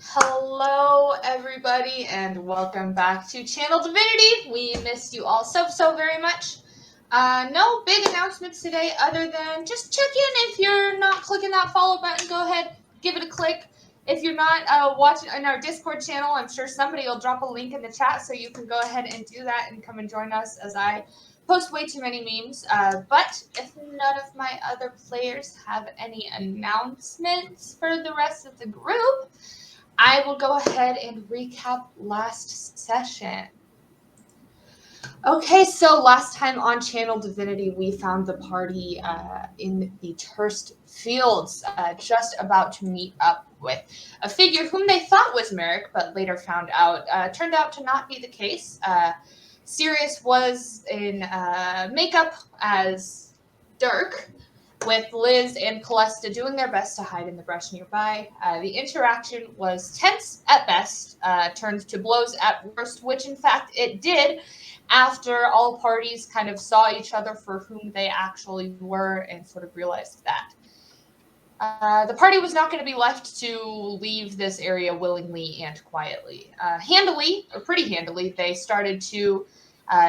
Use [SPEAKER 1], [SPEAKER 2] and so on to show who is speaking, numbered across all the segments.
[SPEAKER 1] Hello, everybody, and welcome back to Channel Divinity. We missed you all so very much. No big announcements today other than just check in. If you're not clicking that follow button, go ahead, give it a click. If you're not watching in our Discord channel, I'm sure somebody will drop a link in the chat so you can go ahead and do that and come and join us as I post way too many memes. But if none of my other players have any announcements for the rest of the group, I will go ahead and recap last session. Okay, so last time on Channel Divinity, we found the party in the Turst Fields, just about to meet up with a figure whom they thought was Merrick, but later found out turned out to not be the case. Sirius was in makeup as Dirk, with Liz and Calesta doing their best to hide in the brush nearby. The interaction was tense at best, turned to blows at worst, which in fact it did after all parties kind of saw each other for whom they actually were and sort of realized that. The party was not going to be left to leave this area willingly and quietly. Pretty handily, they started to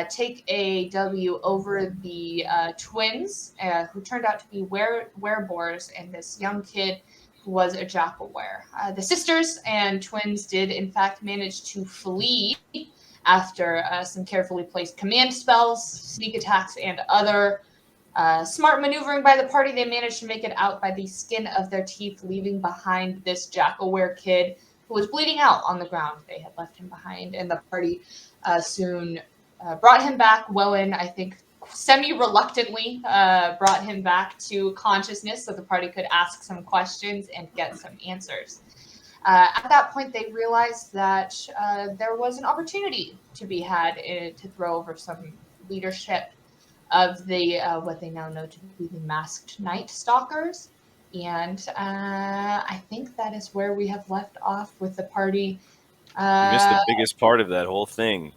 [SPEAKER 1] take a W over the twins, who turned out to be werebores, and this young kid who was a jackal-were. The sisters and twins did, in fact, manage to flee after some carefully placed command spells, sneak attacks, and other smart maneuvering by the party. They managed to make it out by the skin of their teeth, leaving behind this jackal-were kid who was bleeding out on the ground. They had left him behind, and the party soon brought him back. Wellen, I think, semi-reluctantly brought him back to consciousness so the party could ask some questions and get some answers. At that point, they realized that there was an opportunity to be had to throw over some leadership of the what they now know to be the Masked Night Stalkers. And I think that is where we have left off with the party.
[SPEAKER 2] You missed the biggest part of that whole thing.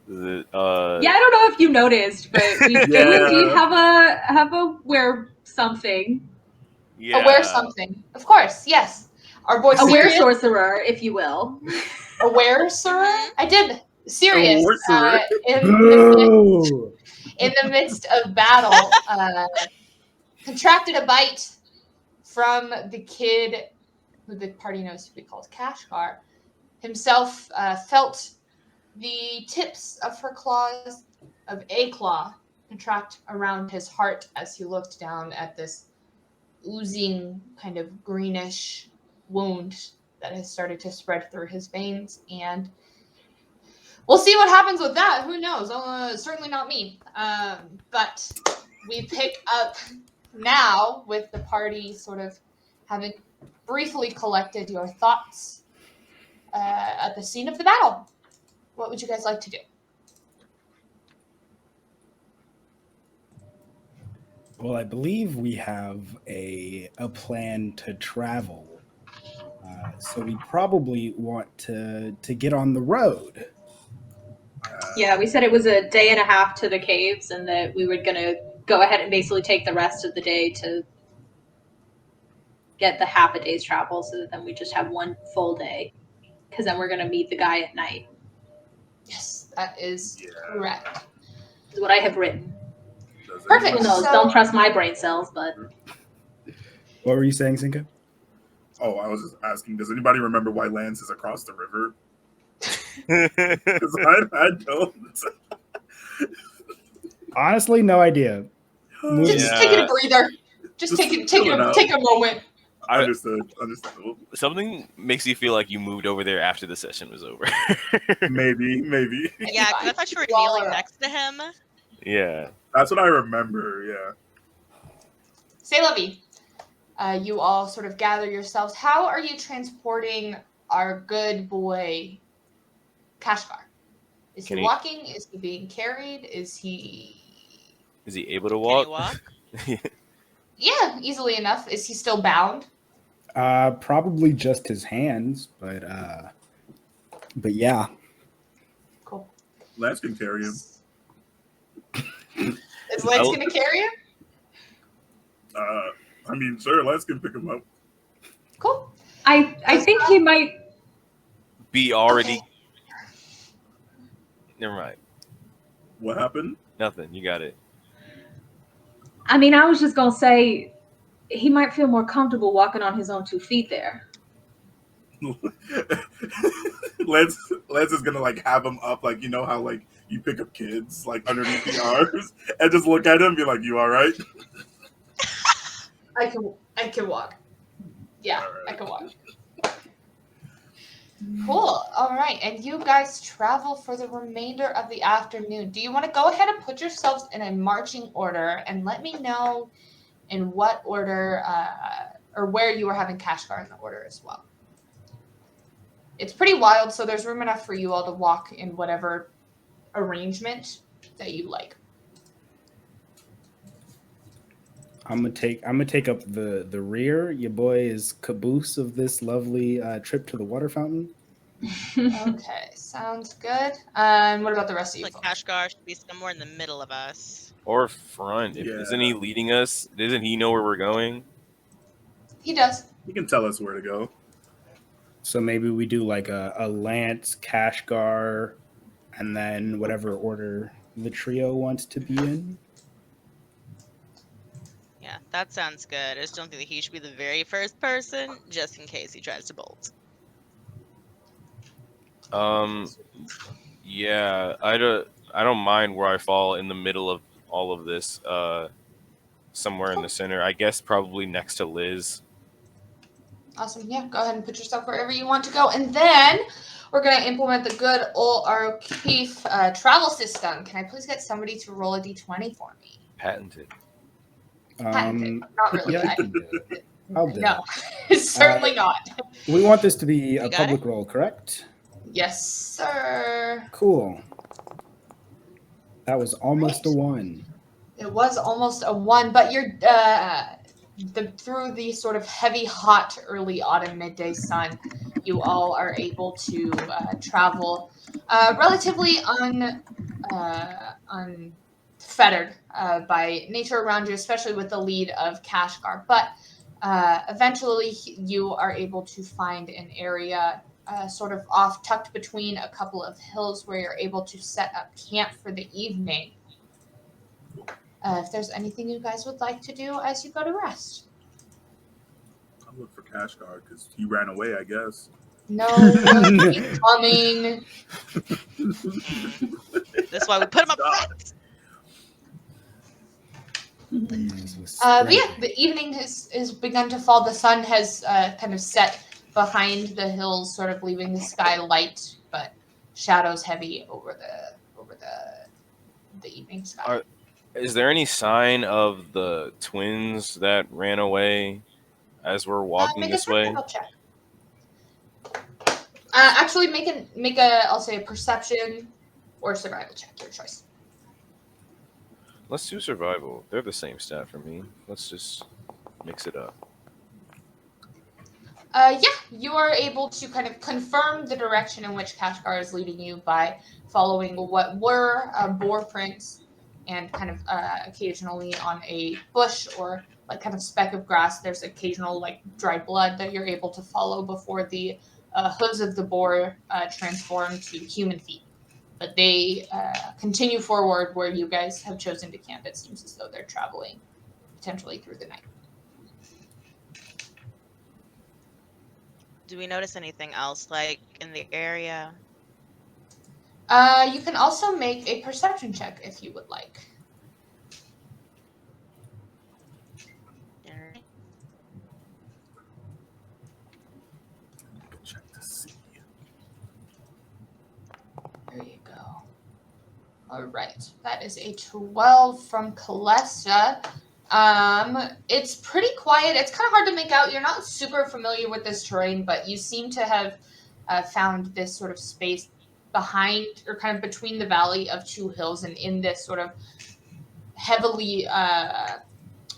[SPEAKER 3] Yeah, I don't know if you noticed, but we do indeed have a wear something.
[SPEAKER 2] Yeah.
[SPEAKER 1] A wear something. Of course, yes. Our boy
[SPEAKER 3] A wear
[SPEAKER 1] Sirius.
[SPEAKER 3] sorcerer, if you will.
[SPEAKER 1] A wear sorcerer? I did. Sirius. In the midst of battle, contracted a bite from the kid who the party knows to be called Kashgar. Himself felt the tips of her claws, of a claw, contract around his heart as he looked down at this oozing kind of greenish wound that has started to spread through his veins. And we'll see what happens with that. Who knows? Certainly not me. But we pick up now with the party sort of having briefly collected your thoughts at the scene of the battle. What would you guys like to do?
[SPEAKER 4] Well, I believe we have a plan to travel. So we probably want to get on the road.
[SPEAKER 3] Yeah, we said it was a day and a half to the caves and that we were going to go ahead and basically take the rest of the day to get the half a day's travel so that then we just have one full day. Because then we're going to meet the guy at night.
[SPEAKER 1] Yes, that is correct.
[SPEAKER 3] Is what I have written.
[SPEAKER 1] Perfect.
[SPEAKER 3] Who knows? Don't trust my brain cells, but...
[SPEAKER 4] What were you saying, Cinque?
[SPEAKER 5] Oh, I was just asking, does anybody remember why Lance is across the river? Because I don't.
[SPEAKER 4] Honestly, no idea.
[SPEAKER 1] Just take it a breather. Just take a moment.
[SPEAKER 5] Understood.
[SPEAKER 2] Something makes you feel like you moved over there after the session was over.
[SPEAKER 5] Maybe.
[SPEAKER 6] Yeah, because I thought you were kneeling next to him.
[SPEAKER 2] Yeah.
[SPEAKER 5] That's what I remember, yeah.
[SPEAKER 1] Say Lovey. You all sort of gather yourselves. How are you transporting our good boy, Kashgar? Is he walking? Is he being carried? Is he
[SPEAKER 2] able to walk?
[SPEAKER 6] Can he walk?
[SPEAKER 1] Yeah, easily enough. Is he still bound?
[SPEAKER 4] Probably just his hands, but yeah.
[SPEAKER 1] Cool.
[SPEAKER 5] Lance can carry him.
[SPEAKER 1] Is Lance going to carry him?
[SPEAKER 5] I mean, sure, Lance can pick him up.
[SPEAKER 1] Cool.
[SPEAKER 3] I think he might.
[SPEAKER 2] Be already.
[SPEAKER 1] Okay.
[SPEAKER 2] Never mind.
[SPEAKER 5] What happened?
[SPEAKER 2] Nothing. You got it.
[SPEAKER 3] I mean, I was just gonna say he might feel more comfortable walking on his own 2 feet there.
[SPEAKER 5] Lance is gonna like have him up, like, you know how like you pick up kids like underneath the arms and just look at him and be like, "You all right?"
[SPEAKER 1] I can walk. Yeah,
[SPEAKER 5] All right.
[SPEAKER 1] I can walk. Cool. All right, and you guys travel for the remainder of the afternoon. Do you want to go ahead and put yourselves in a marching order and let me know in what order or where you are having Kashgar in the order as well? It's pretty wild, so there's room enough for you all to walk in whatever arrangement that you like.
[SPEAKER 4] I'm gonna take up the rear. Your boy is caboose of this lovely trip to the water fountain.
[SPEAKER 1] Okay, sounds good. And what about the rest of you?
[SPEAKER 6] Like Kashgar should be somewhere in the middle of us.
[SPEAKER 2] Or front.
[SPEAKER 5] Yeah.
[SPEAKER 2] Isn't he leading us? Doesn't he know where we're going?
[SPEAKER 1] He does.
[SPEAKER 5] You can tell us where to go.
[SPEAKER 4] So maybe we do like a Lance, Kashgar, and then whatever order the trio wants to be in.
[SPEAKER 6] Yeah, that sounds good. I just don't think that he should be the very first person, just in case he tries to bolt.
[SPEAKER 2] Yeah, I don't mind where I fall in the middle of all of this. Somewhere in the center. I guess probably next to Liz.
[SPEAKER 1] Awesome. Yeah, go ahead and put yourself wherever you want to go. And then we're going to implement the good old O'Keefe travel system. Can I please get somebody to roll a d20 for me?
[SPEAKER 2] Patented.
[SPEAKER 1] Patented. Not really.
[SPEAKER 4] Yeah, I can do it. I'll do
[SPEAKER 1] No,
[SPEAKER 4] it.
[SPEAKER 1] certainly not.
[SPEAKER 4] We want this to be a
[SPEAKER 6] got
[SPEAKER 4] public roll, correct?
[SPEAKER 1] Yes, sir.
[SPEAKER 4] Cool. That was almost a 1.
[SPEAKER 1] It was almost a 1, but you're through the sort of heavy, hot, early autumn midday sun, you all are able to travel relatively unfettered by nature around you, especially with the lead of Kashgar. But eventually, you are able to find an area sort of off, tucked between a couple of hills, where you're able to set up camp for the evening. If there's anything you guys would like to do as you go to rest.
[SPEAKER 5] I'll look for Kashgar because he ran away, I guess.
[SPEAKER 1] No, he's coming.
[SPEAKER 6] That's why we put him up front.
[SPEAKER 1] But yeah, the evening has begun to fall. The sun has kind of set behind the hills, sort of leaving the sky light, but shadows heavy over the evening sky.
[SPEAKER 2] Is there any sign of the twins that ran away as we're walking this way?
[SPEAKER 1] Make a survival check. Actually, make a I'll say a perception or survival check, your choice.
[SPEAKER 2] Let's do survival. They're the same stat for me. Let's just mix it up.
[SPEAKER 1] Yeah, you are able to kind of confirm the direction in which Kashgar is leading you by following what were boar prints and kind of occasionally on a bush or like kind of speck of grass. There's occasional like dried blood that you're able to follow before the hooves of the boar transform to human feet. But they continue forward where you guys have chosen to camp. It seems as though they're traveling potentially through the night.
[SPEAKER 6] Do we notice anything else, like in the area?
[SPEAKER 1] You can also make a perception check if you would like.
[SPEAKER 6] Alright.
[SPEAKER 5] Check to see.
[SPEAKER 1] There you go. All right. That is a 12 from Calesta. It's pretty quiet. It's kind of hard to make out. You're not super familiar with this terrain, but you seem to have found this sort of space behind or kind of between the valley of two hills and in this sort of heavily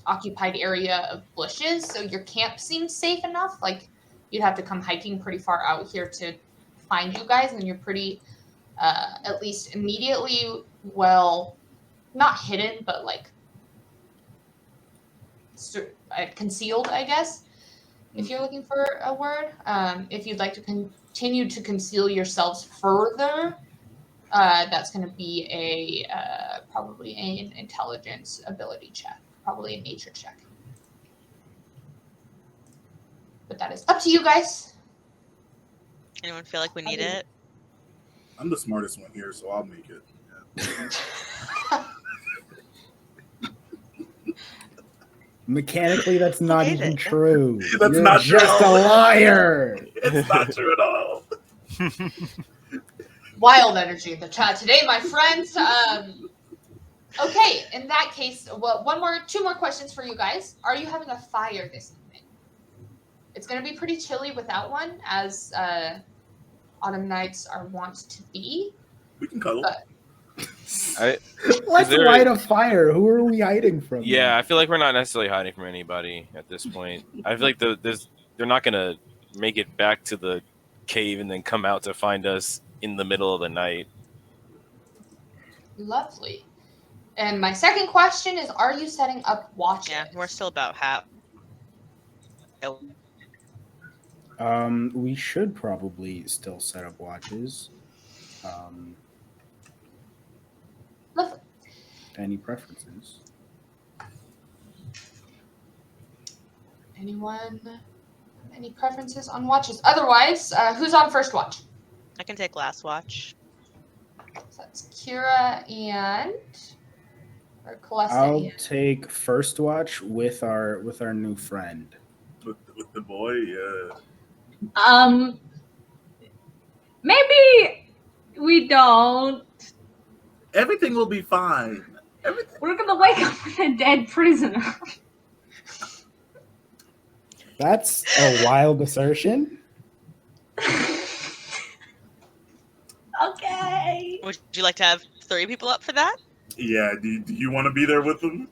[SPEAKER 1] occupied area of bushes. So your camp seems safe enough. Like you'd have to come hiking pretty far out here to find you guys, and you're pretty at least immediately, well, not hidden, but like concealed, I guess. if you're looking for a word. If you'd like to continue to conceal yourselves further, that's going to be probably an intelligence ability check, probably a nature check. But that is up to you guys.
[SPEAKER 6] Anyone feel like we need it?
[SPEAKER 5] I'm the smartest one here, so I'll make it.
[SPEAKER 4] Mechanically, that's not
[SPEAKER 6] Hate
[SPEAKER 4] even
[SPEAKER 6] it.
[SPEAKER 4] true.
[SPEAKER 5] That's
[SPEAKER 4] You're
[SPEAKER 5] not
[SPEAKER 4] just
[SPEAKER 5] true.
[SPEAKER 4] a liar.
[SPEAKER 5] It's not true at all.
[SPEAKER 1] Wild energy in the chat today, my friends. Okay, in that case, well, two more questions for you guys. Are you having a fire this evening? It's going to be pretty chilly without one, as autumn nights are wont to be.
[SPEAKER 5] We can cuddle.
[SPEAKER 1] But
[SPEAKER 4] Let's light a fire. Who are we hiding from?
[SPEAKER 2] Yeah, I feel like we're not necessarily hiding from anybody at this point. I feel like they're not gonna make it back to the cave and then come out to find us in the middle of the night.
[SPEAKER 1] Lovely. And my second question is, are you setting up watches?
[SPEAKER 6] Yeah, we're still about half.
[SPEAKER 4] We should probably still set up watches.
[SPEAKER 1] Lovely.
[SPEAKER 4] Any preferences?
[SPEAKER 1] Anyone? Any preferences on watches? Otherwise, who's on first watch?
[SPEAKER 6] I can take last watch.
[SPEAKER 1] So that's Kyra or Calesta.
[SPEAKER 4] I'll take first watch with our new friend.
[SPEAKER 5] With the boy, yeah.
[SPEAKER 3] Maybe we don't.
[SPEAKER 5] Everything will be fine. Everything.
[SPEAKER 3] We're gonna wake up with a dead prisoner.
[SPEAKER 4] That's a wild assertion.
[SPEAKER 3] Okay.
[SPEAKER 6] Would you like to have 3 people up for that?
[SPEAKER 5] Yeah. Do you want to be there with them?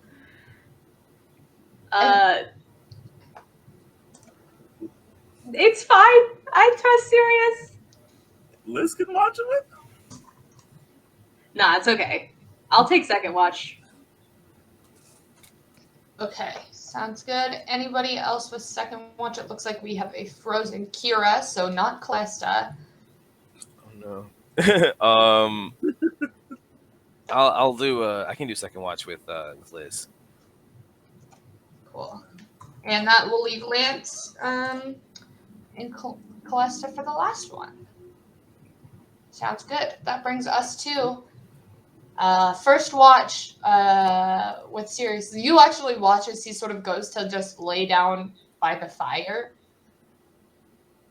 [SPEAKER 3] It's fine. I trust Sirius.
[SPEAKER 5] Liz can watch it with.
[SPEAKER 3] Nah, it's okay. I'll take second watch.
[SPEAKER 1] Okay, sounds good. Anybody else with second watch? It looks like we have a frozen Kyra, so not Calesta.
[SPEAKER 2] Oh no. I'll do. I can do second watch with Liz.
[SPEAKER 1] Cool. And that will leave Lance and Calesta for the last one. Sounds good. That brings us to first watch with Sirius. You actually watch as he sort of goes to just lay down by the fire,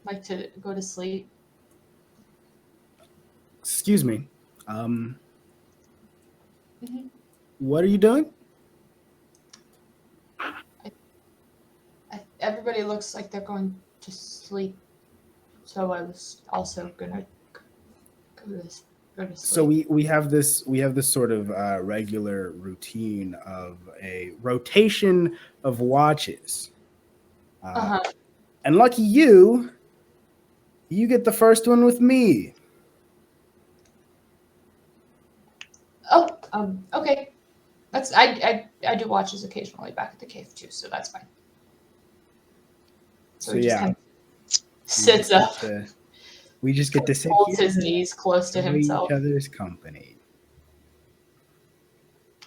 [SPEAKER 1] like to go to sleep.
[SPEAKER 4] Excuse me.
[SPEAKER 1] Mm-hmm.
[SPEAKER 4] What are you doing?
[SPEAKER 1] Everybody looks like they're going to sleep, so I was also gonna go to sleep.
[SPEAKER 4] So we have this sort of regular routine of a rotation of watches, and lucky you get the first one with me.
[SPEAKER 1] Oh, okay. That's I do watches occasionally back at the cave too, so that's fine. So he just kind of sits up.
[SPEAKER 4] We just get to sit
[SPEAKER 1] holds
[SPEAKER 4] here,
[SPEAKER 1] his knees close to himself.
[SPEAKER 4] Each other's company.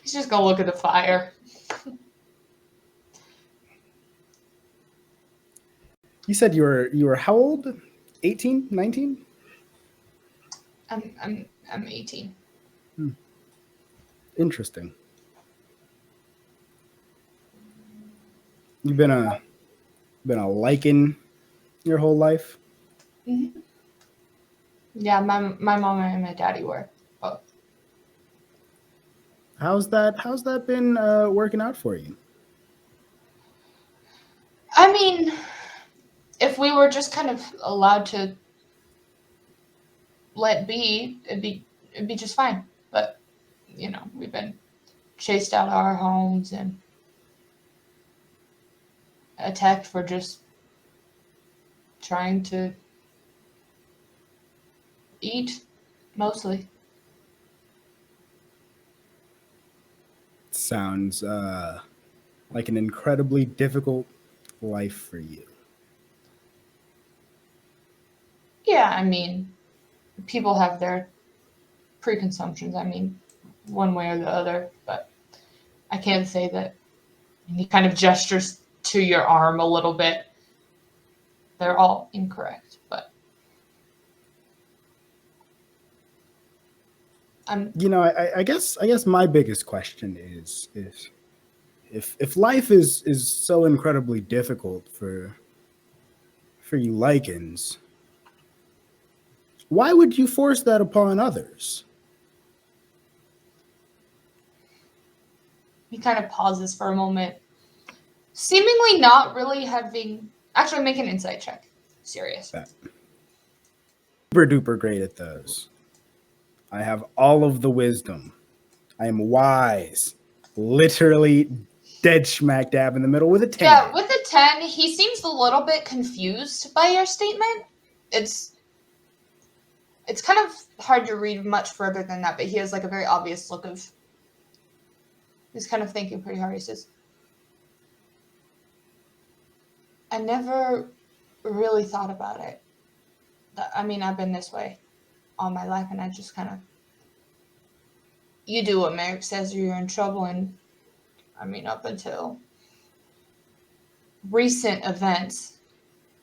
[SPEAKER 1] He's just gonna look at the fire.
[SPEAKER 4] You said you were how old? 18, 19?
[SPEAKER 1] I'm 18.
[SPEAKER 4] Interesting. You've been a Lycan your whole life?
[SPEAKER 1] Mm-hmm. Yeah, my mom and my daddy were both.
[SPEAKER 4] How's that been working out for you?
[SPEAKER 1] I mean, if we were just kind of allowed to let be, it'd be just fine. But you know, we've been chased out of our homes and attacked for just trying to eat, mostly.
[SPEAKER 4] Sounds like an incredibly difficult life for you.
[SPEAKER 1] Yeah, I mean, people have their preconceptions. I mean, one way or the other, but I can't say that. And he kind of gestures to your arm a little bit. They're all incorrect, but
[SPEAKER 4] I guess my biggest question is if life is so incredibly difficult for you Lycans, why would you force that upon others?
[SPEAKER 1] he kind of pauses for a moment, seemingly not really having. Actually, make an insight check. Serious.
[SPEAKER 4] Super duper great at those. I have all of the wisdom. I am wise. Literally dead smack dab in the middle with a 10.
[SPEAKER 1] Yeah, with a 10, he seems a little bit confused by your statement. It's kind of hard to read much further than that, but he has like a very obvious look of. He's kind of thinking pretty hard. He says, I never really thought about it. I mean, I've been this way all my life, and I just kind of. You do what Merrick says or you're in trouble, and I mean, up until recent events,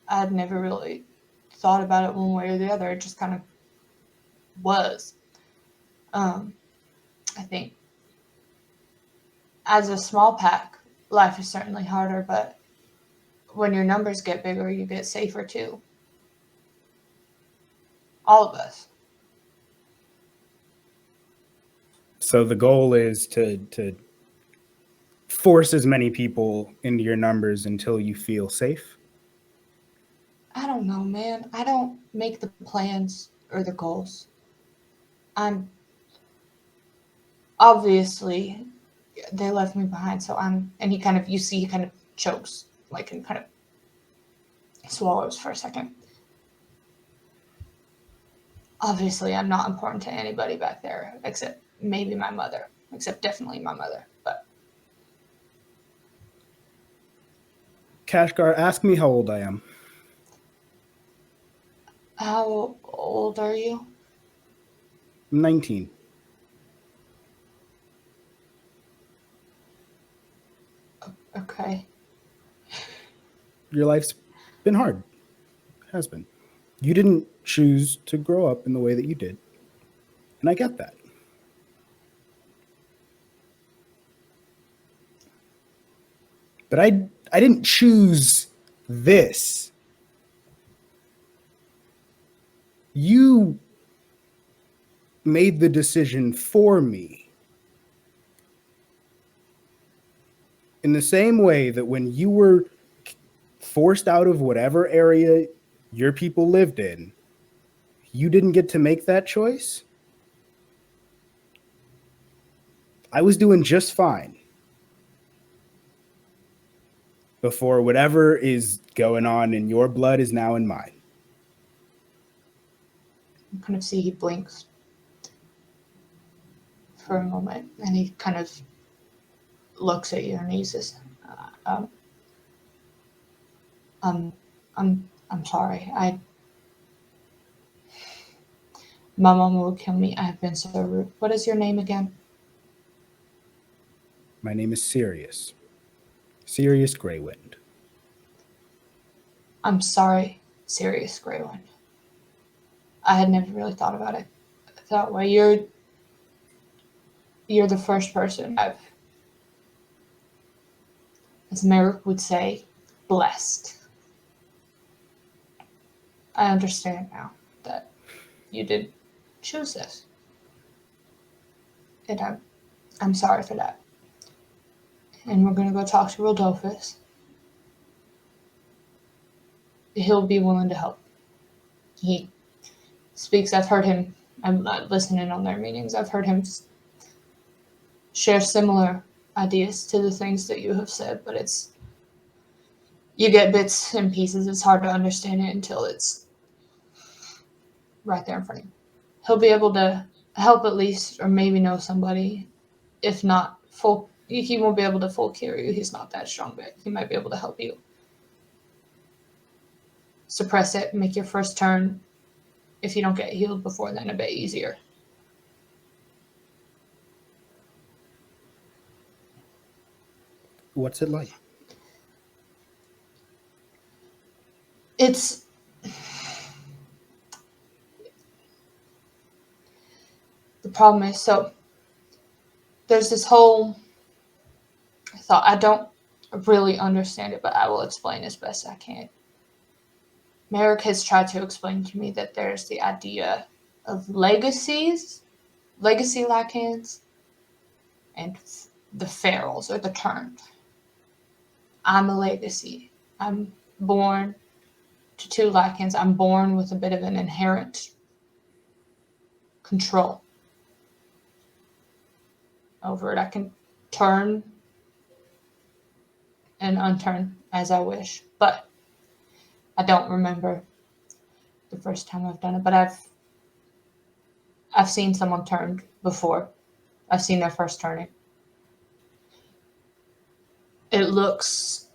[SPEAKER 1] I'd never really thought about it one way or the other. It just kind of was. I think as a small pack, life is certainly harder, but when your numbers get bigger, you get safer too. All of us.
[SPEAKER 4] So the goal is to force as many people into your numbers until you feel safe?
[SPEAKER 1] I don't know, man. I don't make the plans or the goals. I'm obviously they left me behind, so and he kind of, you see he kind of chokes, like, and kind of swallows for a second. Obviously, I'm not important to anybody back there, except maybe my mother, except definitely my mother, but.
[SPEAKER 4] Kashgar, ask me how old I am.
[SPEAKER 1] How old are you?
[SPEAKER 4] 19.
[SPEAKER 1] Okay.
[SPEAKER 4] Your life's been hard. It has been. You didn't choose to grow up in the way that you did. And I get that. But I didn't choose this. You made the decision for me. In the same way that when you were forced out of whatever area your people lived in, you didn't get to make that choice. I was doing just fine before whatever is going on in your blood is now in mine.
[SPEAKER 1] You kind of see he blinks for a moment, and he kind of looks at you and he says, I'm sorry. My mama will kill me. I've been so rude. What is your name again?
[SPEAKER 4] My name is Sirius. Sirius Graywind.
[SPEAKER 1] I'm sorry, Sirius Graywind. I had never really thought about it that way. You're the first person I've, as Merrick would say, blessed. I understand now that you did choose this. And I'm sorry for that. And we're gonna go talk to Rodolphus. He'll be willing to help. He speaks, I've heard him, I'm not listening on their meetings, I've heard him share similar ideas to the things that you have said, but you get bits and pieces. It's hard to understand it until it's right there in front of you. He'll be able to help at least, or maybe know somebody, if not full. He won't be able to full carry you. He's not that strong, but he might be able to help you suppress it, make your first turn, if you don't get healed before then, a bit easier.
[SPEAKER 4] What's it like?
[SPEAKER 1] It's the problem is, so there's this whole thought. I don't really understand it, but I will explain as best I can. Merrick has tried to explain to me that there's the idea of legacy Lycans, and the ferals or the turned. I'm a legacy. I'm born to 2 Lycans. I'm born with a bit of an inherent control over it. I can turn and unturn as I wish, but I don't remember the first time I've done it. But I've seen someone turned before. I've seen their first turning. It looks,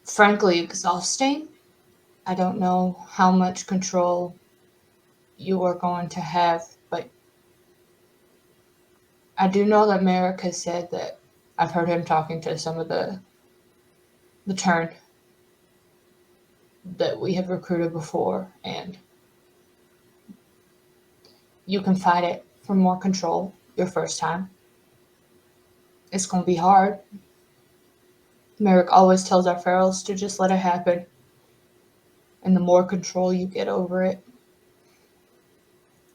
[SPEAKER 1] frankly, exhausting. I don't know how much control you are going to have, but I do know that Merrick has said that I've heard him talking to some of the turn that we have recruited before, and you can fight it for more control your first time. It's going to be hard. Merrick always tells our ferals to just let it happen. And the more control you get over it,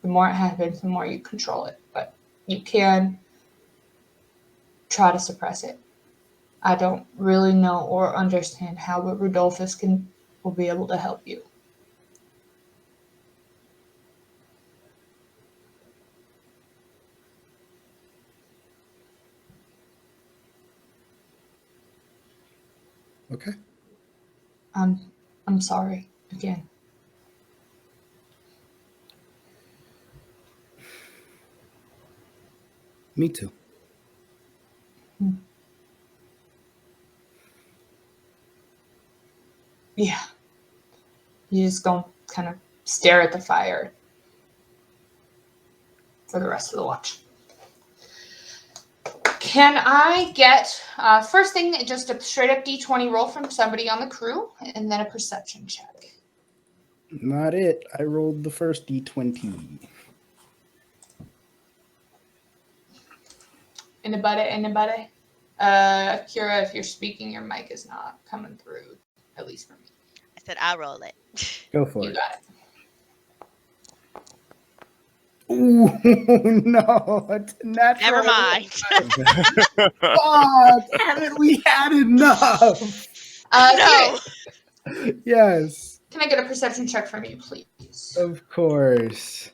[SPEAKER 1] the more it happens, the more you control it. But you can try to suppress it. I don't really know or understand how, but Rudolphus will be able to help you.
[SPEAKER 4] Okay.
[SPEAKER 1] I'm sorry again.
[SPEAKER 4] Me too.
[SPEAKER 1] Yeah. You just gonna kind of stare at the fire for the rest of the watch. Can I get, first thing, just a straight up D20 roll from somebody on the crew, and then a perception check?
[SPEAKER 4] Not it. I rolled the first D20.
[SPEAKER 1] Anybody? Kyra, if you're speaking, your mic is not coming through, at least for me.
[SPEAKER 6] I said I'll roll it.
[SPEAKER 4] Go for
[SPEAKER 1] You
[SPEAKER 4] it.
[SPEAKER 1] got it.
[SPEAKER 4] Ooh, no. It's natural.
[SPEAKER 6] Never mind.
[SPEAKER 4] Fuck, haven't we had enough?
[SPEAKER 6] No.
[SPEAKER 4] Yes.
[SPEAKER 1] Can I get a perception check from you, please?
[SPEAKER 4] Of course.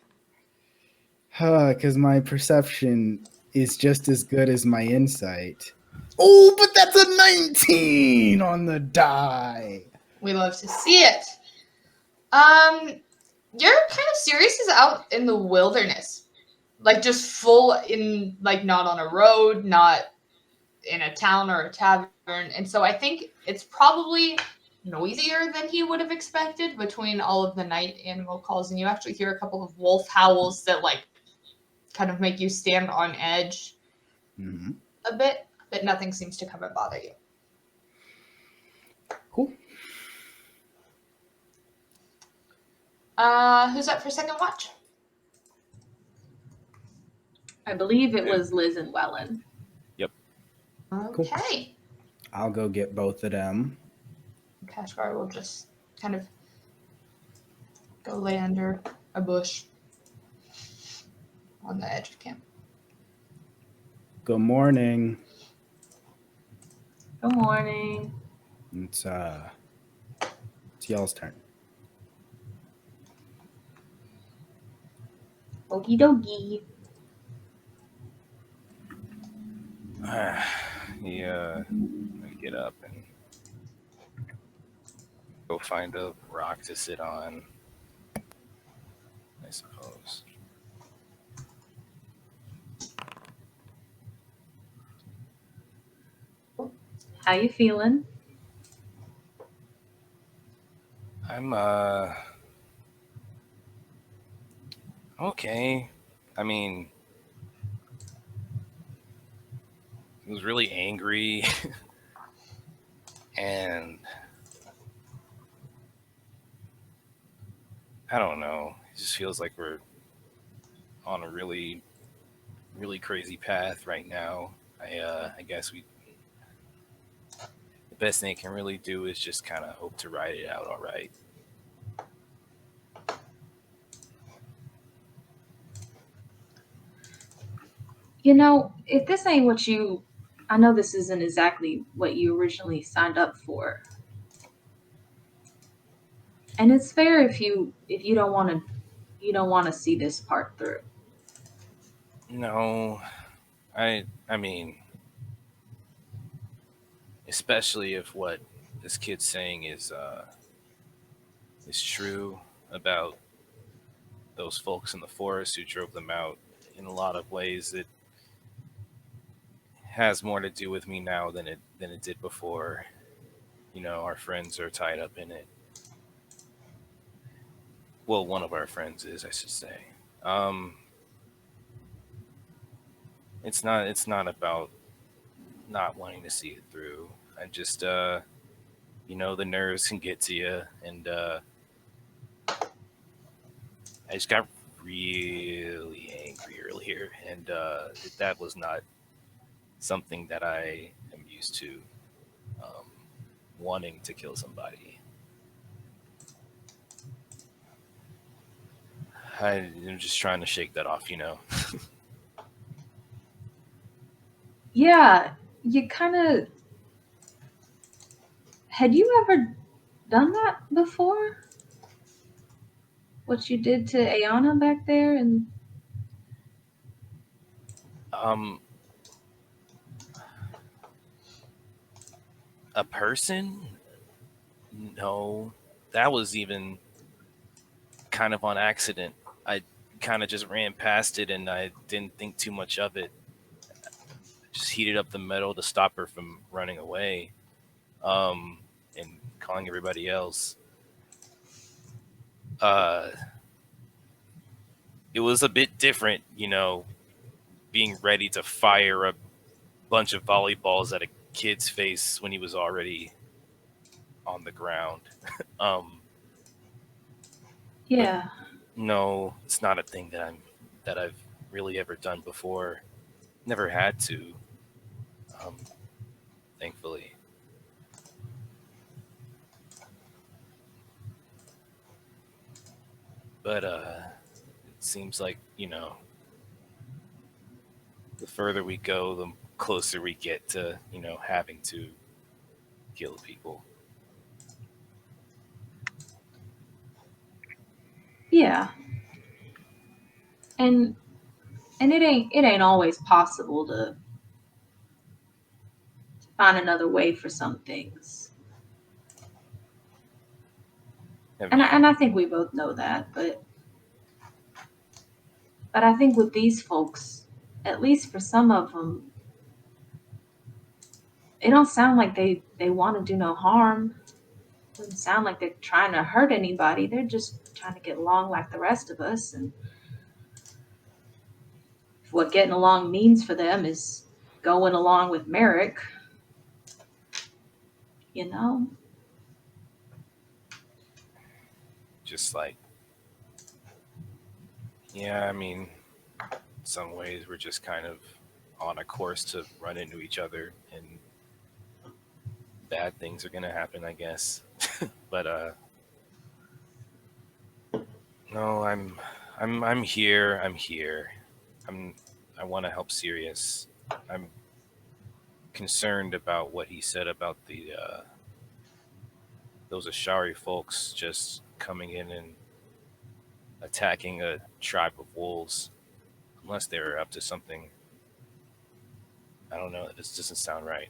[SPEAKER 4] Because my perception is just as good as my insight. Oh, but that's a 19 on the die.
[SPEAKER 1] We love to see it. You're kind of Sirius is out in the wilderness. Like, just full in, like, not on a road, not in a town or a tavern. And so I think it's probably noisier than he would have expected between all of the night animal calls. And you actually hear a couple of wolf howls that, like, kind of make you stand on edge a bit. But nothing seems to come and bother you.
[SPEAKER 4] Cool.
[SPEAKER 1] Who's up for second watch?
[SPEAKER 3] I believe it was Liz and Wellen.
[SPEAKER 2] Yep.
[SPEAKER 1] Okay.
[SPEAKER 4] I'll go get both of them.
[SPEAKER 1] Kashgar will just kind of go lay under a bush on the edge of camp.
[SPEAKER 4] Good morning.
[SPEAKER 3] Good morning.
[SPEAKER 4] It's y'all's turn.
[SPEAKER 3] Okie dokie.
[SPEAKER 2] Yeah, I get up and go find a rock to sit on, I suppose.
[SPEAKER 3] How you feeling?
[SPEAKER 2] I'm Okay. I mean, he was really angry. And I don't know. It just feels like we're on a really, really crazy path right now. I guess the best thing I can really do is just kind of hope to ride it out all right.
[SPEAKER 3] If this ain't what I know this isn't exactly what you originally signed up for. And it's fair if you don't want to see this part through.
[SPEAKER 2] No, I mean, especially if what this kid's saying is true about those folks in the forest who drove them out. In a lot of ways, it has more to do with me now than it did before. Our friends are tied up in it. Well, one of our friends is, I should say. It's not about not wanting to see it through. I just the nerves can get to you, and I just got really angry earlier, and that was not something that I am used to. Wanting to kill somebody. I'm just trying to shake that off.
[SPEAKER 3] Yeah, you kind of had you ever done that before? What you did to Ayana back there and
[SPEAKER 2] A person? No, that was even kind of on accident. I kind of just ran past it and I didn't think too much of it. Just heated up the metal to stop her from running away, and calling everybody else. It was a bit different, being ready to fire a bunch of volleyballs at a kid's face when he was already on the ground. um,
[SPEAKER 3] yeah.
[SPEAKER 2] no, it's not a thing that I've really ever done before. Never had to, um, thankfully. But it seems like the further we go, the closer we get to having to kill people.
[SPEAKER 3] Yeah. And it ain't always possible to find another way for some things. And I think we both know that, but I think with these folks, at least for some of them, it don't sound like they want to do no harm. It doesn't sound like they're trying to hurt anybody. They're just trying to get along like the rest of us. And if what getting along means for them is going along with Merrick,
[SPEAKER 2] Just like, yeah, I mean, in some ways we're just kind of on a course to run into each other, and bad things are gonna happen, I guess. But no, I'm here. I'm here. I want to help Sirius. I'm concerned about what he said about the those Ashari folks just coming in and attacking a tribe of wolves. Unless they were up to something. I don't know. This doesn't sound right.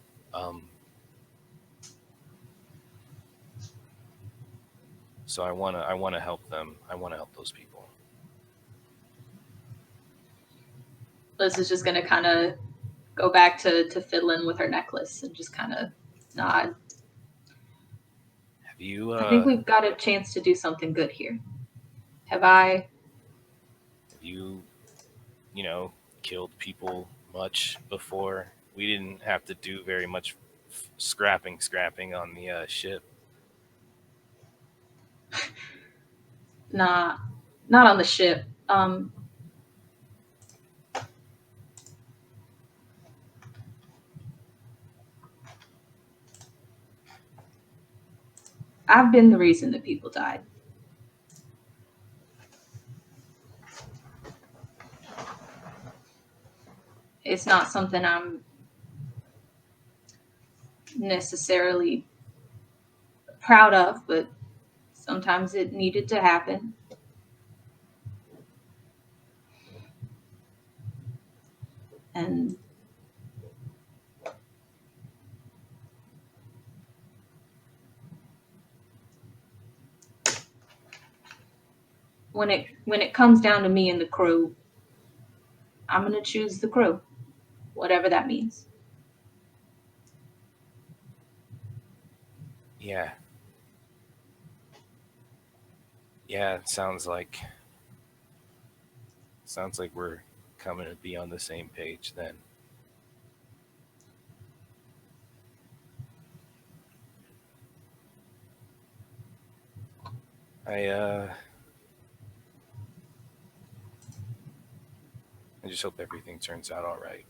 [SPEAKER 2] So I wanna help them. I wanna help those people.
[SPEAKER 3] Liz is just gonna kind of go back to fiddling with her necklace and just kind of nod.
[SPEAKER 2] Have you?
[SPEAKER 3] I think we've got a chance to do something good here. Have I
[SPEAKER 2] you killed people much before. We didn't have to do very much scrapping on the ship.
[SPEAKER 3] Nah, not on the ship. I've been the reason that people died. It's not something I'm necessarily proud of, but sometimes it needed to happen. And when it comes down to me and the crew, I'm gonna choose the crew, whatever that means.
[SPEAKER 2] Yeah. Yeah, it sounds like we're coming to be on the same page then. I just hope everything turns out all right.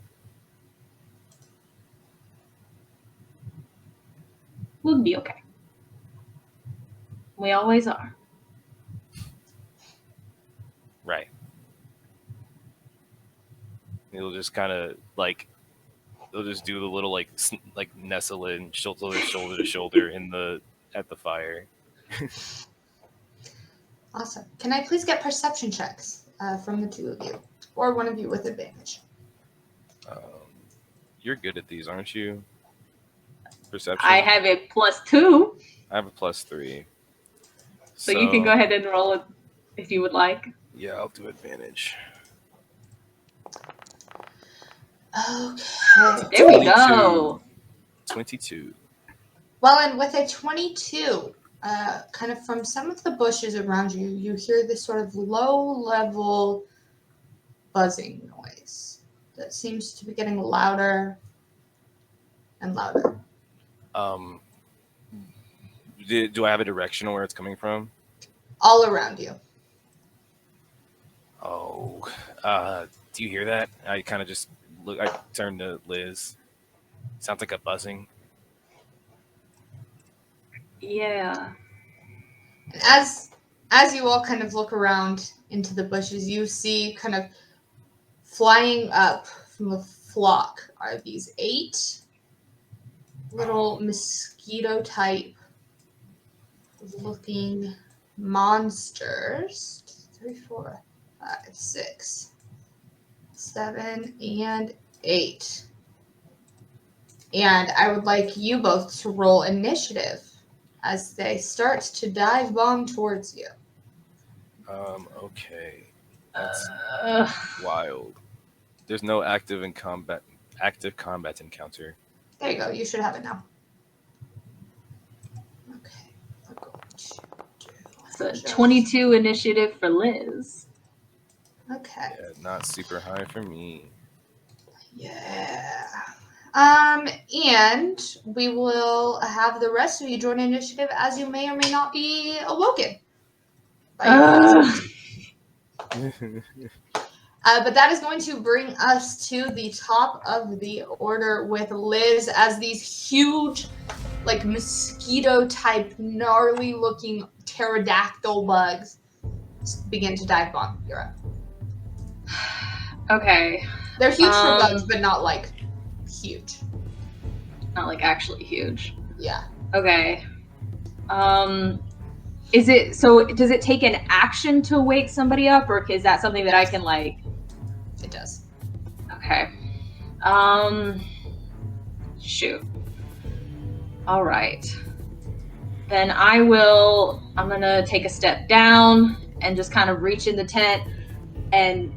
[SPEAKER 3] We'll be okay. We always are.
[SPEAKER 2] Right. It'll just kind of they'll just do the little nestle in shoulder to shoulder at the fire.
[SPEAKER 1] Awesome. Can I please get perception checks from the two of you, or one of you with advantage?
[SPEAKER 2] You're good at these, aren't you? Perception.
[SPEAKER 3] I have a +2.
[SPEAKER 2] I have a +3.
[SPEAKER 3] So you can go ahead and roll it if you would like.
[SPEAKER 2] Yeah, I'll do advantage.
[SPEAKER 1] Okay.
[SPEAKER 3] There we go.
[SPEAKER 2] 22.
[SPEAKER 1] Well, and with a 22, kind of from some of the bushes around you, you hear this sort of low-level buzzing noise that seems to be getting louder and louder.
[SPEAKER 2] Do I have a direction of where it's coming from?
[SPEAKER 1] All around you.
[SPEAKER 2] Oh, do you hear that? I kind of just look. I turn to Liz. Sounds like a buzzing.
[SPEAKER 3] Yeah.
[SPEAKER 1] As you all kind of look around into the bushes, you see kind of flying up from the flock are these 8 little mosquito-type looking monsters. 3, 4, 5, 6, 7, and 8. And I would like you both to roll initiative as they start to dive bomb towards you.
[SPEAKER 2] Okay. That's wild. There's no active combat encounter.
[SPEAKER 1] There you go. You should have it now. Okay. I'm going to
[SPEAKER 3] So 22 initiative for Liz.
[SPEAKER 1] Okay.
[SPEAKER 2] Yeah, not super high for me.
[SPEAKER 1] Yeah. And we will have the rest of you join initiative as you may or may not be awoken. But that is going to bring us to the top of the order with Liz as these huge, mosquito-type, gnarly-looking pterodactyl bugs begin to dive bomb Europe.
[SPEAKER 3] Okay.
[SPEAKER 1] They're huge for bugs, but not, huge.
[SPEAKER 3] Not, actually huge.
[SPEAKER 1] Yeah.
[SPEAKER 3] Okay. Does it take an action to wake somebody up, or is that something that I can,
[SPEAKER 1] It does.
[SPEAKER 3] Okay. Shoot. All right. Then I'm gonna take a step down and just kind of reach in the tent and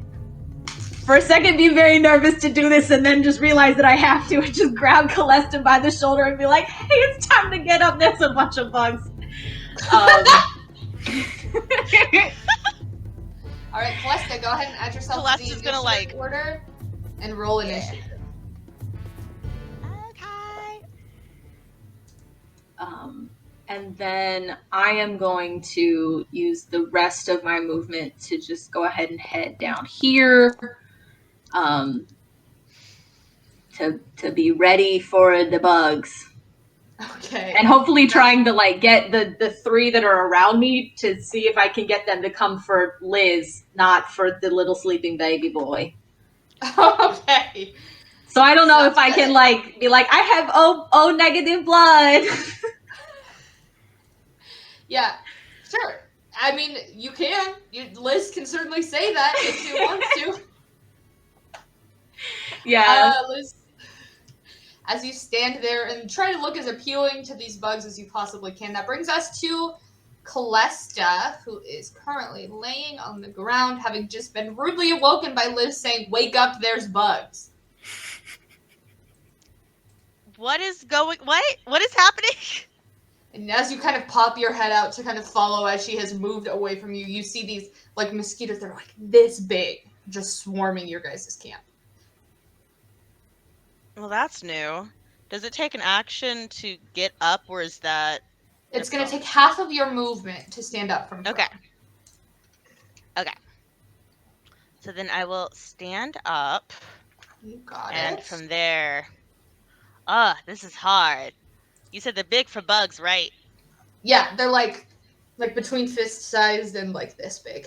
[SPEAKER 3] for a second be very nervous to do this and then just realize that I have to and just grab Calesta by the shoulder and be like, hey, it's time to get up. There's a bunch of bugs.
[SPEAKER 1] All right, Calesta, go ahead and add
[SPEAKER 6] gonna like
[SPEAKER 1] order and roll
[SPEAKER 6] Yeah.
[SPEAKER 1] initiative.
[SPEAKER 6] Okay.
[SPEAKER 3] And then I am going to use the rest of my movement to just go ahead and head down here. To be ready for the bugs.
[SPEAKER 1] Okay.
[SPEAKER 3] And hopefully trying to like get the three that are around me to see if I can get them to come for Liz, not for the little sleeping baby boy.
[SPEAKER 1] Okay.
[SPEAKER 3] So I don't know
[SPEAKER 1] Sounds
[SPEAKER 3] if I can
[SPEAKER 1] good.
[SPEAKER 3] like be like, I have O negative blood.
[SPEAKER 1] Yeah, sure. I mean, you can. Liz can certainly say that if she wants to.
[SPEAKER 3] Yeah.
[SPEAKER 1] Liz, as you stand there and try to look as appealing to these bugs as you possibly can, that brings us to Calesta, who is currently laying on the ground, having just been rudely awoken by Liz saying, "Wake up, there's bugs."
[SPEAKER 6] What is happening?
[SPEAKER 1] And as you kind of pop your head out to kind of follow as she has moved away from you, you see these like mosquitoes that are like this big, just swarming your guys' camp.
[SPEAKER 6] Well, that's new. Does it take an action to get up, or is that?
[SPEAKER 1] It's going to take half of your movement to stand up from prone.
[SPEAKER 6] Okay. So then I will stand up.
[SPEAKER 1] You got
[SPEAKER 6] and
[SPEAKER 1] it.
[SPEAKER 6] from there, this is hard. You said they're big for bugs, right?
[SPEAKER 1] Yeah, they're like between fist sized and like this big.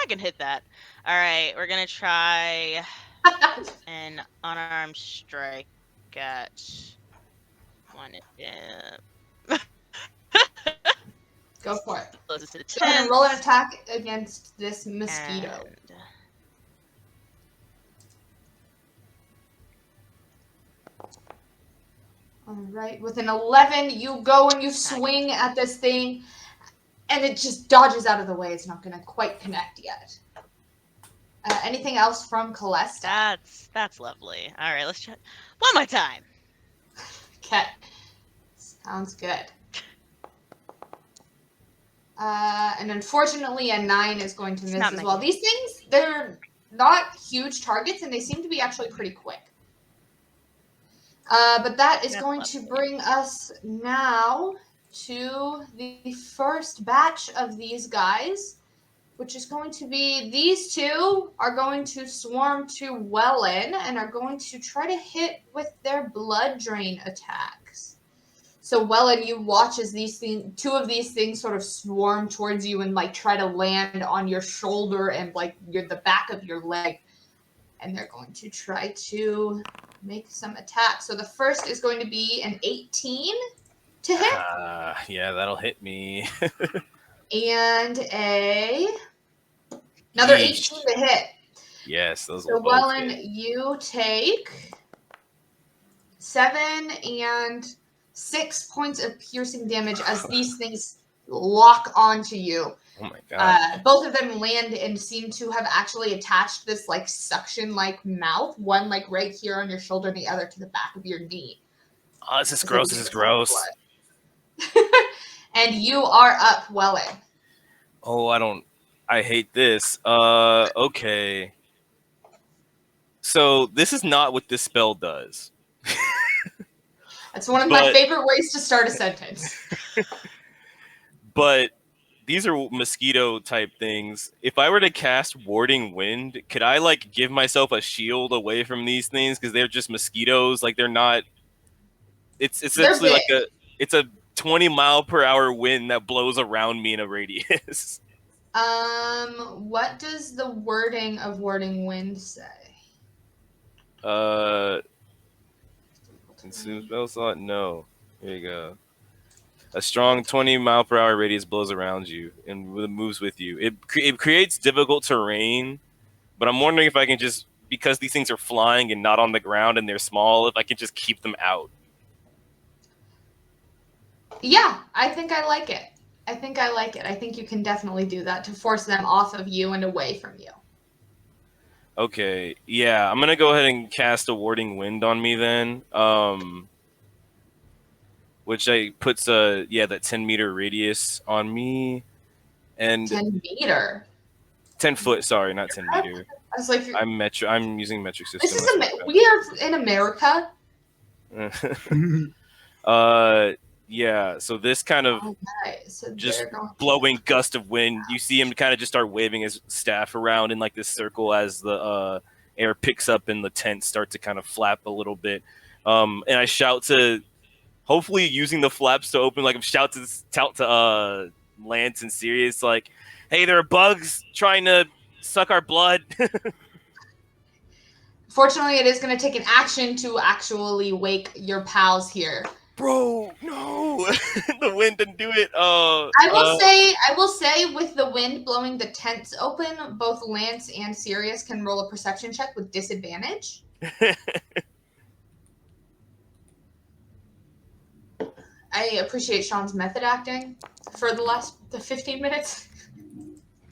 [SPEAKER 6] I can hit that. All right, we're gonna try an unarmed strike at one of them.
[SPEAKER 1] Go for it.
[SPEAKER 6] Closest to the
[SPEAKER 1] Go ahead and
[SPEAKER 6] tent.
[SPEAKER 1] roll an attack against this mosquito.
[SPEAKER 6] And...
[SPEAKER 1] All right, with an 11, you go and you swing at this thing, and it just dodges out of the way. It's not going to quite connect yet. Anything else from Calesta?
[SPEAKER 6] That's lovely. All right, let's try one more time.
[SPEAKER 1] Okay, sounds good. And unfortunately, a 9 is going to miss as well. These things, they're not huge targets, and they seem to be actually pretty quick. But that is going to bring us now to the first batch of these guys, which is going to be these two are going to swarm to Wellen and are going to try to hit with their blood drain attacks. So Wellen, you watch as two of these things sort of swarm towards you and like try to land on your shoulder and like the back of your leg. And they're going to try to make some attacks. So the first is going to be an 18 to hit.
[SPEAKER 2] Yeah, that'll hit me.
[SPEAKER 1] And another 18 to hit.
[SPEAKER 2] Yes, those
[SPEAKER 1] so
[SPEAKER 2] will both
[SPEAKER 1] Wellen,
[SPEAKER 2] hit.
[SPEAKER 1] you take 7 and 6 points of piercing damage as these things lock onto you.
[SPEAKER 2] Oh my god.
[SPEAKER 1] Both of them land and seem to have actually attached this like suction-like mouth, one like right here on your shoulder and the other to the back of your knee.
[SPEAKER 2] Oh, this is gross. This is gross.
[SPEAKER 1] And you are up, Wellen.
[SPEAKER 2] Oh, I hate this. Okay. So this is not what this spell does.
[SPEAKER 1] That's one of my favorite ways to start a sentence.
[SPEAKER 2] But these are mosquito type things. If I were to cast Warding Wind, could I like give myself a shield away from these things because they're just mosquitoes? Like they're not. It's essentially like it's a 20-mile-per-hour wind that blows around me in a radius.
[SPEAKER 1] What does the wording of Warding Wind say?
[SPEAKER 2] Consume spell slot? No. Here you go. A strong 20-mile-per-hour radius blows around you and moves with you. It creates difficult terrain, but I'm wondering if I can just, because these things are flying and not on the ground and they're small, if I can just keep them out.
[SPEAKER 1] Yeah, I think I like it. I think you can definitely do that to force them off of you and away from you.
[SPEAKER 2] Okay, yeah, I'm going to go ahead and cast a Warding Wind on me then. Which puts that 10-meter radius on me. And
[SPEAKER 1] 10 meter?
[SPEAKER 2] 10 foot. Sorry, not 10 meter.
[SPEAKER 1] I was like,
[SPEAKER 2] I'm using metric system.
[SPEAKER 1] this is we are in America.
[SPEAKER 2] Yeah. So this kind of
[SPEAKER 1] So
[SPEAKER 2] just blowing gust of wind. You see him kind of just start waving his staff around in like this circle as the air picks up and the tents start to kind of flap a little bit. And I shout to, hopefully using the flaps to open, like I'm shout to Lance and Sirius, like, "Hey, there are bugs trying to suck our blood."
[SPEAKER 1] Fortunately, it is going to take an action to actually wake your pals here.
[SPEAKER 2] Bro, no, the wind didn't do it.
[SPEAKER 1] I will say, with the wind blowing the tents open, both Lance and Sirius can roll a perception check with disadvantage. I appreciate Sean's method acting for the 15 minutes.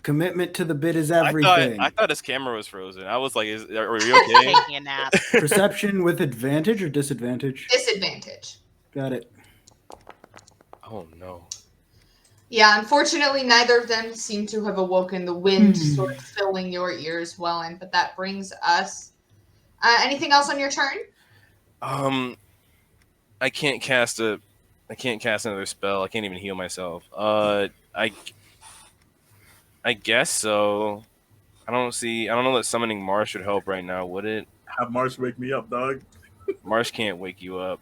[SPEAKER 4] Commitment to the bit is everything.
[SPEAKER 2] I thought his camera was frozen. I was like, are you okay?
[SPEAKER 6] Taking a nap.
[SPEAKER 4] Perception with advantage or disadvantage?
[SPEAKER 1] Disadvantage.
[SPEAKER 4] Got it.
[SPEAKER 2] Oh, no.
[SPEAKER 1] Yeah, unfortunately, neither of them seem to have awoken. The wind sort of filling your ears, Wellen. But that brings us... anything else on your turn?
[SPEAKER 2] I can't cast another spell. I can't even heal myself. I guess so. I don't know that summoning Marsh would help right now, would it?
[SPEAKER 5] Have Marsh wake me up, dog.
[SPEAKER 2] Marsh can't wake you up.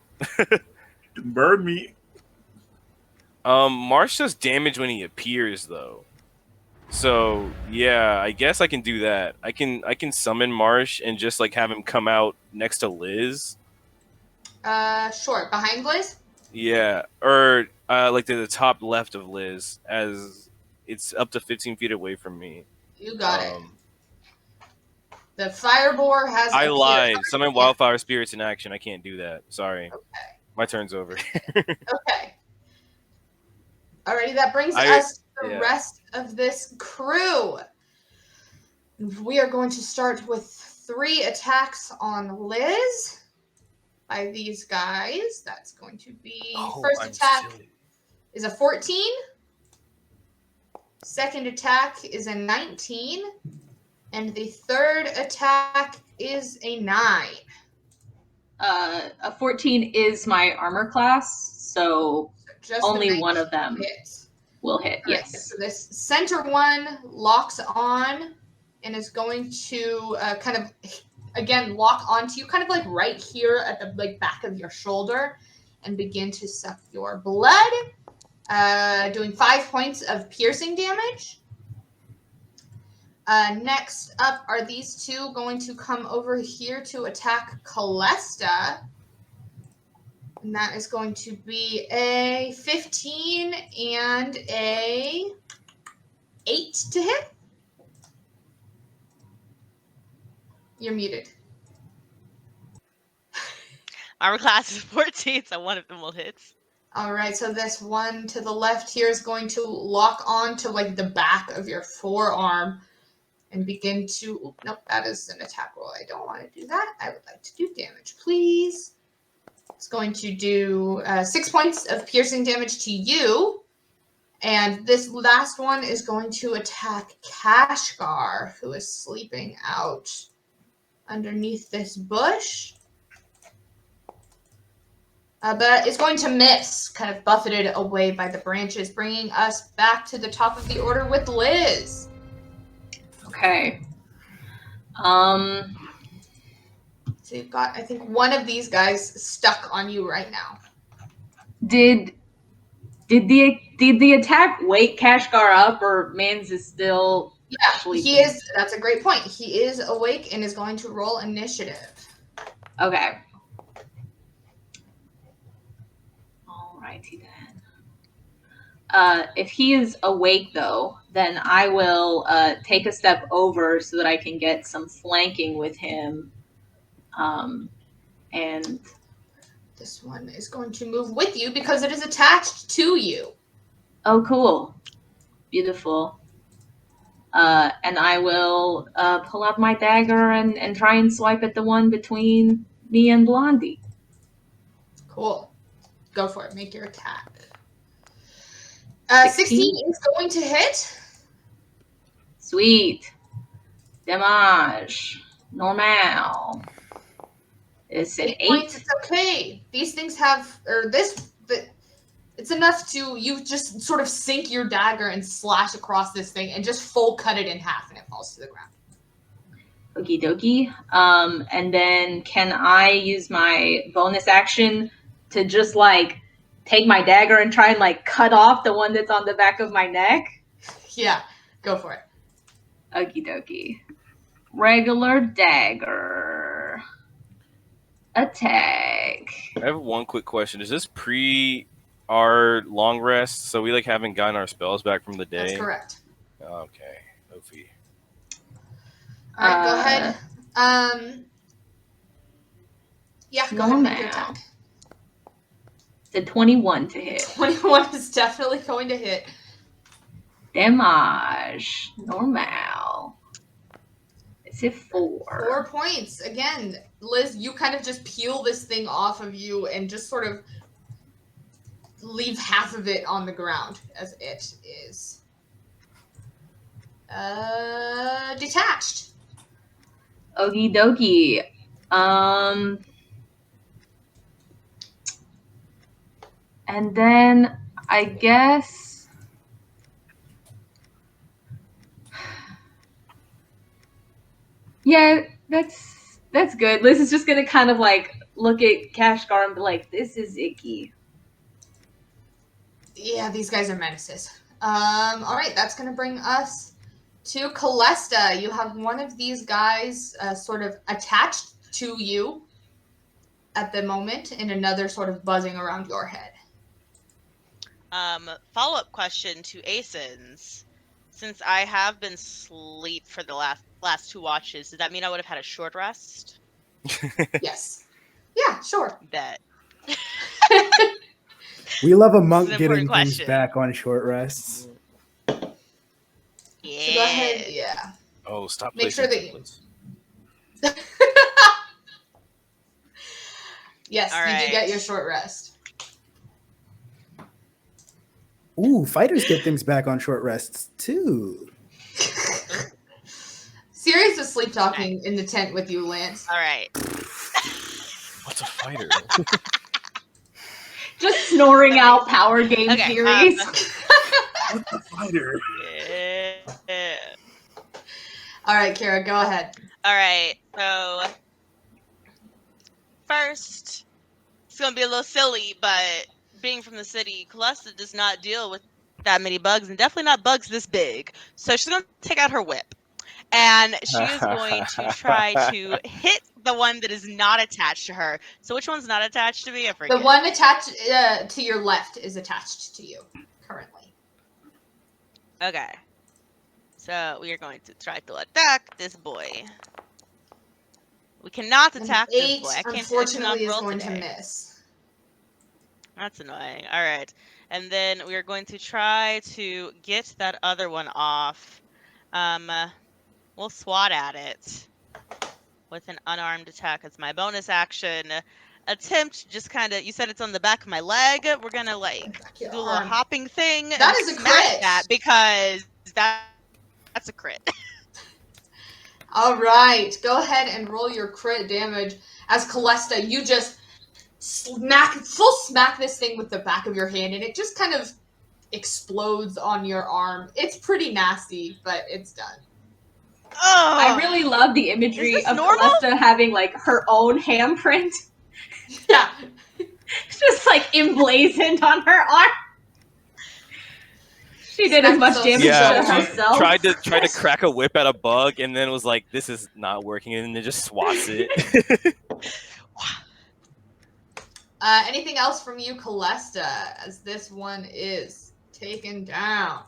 [SPEAKER 5] Burn me.
[SPEAKER 2] Marsh does damage when he appears, though. So yeah, I guess I can do that. I can summon Marsh and just like have him come out next to Liz.
[SPEAKER 1] Sure. Behind Liz?
[SPEAKER 2] Yeah, or like to the top left of Liz, as it's up to 15 feet away from me.
[SPEAKER 1] You got it. The Fireboar has.
[SPEAKER 2] I lied. Summon Wildfire Spirits in action. I can't do that. Sorry. Okay. My turn's over.
[SPEAKER 1] Okay. Alrighty, that brings us to the rest of this crew. We are going to start with 3 attacks on Liz by these guys. That's going to be first attack is a 14. Second attack is a 19. And the third attack is a 9.
[SPEAKER 3] A 14 is my armor class, so
[SPEAKER 1] just
[SPEAKER 3] only one of them will hit. Yes.
[SPEAKER 1] So this center one locks on and is going to kind of, again, lock onto you, kind of like right here at the back of your shoulder, and begin to suck your blood, doing 5 points of piercing damage. Next up are these two going to come over here to attack Calesta. And that is going to be a 15 and a 8 to hit. You're muted.
[SPEAKER 6] Armor class is 14, so one of them will hit.
[SPEAKER 1] All right, so this one to the left here is going to lock on to like the back of your forearm and begin to... nope, that is an attack roll. I don't want to do that. I would like to do damage, please. It's going to do 6 points of piercing damage to you. And this last one is going to attack Kashgar, who is sleeping out underneath this bush. But it's going to miss, kind of buffeted away by the branches, bringing us back to the top of the order with Liz.
[SPEAKER 3] Okay.
[SPEAKER 1] So you've got, I think, one of these guys stuck on you right now.
[SPEAKER 3] Did the attack wake Kashgar up, or Mans is still sleeping?
[SPEAKER 1] He is. That's a great point. He is awake and is going to roll initiative.
[SPEAKER 3] Okay. Alrighty then. If he is awake, though, then I will take a step over so that I can get some flanking with him. And
[SPEAKER 1] this one is going to move with you because it is attached to you.
[SPEAKER 3] Oh, cool. Beautiful. And I will pull out my dagger and try and swipe at the one between me and Blondie.
[SPEAKER 1] Cool. Go for it. Make your attack. 16 is going to hit.
[SPEAKER 3] Sweet. Damage. Normal. It's an 8.
[SPEAKER 1] Points, it's okay. These things have, it's enough to, you just sort of sink your dagger and slash across this thing and just full cut it in half and it falls to the ground.
[SPEAKER 3] Okie dokie. And then can I use my bonus action to just like take my dagger and try and like cut off the one that's on the back of my neck?
[SPEAKER 1] Yeah, go for it.
[SPEAKER 3] Okie dokie. Regular dagger. Attack.
[SPEAKER 2] I have one quick question. Is this pre our long rest? So we like haven't gotten our spells back from the day?
[SPEAKER 1] That's correct.
[SPEAKER 2] Okay. Oofy.
[SPEAKER 1] All right, go ahead. Yeah, go ahead and make your attack.
[SPEAKER 3] It's a 21 to hit.
[SPEAKER 1] 21 is definitely going to hit.
[SPEAKER 3] Damage. Normal. It's a 4.
[SPEAKER 1] 4 points. Again, Liz, you kind of just peel this thing off of you and just sort of leave half of it on the ground as it is detached.
[SPEAKER 3] Okie dokie. And then I guess yeah, that's good. Liz is just gonna kind of like look at Kashgar and be like, "This is icky."
[SPEAKER 1] Yeah, these guys are menaces. All right, that's gonna bring us to Calesta. You have one of these guys sort of attached to you at the moment, and another sort of buzzing around your head.
[SPEAKER 6] Follow-up question to Aison's. Since I have been asleep for the last 2 watches, does that mean I would have had a short rest?
[SPEAKER 1] Yes. Yeah, sure.
[SPEAKER 6] Bet.
[SPEAKER 4] We love a monk
[SPEAKER 6] It's an
[SPEAKER 4] getting
[SPEAKER 6] important
[SPEAKER 4] things
[SPEAKER 6] question.
[SPEAKER 4] back on short rests.
[SPEAKER 1] So go ahead. Yeah.
[SPEAKER 2] Oh, stop.
[SPEAKER 1] Make sure
[SPEAKER 2] placing
[SPEAKER 1] that
[SPEAKER 2] templates.
[SPEAKER 1] Yes,
[SPEAKER 6] All
[SPEAKER 1] you
[SPEAKER 6] right.
[SPEAKER 1] do get your short rest.
[SPEAKER 4] Ooh, fighters get things back on short rests too.
[SPEAKER 1] Sirius is sleep talking in the tent with you, Lance.
[SPEAKER 6] All right.
[SPEAKER 2] What's a fighter?
[SPEAKER 3] Just snoring out power game
[SPEAKER 6] Okay,
[SPEAKER 3] theories.
[SPEAKER 5] What's a fighter?
[SPEAKER 6] Yeah.
[SPEAKER 1] All right, Kyra, go ahead.
[SPEAKER 6] All right. So first, it's gonna be a little silly, but being from the city, Calesta does not deal with that many bugs, and definitely not bugs this big. So she's gonna take out her whip, and she is going to try to hit the one that is not attached to her. So which one's not attached to me? I forget.
[SPEAKER 1] The one attached to your left is attached to you currently.
[SPEAKER 6] Okay. So we are going to try to attack this boy. We cannot attack
[SPEAKER 1] An
[SPEAKER 6] this
[SPEAKER 1] 8,
[SPEAKER 6] boy. I cannot
[SPEAKER 1] unfortunately, is
[SPEAKER 6] roll
[SPEAKER 1] going
[SPEAKER 6] today.
[SPEAKER 1] to miss.
[SPEAKER 6] That's annoying. All right. And then we are going to try to get that other one off. We'll swat at it with an unarmed attack as my bonus action. Attempt just kind of, you said it's on the back of my leg. We're going to like do a little
[SPEAKER 1] arm.
[SPEAKER 6] hopping thing.
[SPEAKER 1] That
[SPEAKER 6] and
[SPEAKER 1] is a
[SPEAKER 6] smash
[SPEAKER 1] crit.
[SPEAKER 6] that because that's a crit.
[SPEAKER 1] All right, go ahead and roll your crit damage as Calesta. You just full smack this thing with the back of your hand, and it just kind of explodes on your arm. It's pretty nasty, but it's done.
[SPEAKER 6] Oh,
[SPEAKER 3] I really love the imagery
[SPEAKER 6] Is this
[SPEAKER 3] of
[SPEAKER 6] normal?
[SPEAKER 3] Calesta having like her own handprint
[SPEAKER 1] Yeah.
[SPEAKER 3] just like emblazoned on her arm. She did as much damage
[SPEAKER 2] Yeah,
[SPEAKER 3] to
[SPEAKER 2] she
[SPEAKER 3] herself.
[SPEAKER 2] tried to crack a whip at a bug, and then was like, "This is not working," and then just swats it.
[SPEAKER 1] Anything else from you, Calesta, as this one is taken down?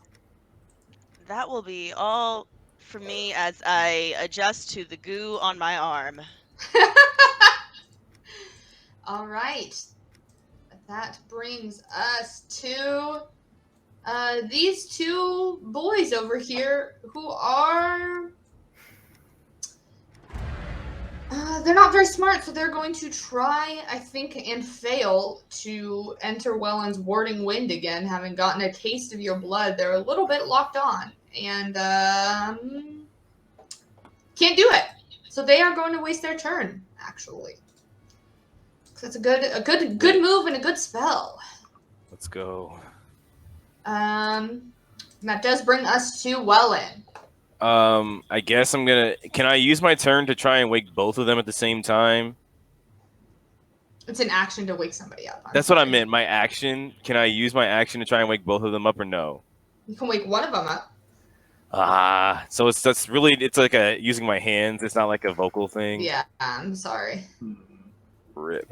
[SPEAKER 6] That will be all for me as I adjust to the goo on my arm.
[SPEAKER 1] All right. That brings us to these 2 boys over here who are... they're not very smart, so they're going to try, I think, and fail to enter Wellen's Warding Wind again, having gotten a taste of your blood. They're a little bit locked on. And Can't do it. So they are going to waste their turn, actually. That's a good move and a good spell.
[SPEAKER 2] Let's go.
[SPEAKER 1] That does bring us to Wellen.
[SPEAKER 2] I guess I'm gonna. Can I use my turn to try and wake both of them at the same time?
[SPEAKER 1] It's an action to wake somebody up.
[SPEAKER 2] That's what I meant. My action. Can I use my action to try and wake both of them up, or no?
[SPEAKER 1] You can wake one of them up.
[SPEAKER 2] So it's like using my hands. It's not like a vocal thing.
[SPEAKER 1] Yeah, I'm sorry.
[SPEAKER 2] Rip.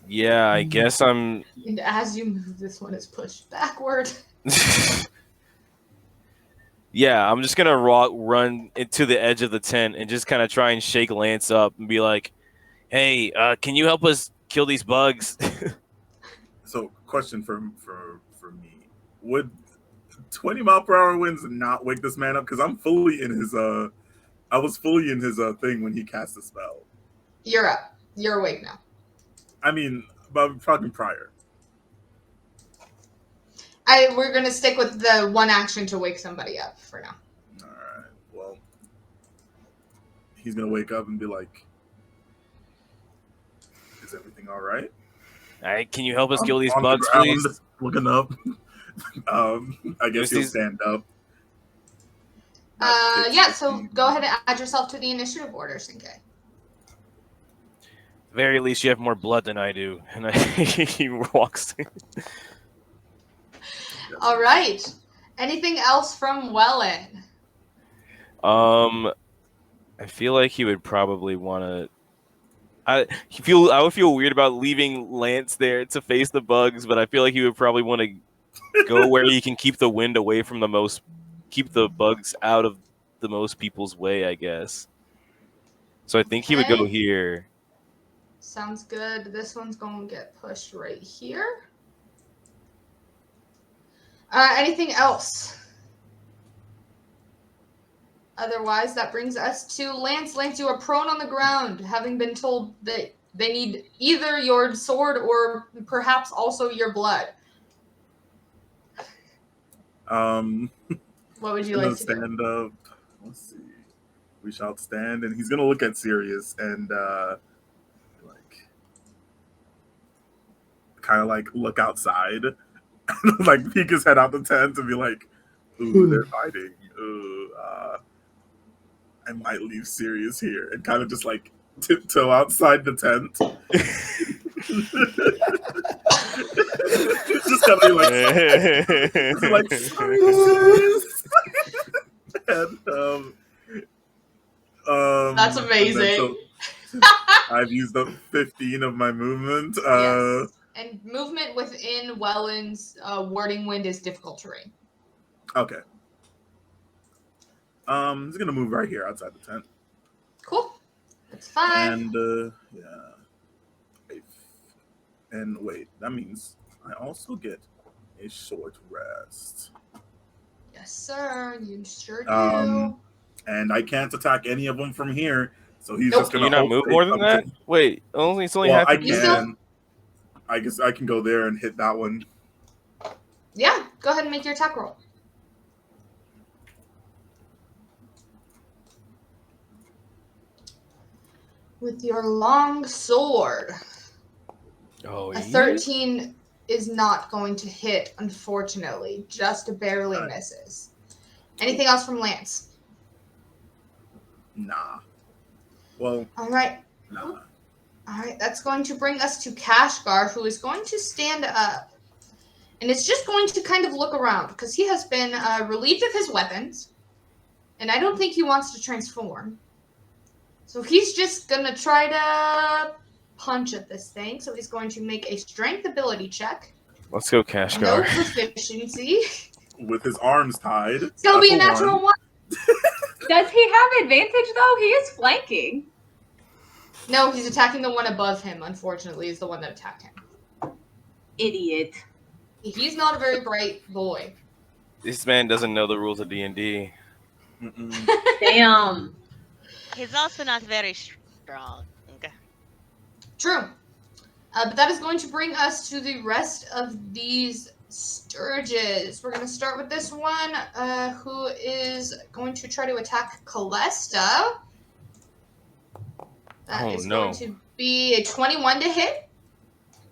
[SPEAKER 2] Yeah, I guess I'm.
[SPEAKER 1] And as you move, this one is pushed backward.
[SPEAKER 2] Yeah, I'm just gonna run into the edge of the tent and just kind of try and shake Lance up and be like, "Hey, can you help us kill these bugs?"
[SPEAKER 5] So, question for me: would 20-mile-per-hour winds not wake this man up? Because I'm fully in his I was fully in his thing when he cast the spell.
[SPEAKER 1] You're up. You're awake now.
[SPEAKER 5] I mean, but I'm talking prior.
[SPEAKER 1] We're gonna stick with the one action to wake somebody up for now.
[SPEAKER 5] All right. Well, he's gonna wake up and be like, "Is everything all right?
[SPEAKER 2] All right, can you help us
[SPEAKER 5] I'm
[SPEAKER 2] kill these
[SPEAKER 5] on the
[SPEAKER 2] bugs,
[SPEAKER 5] ground,
[SPEAKER 2] please?
[SPEAKER 5] Looking up. I guess he'll stand up.
[SPEAKER 1] Yeah. So go ahead and add yourself to the initiative order, Cinque.
[SPEAKER 2] At the very least, you have more blood than I do. And he walks.
[SPEAKER 1] All right. Anything else from Wellen?
[SPEAKER 2] I feel like he would probably want to. I would feel weird about leaving Lance there to face the bugs, but I feel like he would probably want to go where he can keep the wind away from keep the bugs out of the most people's way, I guess. So I think he would go here.
[SPEAKER 1] Sounds good. This one's going to get pushed right here. Anything else? Otherwise, that brings us to Lance. Lance, you are prone on the ground, having been told that they need either your sword or perhaps also your blood. What would you like to
[SPEAKER 5] stand up? Let's see. We shall stand, and he's gonna look at Sirius and kind of look outside, like peek his head out the tent and be like, "Ooh, they're fighting. I might leave Sirius here," and kind of just tiptoe outside the tent. Just kind of Sirius. And
[SPEAKER 1] that's amazing.
[SPEAKER 5] I've used up 15 of my movement.
[SPEAKER 1] Yes. And movement within Wellen's warding wind is difficult terrain.
[SPEAKER 5] Okay. He's gonna move right here outside the tent.
[SPEAKER 1] Cool. That's fine.
[SPEAKER 5] And yeah. And wait, that means I also get a short rest.
[SPEAKER 1] Yes, sir. You sure do.
[SPEAKER 5] And I can't attack any of them from here, so he's just gonna.
[SPEAKER 2] Can you not move more than that? Wait, it's only half.
[SPEAKER 5] I can. I guess I can go there and hit that one.
[SPEAKER 1] Yeah, go ahead and make your attack roll. With your long sword.
[SPEAKER 2] Oh,
[SPEAKER 1] a 13 is not going to hit, unfortunately. Just barely misses. Anything else from Lance?
[SPEAKER 5] Nah. Well.
[SPEAKER 1] All right.
[SPEAKER 5] Nah.
[SPEAKER 1] All right, that's going to bring us to Kashgar, who is going to stand up. And it's just going to kind of look around, because he has been relieved of his weapons. And I don't think he wants to transform. So he's just going to try to punch at this thing. So he's going to make a strength ability check.
[SPEAKER 2] Let's go, Kashgar.
[SPEAKER 1] No proficiency.
[SPEAKER 5] With his arms tied.
[SPEAKER 1] It's going to be a natural one.
[SPEAKER 3] Does he have advantage, though? He is flanking.
[SPEAKER 1] No, he's attacking the one above him, unfortunately, is the one that attacked him.
[SPEAKER 3] Idiot.
[SPEAKER 1] He's not a very bright boy.
[SPEAKER 2] This man doesn't know the rules of D&D.
[SPEAKER 3] Damn.
[SPEAKER 6] He's also not very strong. Okay.
[SPEAKER 1] True. But that is going to bring us to the rest of these Sturges. We're going to start with this one, who is going to try to attack Calesta. That is going to be a 21 to hit.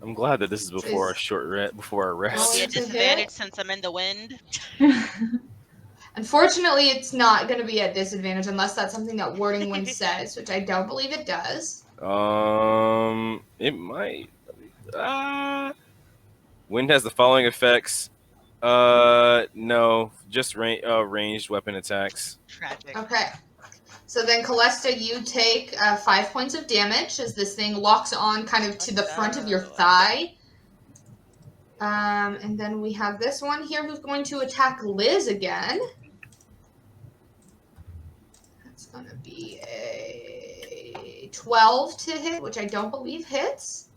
[SPEAKER 2] I'm glad that this is before before our
[SPEAKER 6] Will
[SPEAKER 2] rest.
[SPEAKER 6] be a
[SPEAKER 1] Going to
[SPEAKER 6] disadvantage
[SPEAKER 1] hit.
[SPEAKER 6] since I'm in the wind.
[SPEAKER 1] Unfortunately, it's not going to be at disadvantage unless that's something that Wording Wind says, which I don't believe it does.
[SPEAKER 2] It might. Wind has the following effects. No, just ranged weapon attacks.
[SPEAKER 6] Tragic.
[SPEAKER 1] Okay. So then, Calesta, you take 5 points of damage as this thing locks on kind of to the front of your thigh. And then we have this one here who's going to attack Liz again. That's going to be a 12 to hit, which I don't believe hits.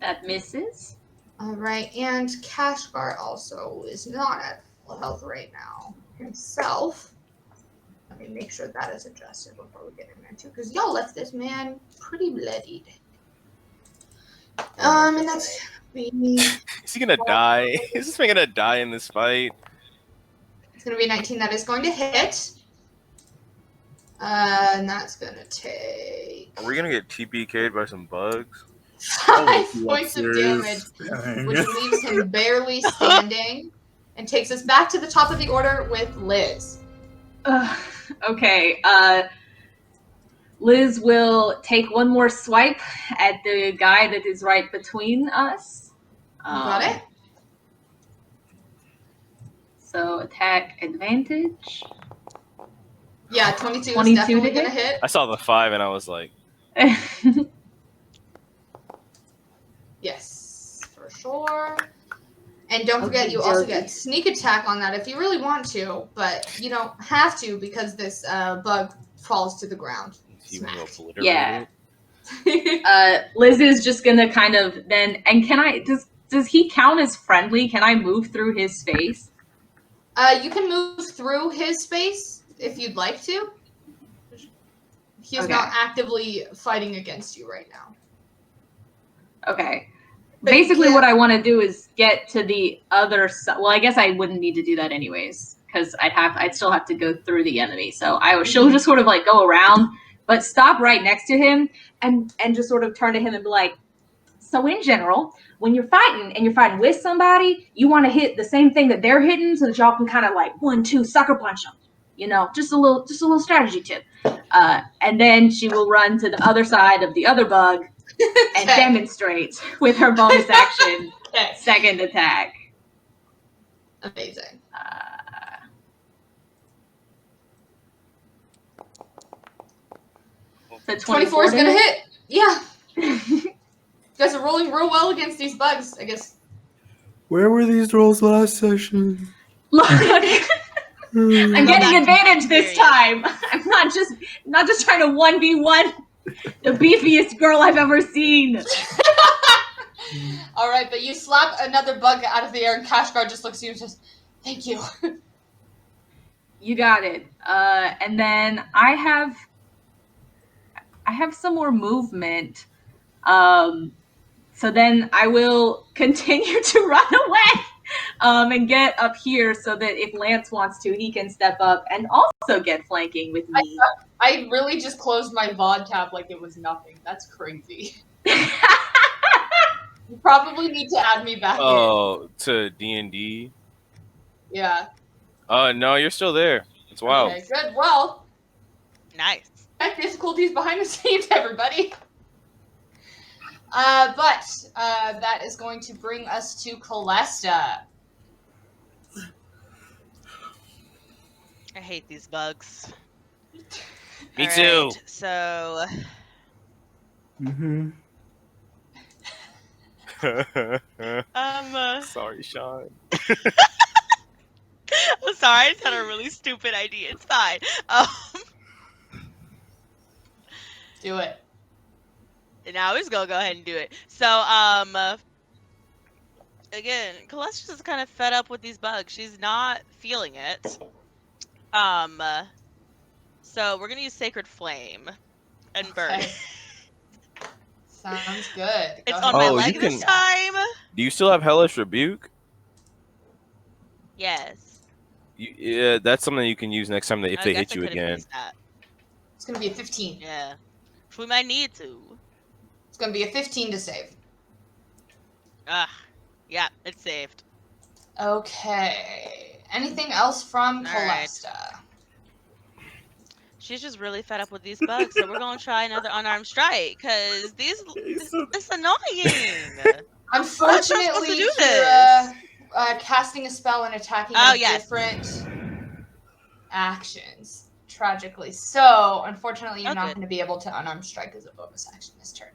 [SPEAKER 3] That misses.
[SPEAKER 1] All right, and Kashgar also is not at full health right now himself. Let me make sure that is adjusted before we get in there too, because y'all left this man pretty bloodied. And that's me.
[SPEAKER 2] Is he gonna die? Is this man gonna die in this fight?
[SPEAKER 1] It's gonna be 19. That is going to hit. And that's gonna take
[SPEAKER 2] Are we gonna get TPK'd by some bugs?
[SPEAKER 1] 5 points of damage,
[SPEAKER 5] Dang.
[SPEAKER 1] which leaves him barely standing, and takes us back to the top of the order with Liz.
[SPEAKER 3] Okay. Liz will take one more swipe at the guy that is right between us.
[SPEAKER 1] Got it?
[SPEAKER 3] So attack advantage.
[SPEAKER 1] Yeah, 22 is
[SPEAKER 3] 22
[SPEAKER 1] definitely
[SPEAKER 3] to
[SPEAKER 1] gonna hit.
[SPEAKER 2] I saw the 5 and I was like,
[SPEAKER 1] Yes, for sure. And don't forget, you also
[SPEAKER 3] Okey-dokey.
[SPEAKER 1] get sneak attack on that if you really want to, but you don't have to because this bug falls to the ground.
[SPEAKER 2] he will
[SPEAKER 1] Smacked.
[SPEAKER 2] obliterate
[SPEAKER 3] Yeah.
[SPEAKER 2] it.
[SPEAKER 3] Liz is just gonna kind of then, and can I, does he count as friendly? Can I move through his space?
[SPEAKER 1] You can move through his space if you'd like to. He is
[SPEAKER 3] Okay.
[SPEAKER 1] not actively fighting against you right now.
[SPEAKER 3] Okay.
[SPEAKER 1] But you
[SPEAKER 3] Basically,
[SPEAKER 1] can't-
[SPEAKER 3] what I want to do is get to the other side. Well, I guess I wouldn't need to do that anyways, because I'd still have to go through the enemy. So she'll just sort of like go around, but stop right next to him and just sort of turn to him and be like, so in general, when you're fighting and you're fighting with somebody, you want to hit the same thing that they're hitting so that y'all can kind of like 1-2 sucker punch them. You know, just a little strategy tip. And then she will run to the other side of the other bug and
[SPEAKER 1] Okay.
[SPEAKER 3] demonstrate with her bonus action
[SPEAKER 1] Okay.
[SPEAKER 3] second attack.
[SPEAKER 1] Amazing.
[SPEAKER 3] So
[SPEAKER 1] 24 is gonna hit. Yeah.
[SPEAKER 3] hit.
[SPEAKER 1] You guys are rolling real well against these bugs, I guess.
[SPEAKER 4] Where were these rolls last session?
[SPEAKER 3] Look, I'm
[SPEAKER 6] Go back
[SPEAKER 3] getting
[SPEAKER 6] to
[SPEAKER 3] advantage this
[SPEAKER 6] experience.
[SPEAKER 3] time. I'm not just trying to 1v1 the beefiest girl I've ever seen.
[SPEAKER 1] All right, but you slap another bug out of the air, and Kashgar just looks at you and says, "Thank you."
[SPEAKER 3] You got it. And then I have some more movement. So then I will continue to run away and get up here so that if Lance wants to, he can step up and also get flanking with me.
[SPEAKER 1] I really just closed my VOD tab like it was nothing. That's crazy. You probably need to add me back in.
[SPEAKER 2] Oh, to D&D?
[SPEAKER 1] Yeah.
[SPEAKER 2] No, you're still there. It's wild.
[SPEAKER 1] Okay, good. Well,
[SPEAKER 6] Nice.
[SPEAKER 1] tech difficulties behind the scenes, everybody. But that is going to bring us to Calesta.
[SPEAKER 6] I hate these bugs.
[SPEAKER 2] Me
[SPEAKER 6] All
[SPEAKER 2] too.
[SPEAKER 6] right, so
[SPEAKER 4] Mm-hmm.
[SPEAKER 2] Sorry, Sean.
[SPEAKER 6] I'm sorry, I just had a really stupid idea. It's fine.
[SPEAKER 1] Do it.
[SPEAKER 6] Now I was gonna go ahead and do it. So, again, Calesta's just kind of fed up with these bugs. She's not feeling it. So we're gonna use Sacred Flame and burn.
[SPEAKER 1] Okay. Sounds good. Go
[SPEAKER 6] It's
[SPEAKER 1] ahead.
[SPEAKER 6] on my
[SPEAKER 2] Oh,
[SPEAKER 6] leg
[SPEAKER 2] you
[SPEAKER 6] this
[SPEAKER 2] can-
[SPEAKER 6] time.
[SPEAKER 2] Do you still have Hellish Rebuke?
[SPEAKER 6] Yes.
[SPEAKER 2] Yeah, that's something you can use next time if
[SPEAKER 6] I
[SPEAKER 2] they
[SPEAKER 6] guess
[SPEAKER 2] hit
[SPEAKER 6] I
[SPEAKER 2] you
[SPEAKER 6] could have
[SPEAKER 2] again.
[SPEAKER 6] used that.
[SPEAKER 1] It's going to be a 15.
[SPEAKER 6] Yeah. We might need to.
[SPEAKER 1] It's going to be a 15 to save.
[SPEAKER 6] Yeah, it's saved.
[SPEAKER 1] Okay. Anything else from
[SPEAKER 6] All right.
[SPEAKER 1] Calesta?
[SPEAKER 6] She's just really fed up with these bugs, so we're gonna try another unarmed strike because it's annoying.
[SPEAKER 1] Unfortunately,
[SPEAKER 6] do
[SPEAKER 1] Kyra, casting a spell and attacking
[SPEAKER 6] Oh,
[SPEAKER 1] are
[SPEAKER 6] yes.
[SPEAKER 1] different actions. Tragically, so unfortunately, you're
[SPEAKER 6] Oh,
[SPEAKER 1] not
[SPEAKER 6] good.
[SPEAKER 1] going to be able to unarmed strike as a bonus action this turn.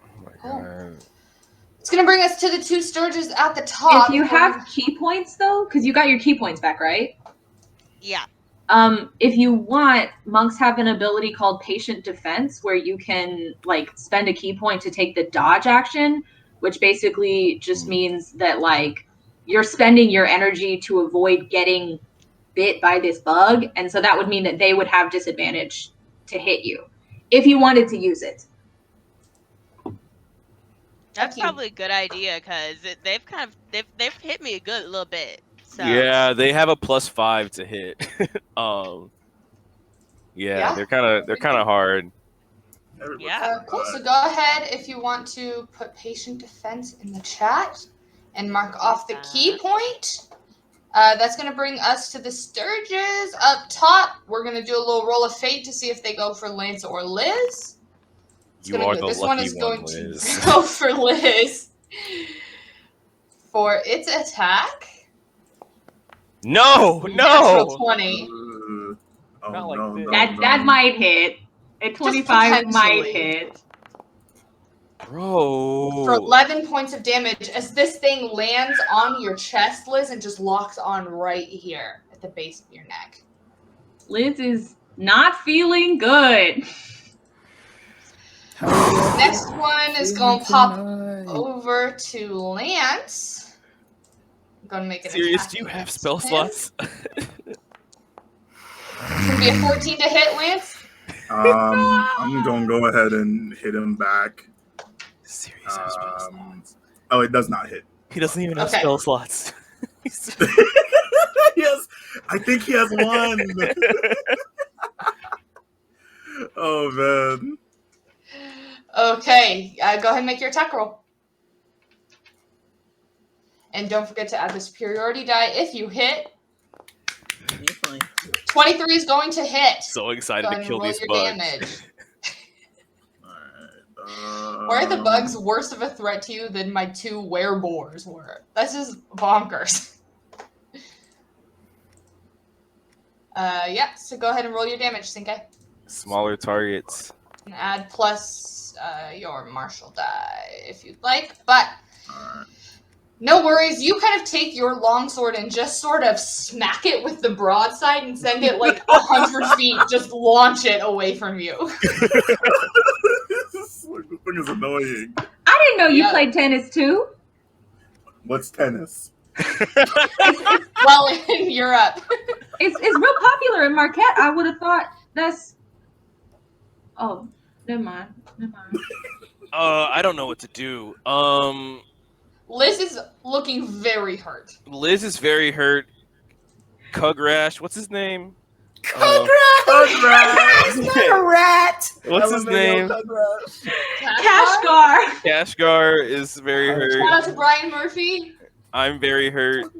[SPEAKER 2] Oh my
[SPEAKER 1] Oh.
[SPEAKER 2] god.
[SPEAKER 1] It's going to bring us to the 2 Sturges at the top.
[SPEAKER 3] If you have key points, though, because you got your key points back, right?
[SPEAKER 6] Yeah.
[SPEAKER 3] If you want, monks have an ability called Patient Defense, where you can like spend a key point to take the dodge action, which basically just means that like you're spending your energy to avoid getting bit by this bug, and so that would mean that they would have disadvantage to hit you if you wanted to use it.
[SPEAKER 6] That's probably a good idea because they've hit me a good little bit. So
[SPEAKER 2] Yeah, they have a +5 to hit. Yeah, they're kind of hard.
[SPEAKER 6] Yeah.
[SPEAKER 1] Cool. So go ahead if you want to put Patient Defense in the chat and mark off the key point. That's going to bring us to the Sturges up top. We're going to do a little roll of fate to see if they go for Lance or Liz. This one is going to go for Liz for its attack.
[SPEAKER 2] No.
[SPEAKER 1] Natural 20.
[SPEAKER 3] That might hit. A 25 might hit.
[SPEAKER 2] Bro.
[SPEAKER 1] For 11 points of damage as this thing lands on your chest, Liz, and just locks on right here at the base of your neck.
[SPEAKER 3] Liz is not feeling good.
[SPEAKER 1] Next one is going to pop over to Lance. I'm going to make an
[SPEAKER 2] Sirius,
[SPEAKER 1] attack.
[SPEAKER 2] do you have spell slots?
[SPEAKER 1] It's going to be a 14 to hit, Lance.
[SPEAKER 5] I'm going to go ahead and hit him back.
[SPEAKER 2] Sirius has spell slots.
[SPEAKER 5] Oh, it does not hit.
[SPEAKER 2] He doesn't even have spell slots.
[SPEAKER 5] Yes, I think he has one. Oh, man.
[SPEAKER 1] Okay, go ahead and make your attack roll. And don't forget to add the superiority die if you hit.
[SPEAKER 7] You're fine.
[SPEAKER 1] 23 is going to hit.
[SPEAKER 2] So excited to kill these bugs.
[SPEAKER 1] Damage. Why are the bugs worse of a threat to you than my 2 wereboars were? This is bonkers. So go ahead and roll your damage, Cinque.
[SPEAKER 2] Smaller targets.
[SPEAKER 1] And add plus your martial die if you'd like, but no worries. You kind of take your longsword and just sort of smack it with the broadside and send it like 100 feet. Just launch it away from you.
[SPEAKER 5] This thing is annoying.
[SPEAKER 3] I didn't know you played tennis too.
[SPEAKER 5] What's tennis?
[SPEAKER 1] Well, in Europe.
[SPEAKER 3] It's real popular in Marquette. I would have thought that's... Oh, never mind.
[SPEAKER 2] I don't know what to do.
[SPEAKER 1] Liz is looking very hurt.
[SPEAKER 2] Liz is very hurt. Cugrash, what's his name?
[SPEAKER 7] Cugrash! He's not a rat!
[SPEAKER 2] What's his name?
[SPEAKER 3] Kashgar!
[SPEAKER 2] Kashgar is very hurt.
[SPEAKER 1] Shout out to Brian Murphy.
[SPEAKER 2] I'm very hurt.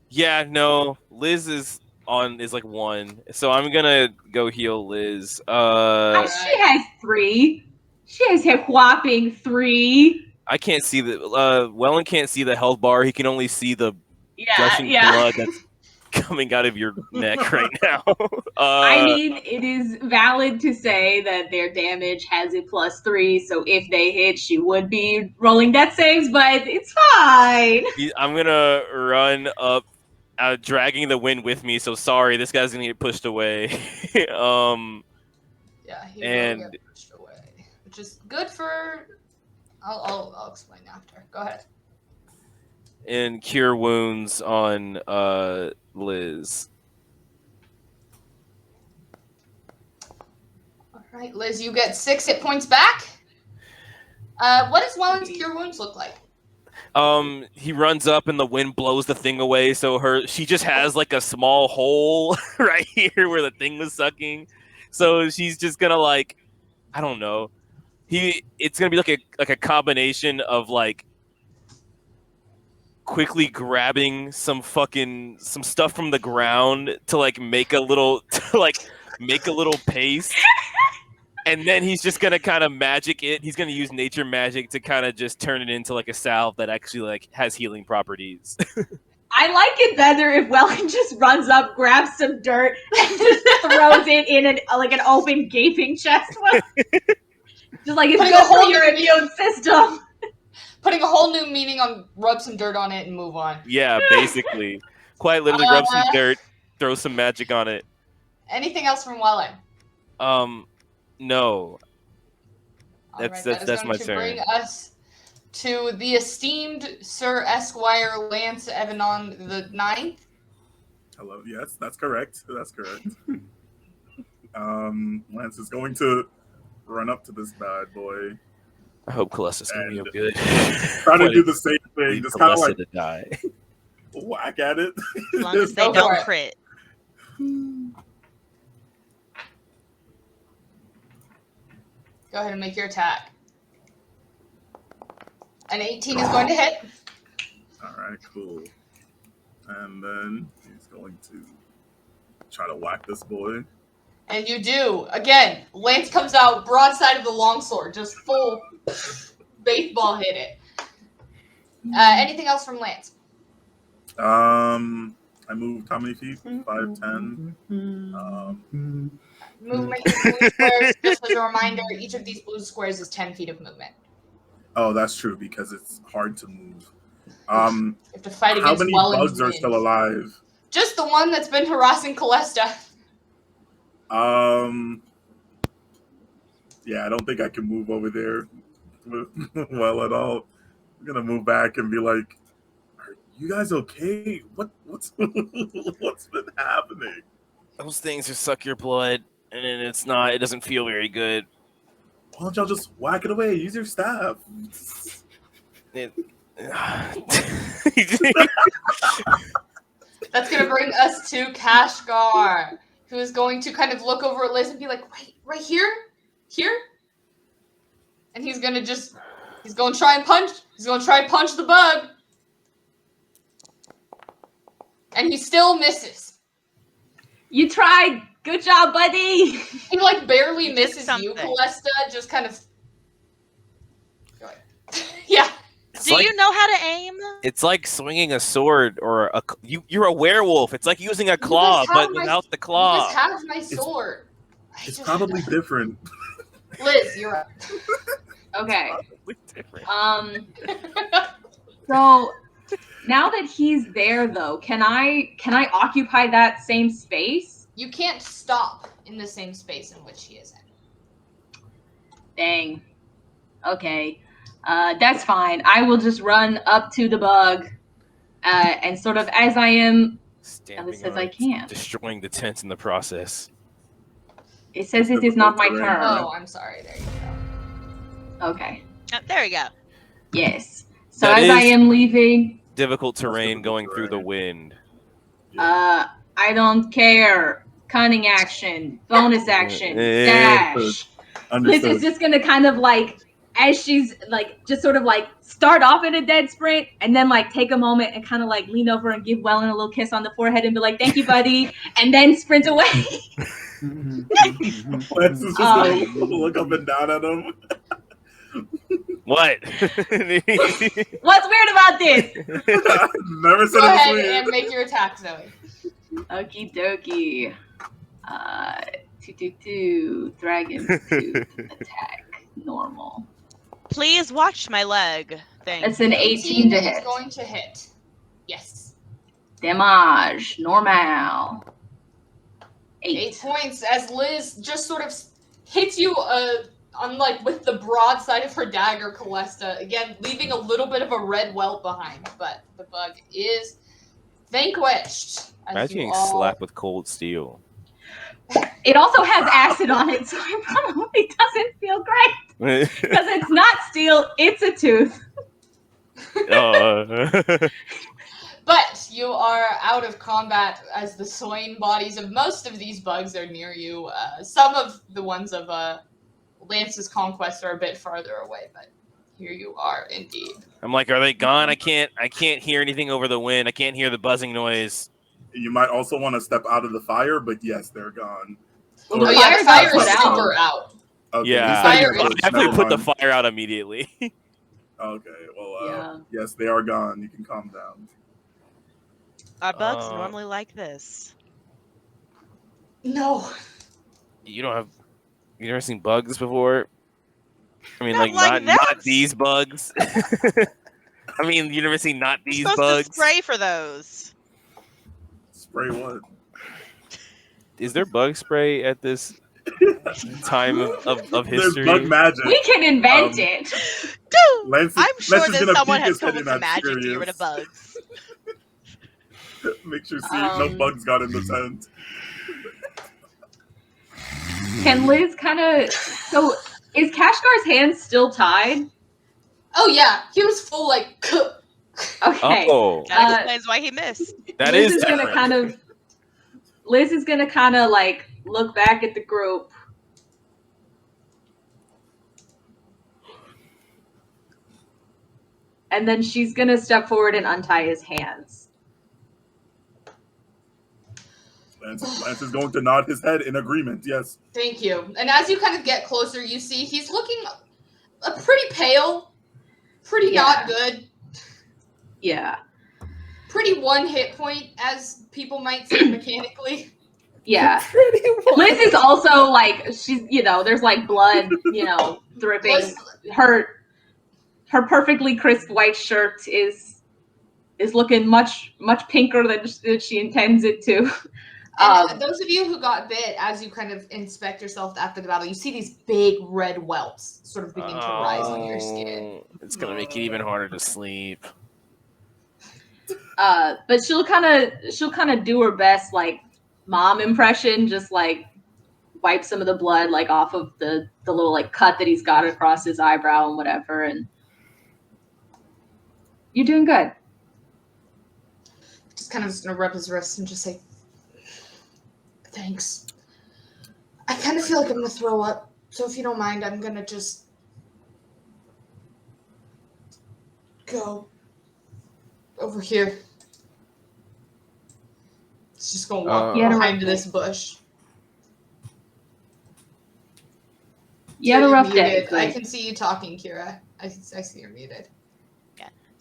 [SPEAKER 2] Yeah, no. Liz is like 1. So I'm gonna go heal Liz.
[SPEAKER 3] She has 3. She has a whopping 3.
[SPEAKER 2] I can't see the Wellen can't see the health bar. He can only see the gushing blood that's coming out of your neck right now.
[SPEAKER 3] I mean, it is valid to say that their damage has a +3, so if they hit, she would be rolling death saves, but it's fine.
[SPEAKER 2] I'm gonna run up, dragging the wind with me. So sorry, this guy's gonna get pushed away.
[SPEAKER 1] He will get pushed away, which is good for. I'll explain after. Go ahead.
[SPEAKER 2] And cure wounds on Liz.
[SPEAKER 1] All right, Liz, you get 6 hit points back. What does Wellen's cure wounds look like?
[SPEAKER 2] He runs up and the wind blows the thing away, so she just has like a small hole right here where the thing was sucking. So she's just gonna like, I don't know. It's gonna be like a combination of like quickly grabbing some stuff from the ground to like make a little paste. And then he's just gonna kind of magic it. He's gonna use nature magic to kind of just turn it into like a salve that actually like has healing properties.
[SPEAKER 3] I like it better if Wellen just runs up, grabs some dirt, and just throws it in an open gaping chest. Just like it's
[SPEAKER 1] Putting
[SPEAKER 3] good for your immune system.
[SPEAKER 1] Putting a whole new meaning on rub some dirt on it and move on.
[SPEAKER 2] Yeah, basically. Quite literally rub some dirt, throw some magic on it.
[SPEAKER 1] Anything else from Wellen?
[SPEAKER 2] No.
[SPEAKER 1] That's
[SPEAKER 2] my turn.
[SPEAKER 1] Bring us to the esteemed Sir Esquire Lance Evenon the Ninth.
[SPEAKER 5] Hello. Yes, that's correct. Lance is going to run up to this bad boy.
[SPEAKER 2] I hope Calesta's gonna be good.
[SPEAKER 5] Try to do the same thing. Just kind of like
[SPEAKER 2] to die.
[SPEAKER 5] Whack at it.
[SPEAKER 6] As long as they don't crit.
[SPEAKER 1] Go ahead and make your attack. An 18 is going to hit.
[SPEAKER 5] All right, cool. And then he's going to try to whack this boy.
[SPEAKER 1] And you do. Again, Lance comes out broadside of the longsword, just full baseball hit it. Anything else from Lance?
[SPEAKER 5] I moved how many feet? 5, 10.
[SPEAKER 1] Movement in blue squares. Just as a reminder, each of these blue squares is 10 feet of movement.
[SPEAKER 5] Oh, that's true because it's hard to move.
[SPEAKER 1] You have to fight
[SPEAKER 5] how
[SPEAKER 1] against
[SPEAKER 5] many
[SPEAKER 1] Wellen's
[SPEAKER 5] bugs are
[SPEAKER 1] wind.
[SPEAKER 5] still alive?
[SPEAKER 1] Just the one that's been harassing Calesta.
[SPEAKER 5] Yeah, I don't think I can move over there well at all. I'm gonna move back and be like, "Are you guys okay? What's been happening?"
[SPEAKER 2] Those things just suck your blood, and it doesn't feel very good.
[SPEAKER 5] Why don't y'all just whack it away? Use your staff.
[SPEAKER 1] That's going to bring us to Kashgar, who is going to kind of look over at Liz and be like, right here? Here? And he's going to try and punch the bug. And he still misses.
[SPEAKER 3] You tried. Good job, buddy.
[SPEAKER 1] He like barely misses you,
[SPEAKER 6] something.
[SPEAKER 1] Calesta, just kind of. Yeah.
[SPEAKER 6] Do you know how to aim?
[SPEAKER 2] It's like swinging a sword or you're a werewolf. It's like using a claw, but without the claw.
[SPEAKER 1] You just have my sword.
[SPEAKER 5] It's probably different.
[SPEAKER 1] Liz, you're up.
[SPEAKER 3] Okay.
[SPEAKER 2] Different.
[SPEAKER 3] So now that he's there, though, can I occupy that same space?
[SPEAKER 1] You can't stop in the same space in which he is in.
[SPEAKER 3] Dang. Okay. That's fine. I will just run up to the bug, and sort of as I am,
[SPEAKER 2] Stamping
[SPEAKER 3] says
[SPEAKER 2] on
[SPEAKER 3] I
[SPEAKER 2] it,
[SPEAKER 3] can.
[SPEAKER 2] destroying the tent in the process.
[SPEAKER 3] It says it is not my turn.
[SPEAKER 1] Oh, I'm sorry. There you go.
[SPEAKER 3] Okay.
[SPEAKER 6] Oh, there we go.
[SPEAKER 3] Yes. So
[SPEAKER 2] That
[SPEAKER 3] as I
[SPEAKER 2] is
[SPEAKER 3] am leaving,
[SPEAKER 2] difficult terrain going through the wind.
[SPEAKER 3] I don't care. Cunning action, bonus action, dash. Liz is just gonna kind of like, as she's like, just sort of like start off in a dead sprint and then like take a moment and kind of like lean over and give Wellen a little kiss on the forehead and be like, "Thank you, buddy," and then sprint away.
[SPEAKER 5] Lance is just gonna look up and down at him.
[SPEAKER 2] What?
[SPEAKER 3] What's weird about this?
[SPEAKER 5] Never said
[SPEAKER 1] Go
[SPEAKER 5] it was
[SPEAKER 1] ahead
[SPEAKER 5] weird.
[SPEAKER 1] and make your attack, Zoe.
[SPEAKER 3] Okie dokie. 2 dragon 2 attack normal.
[SPEAKER 6] Please watch my leg. Thanks.
[SPEAKER 3] It's an 18 to
[SPEAKER 1] is
[SPEAKER 3] hit.
[SPEAKER 1] going to hit. Yes.
[SPEAKER 3] Damage normal.
[SPEAKER 1] 8 points as Liz just sort of hits you with the broadside of her dagger, Calesta, again leaving a little bit of a red welt behind, but the bug is vanquished.
[SPEAKER 2] Imagine getting slapped with cold steel.
[SPEAKER 3] It also has acid on it, so it probably doesn't feel great. Because it's not steel, it's a tooth.
[SPEAKER 1] But you are out of combat as the slain bodies of most of these bugs are near you. Some of the ones of Lance's conquest are a bit farther away, but here you are indeed.
[SPEAKER 2] I'm like, are they gone? I can't hear anything over the wind. I can't hear the buzzing noise.
[SPEAKER 5] You might also want to step out of the fire, but yes, they're gone.
[SPEAKER 3] Well,
[SPEAKER 1] Oh
[SPEAKER 3] the
[SPEAKER 1] yeah, the
[SPEAKER 3] fire
[SPEAKER 1] fire
[SPEAKER 3] got
[SPEAKER 1] is
[SPEAKER 3] put out.
[SPEAKER 1] super out.
[SPEAKER 5] Okay,
[SPEAKER 2] Yeah,
[SPEAKER 1] fire
[SPEAKER 2] I
[SPEAKER 1] is-
[SPEAKER 2] definitely
[SPEAKER 5] never
[SPEAKER 2] put the
[SPEAKER 5] mind.
[SPEAKER 2] fire out immediately.
[SPEAKER 5] Okay, well,
[SPEAKER 3] Yeah.
[SPEAKER 5] yes, they are gone. You can calm down.
[SPEAKER 6] Are bugs normally like this?
[SPEAKER 1] No.
[SPEAKER 2] You never seen bugs before? I mean,
[SPEAKER 6] Not like
[SPEAKER 2] not
[SPEAKER 6] that.
[SPEAKER 2] these bugs. I mean, you never seen not
[SPEAKER 6] You're
[SPEAKER 2] these
[SPEAKER 6] supposed
[SPEAKER 2] bugs.
[SPEAKER 6] to spray for those.
[SPEAKER 5] Spray what?
[SPEAKER 2] Is there bug spray at this time of history?
[SPEAKER 5] There's bug magic.
[SPEAKER 3] We can invent it.
[SPEAKER 6] Dude,
[SPEAKER 5] Lance
[SPEAKER 6] I'm sure
[SPEAKER 5] is
[SPEAKER 6] that
[SPEAKER 5] gonna
[SPEAKER 6] someone
[SPEAKER 5] peek
[SPEAKER 6] has
[SPEAKER 5] his
[SPEAKER 6] come
[SPEAKER 5] head
[SPEAKER 6] with
[SPEAKER 5] in
[SPEAKER 6] some
[SPEAKER 5] at
[SPEAKER 6] magic to get rid of
[SPEAKER 5] Sirius.
[SPEAKER 6] bugs.
[SPEAKER 5] Make sure no bugs got in the tent.
[SPEAKER 3] Can Liz kind of? So is Kashgar's hands still tied?
[SPEAKER 1] Oh yeah, he was full like.
[SPEAKER 3] Okay.
[SPEAKER 2] Oh,
[SPEAKER 6] That explains why he missed.
[SPEAKER 2] that
[SPEAKER 3] Liz
[SPEAKER 2] is
[SPEAKER 3] is gonna
[SPEAKER 2] different.
[SPEAKER 3] kind of. Liz is gonna kind of like look back at the group. And then she's gonna step forward and untie his hands.
[SPEAKER 5] Lance is going to nod his head in agreement. Yes.
[SPEAKER 1] Thank you. And as you kind of get closer, you see he's looking pretty pale, pretty not good,
[SPEAKER 3] Yeah.
[SPEAKER 1] pretty one hit point, as people might say mechanically.
[SPEAKER 3] Yeah. Liz is also like she's there's like blood, dripping.
[SPEAKER 1] Liz-
[SPEAKER 3] Her perfectly crisp white shirt is looking much pinker than she intends it to.
[SPEAKER 1] And those of you who got bit, as you kind of inspect yourself after the battle, you see these big red welts sort of begin to rise on your skin.
[SPEAKER 2] It's gonna make it even harder to sleep.
[SPEAKER 3] But she'll kind of do her best like mom impression, just like wipe some of the blood like off of the little like cut that he's got across his eyebrow and whatever, and you're doing good.
[SPEAKER 1] Just kind of just gonna rub his wrist and just say, thanks. I kind of feel like I'm gonna throw up, so if you don't mind, I'm gonna just go over here. It's just gonna walk behind this bush.
[SPEAKER 3] You had a
[SPEAKER 1] You're
[SPEAKER 3] rough day.
[SPEAKER 1] muted. I can see you talking, Kyra. I see you're muted.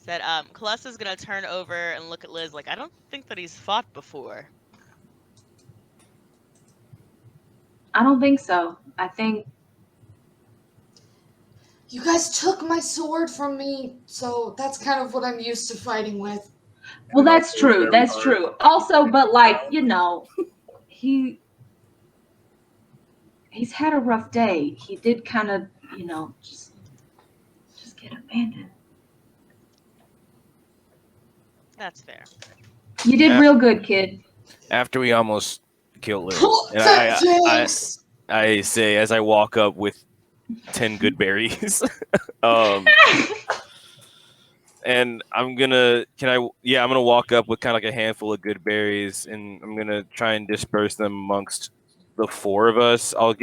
[SPEAKER 6] Said, Calesta's gonna turn over and look at Liz like, I don't think that he's fought before.
[SPEAKER 3] I don't think so. I think
[SPEAKER 1] You guys took my sword from me, so that's kind of what I'm used to fighting with.
[SPEAKER 3] well, that's true. That's true. Also, but like, he's had a rough day. He did kind of, just get abandoned.
[SPEAKER 6] That's fair.
[SPEAKER 3] You did real good, kid.
[SPEAKER 2] After we almost killed Liz, and
[SPEAKER 1] Thanks.
[SPEAKER 2] I say as I walk up with 10 good berries, and I'm gonna walk up with kind of like a handful of good berries, and I'm gonna try and disperse them amongst the four of us. I'm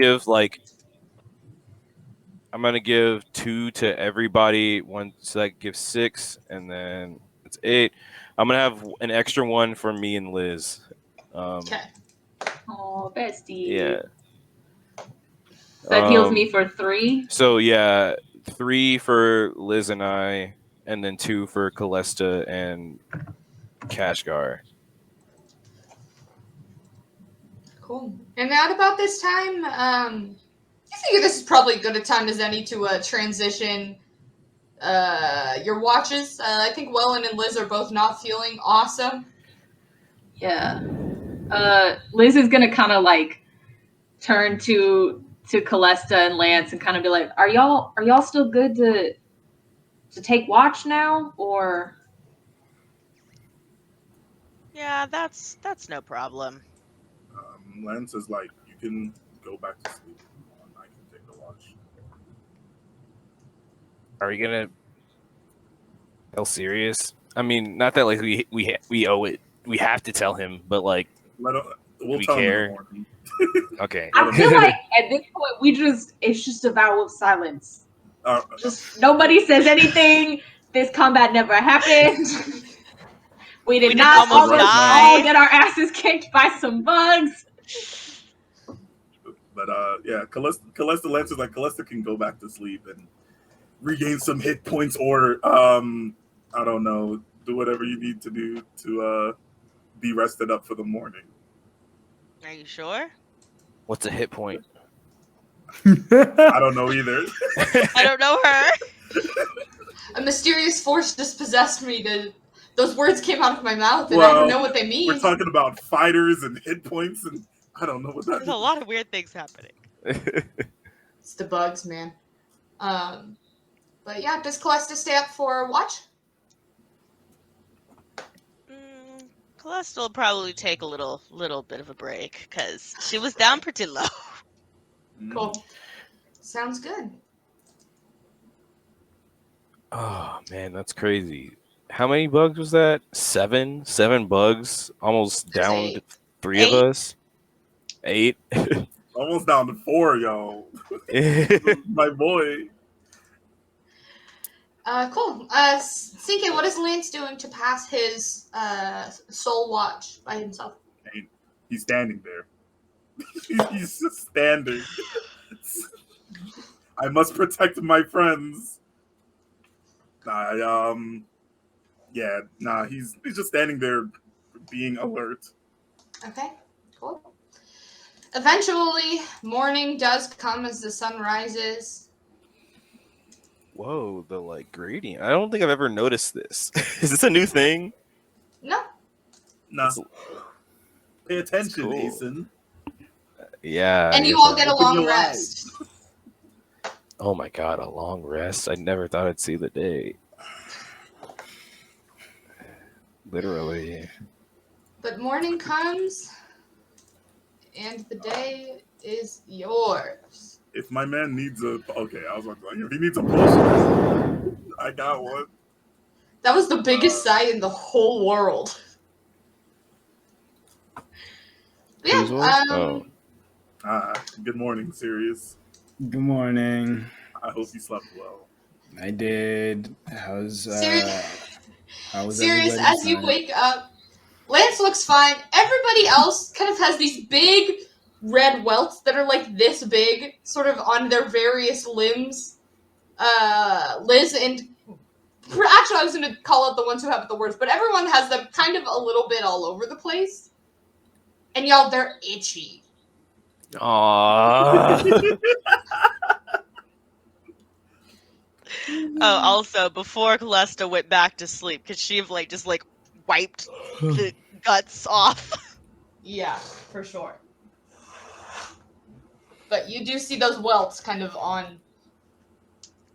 [SPEAKER 2] gonna give 2 to everybody, one, so that gives 6, and then it's 8. I'm gonna have an extra one for me and Liz.
[SPEAKER 1] Okay.
[SPEAKER 3] Oh, bestie.
[SPEAKER 2] Yeah.
[SPEAKER 3] So that heals me for 3.
[SPEAKER 2] So yeah, 3 for Liz and I, and then 2 for Calesta and Kashgar.
[SPEAKER 1] Cool. And at about this time, I figure this is probably as good a time as any to transition your watches. I think Wellen and Liz are both not feeling awesome.
[SPEAKER 3] Yeah. Liz is gonna kind of like turn to Calesta and Lance and kind of be like, "Are y'all still good to take watch now, or?"
[SPEAKER 6] Yeah, that's no problem.
[SPEAKER 5] Lance is like, you can go back to sleep. I can take the watch.
[SPEAKER 2] Are we gonna Tell Sirius. I mean, not that like we owe it. We have to tell him, but like,
[SPEAKER 5] We'll
[SPEAKER 2] we
[SPEAKER 5] tell him in the
[SPEAKER 2] care?
[SPEAKER 5] morning.
[SPEAKER 2] okay.
[SPEAKER 3] I feel like at this point it's just a vow of silence.
[SPEAKER 5] Uh,
[SPEAKER 3] Just nobody says anything. This combat never happened. We did
[SPEAKER 6] didn't
[SPEAKER 3] not
[SPEAKER 6] almost die.
[SPEAKER 3] all get our asses kicked by some bugs.
[SPEAKER 5] but yeah, Calesta Lance is like, Calesta can go back to sleep and regain some hit points, or I don't know, do whatever you need to do to be rested up for the morning.
[SPEAKER 6] Are you sure?
[SPEAKER 2] What's a hit point?
[SPEAKER 5] I don't know either.
[SPEAKER 6] I don't know her.
[SPEAKER 1] A mysterious force just possessed me to. Those words came out of my mouth, and I don't know what they mean.
[SPEAKER 5] We're talking about fighters and hit points, and I don't know what that
[SPEAKER 6] There's a lot of weird things happening.
[SPEAKER 1] It's the bugs, man. But yeah, does Calesta stay up for watch?
[SPEAKER 6] Calesta will probably take a little bit of a break because she was down pretty low.
[SPEAKER 1] Cool. Sounds good.
[SPEAKER 2] Oh man, that's crazy. How many bugs was that? 7 bugs, almost
[SPEAKER 1] There's
[SPEAKER 2] down
[SPEAKER 1] 8.
[SPEAKER 2] to 3
[SPEAKER 6] 8.
[SPEAKER 2] of us. 8.
[SPEAKER 5] Almost down to 4, y'all. My boy.
[SPEAKER 1] Cool. Cinque, what is Lance doing to pass his soul watch by himself?
[SPEAKER 5] He's standing there. He's just standing. I must protect my friends. He's just standing there being alert.
[SPEAKER 1] Okay, cool. Eventually, morning does come as the sun rises.
[SPEAKER 2] Whoa, the like gradient. I don't think I've ever noticed this. Is this a new thing?
[SPEAKER 1] No.
[SPEAKER 5] Nah. Pay attention,
[SPEAKER 2] cool.
[SPEAKER 5] Aison.
[SPEAKER 2] Yeah.
[SPEAKER 1] And you all get a long rest.
[SPEAKER 2] Oh my god, a long rest. I never thought I'd see the day. Literally.
[SPEAKER 1] But morning comes, and the day is yours.
[SPEAKER 5] If my man needs a... Okay, I was like, if he needs a potion, I got one.
[SPEAKER 1] That was the biggest sigh in the whole world. Yeah,
[SPEAKER 5] Good morning, Sirius.
[SPEAKER 4] Good morning.
[SPEAKER 5] I hope you slept well.
[SPEAKER 4] I did. How's
[SPEAKER 1] Sirius, as you wake up, Lance looks fine. Everybody else kind of has these big red welts that are like this big, sort of on their various limbs. Liz and... Actually, I was going to call out the ones who have it the worst, but everyone has them kind of a little bit all over the place. And y'all, they're itchy.
[SPEAKER 2] Aww.
[SPEAKER 6] Oh, also, before Calesta went back to sleep, could she have just wiped the guts off?
[SPEAKER 1] Yeah, for sure. But you do see those welts kind of on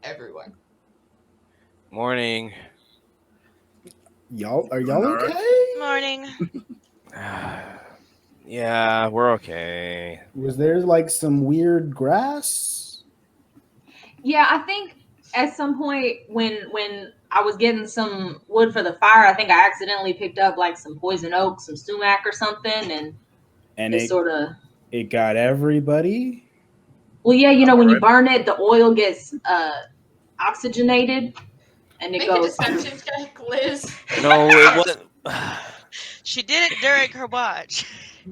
[SPEAKER 1] everyone.
[SPEAKER 2] Morning.
[SPEAKER 4] Are y'all okay?
[SPEAKER 6] Morning.
[SPEAKER 2] Yeah, we're okay.
[SPEAKER 4] Was there like some weird grass?
[SPEAKER 3] Yeah, I think at some point when I was getting some wood for the fire, I think I accidentally picked up like some poison oak, some sumac or something, and it sort of...
[SPEAKER 4] It got everybody?
[SPEAKER 3] Well, yeah, when you burn it, the oil gets oxygenated, and it
[SPEAKER 1] Make
[SPEAKER 3] goes...
[SPEAKER 1] a deception check, Liz.
[SPEAKER 2] No, it wasn't.
[SPEAKER 6] She did it during her watch.
[SPEAKER 4] I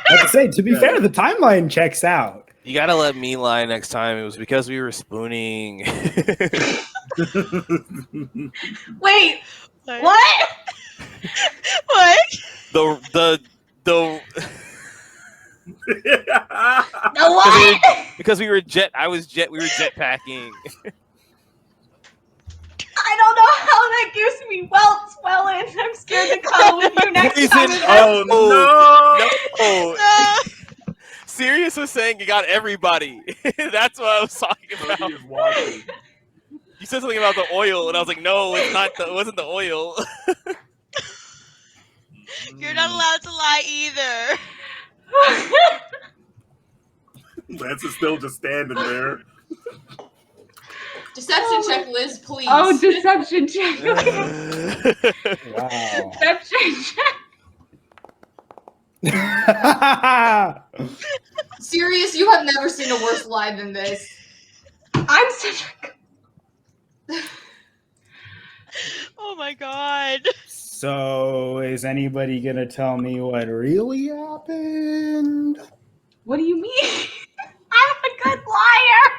[SPEAKER 4] have to say, to be fair, the timeline checks out.
[SPEAKER 2] You gotta let me lie next time. It was because we were spooning.
[SPEAKER 3] Wait, what?
[SPEAKER 6] What?
[SPEAKER 2] The
[SPEAKER 3] The what?
[SPEAKER 2] because we were jetpacking.
[SPEAKER 3] I don't know how that gives me welts, Wellen. I'm scared to cuddle with you next
[SPEAKER 2] Poison
[SPEAKER 3] time.
[SPEAKER 2] no. Sirius was saying you got everybody. That's what I was talking about. You said something about the oil, and I was like, no, it's not. It wasn't the oil.
[SPEAKER 6] You're not allowed to lie either.
[SPEAKER 5] Lance is still just standing there.
[SPEAKER 1] Deception check, Liz, please.
[SPEAKER 3] Oh, deception check.
[SPEAKER 4] Wow.
[SPEAKER 3] Deception check.
[SPEAKER 1] Sirius, you have never seen a worse lie than this.
[SPEAKER 3] I'm such a...
[SPEAKER 6] Oh my god.
[SPEAKER 4] So, is anybody gonna tell me what really happened?
[SPEAKER 3] What do you mean? I'm a good liar.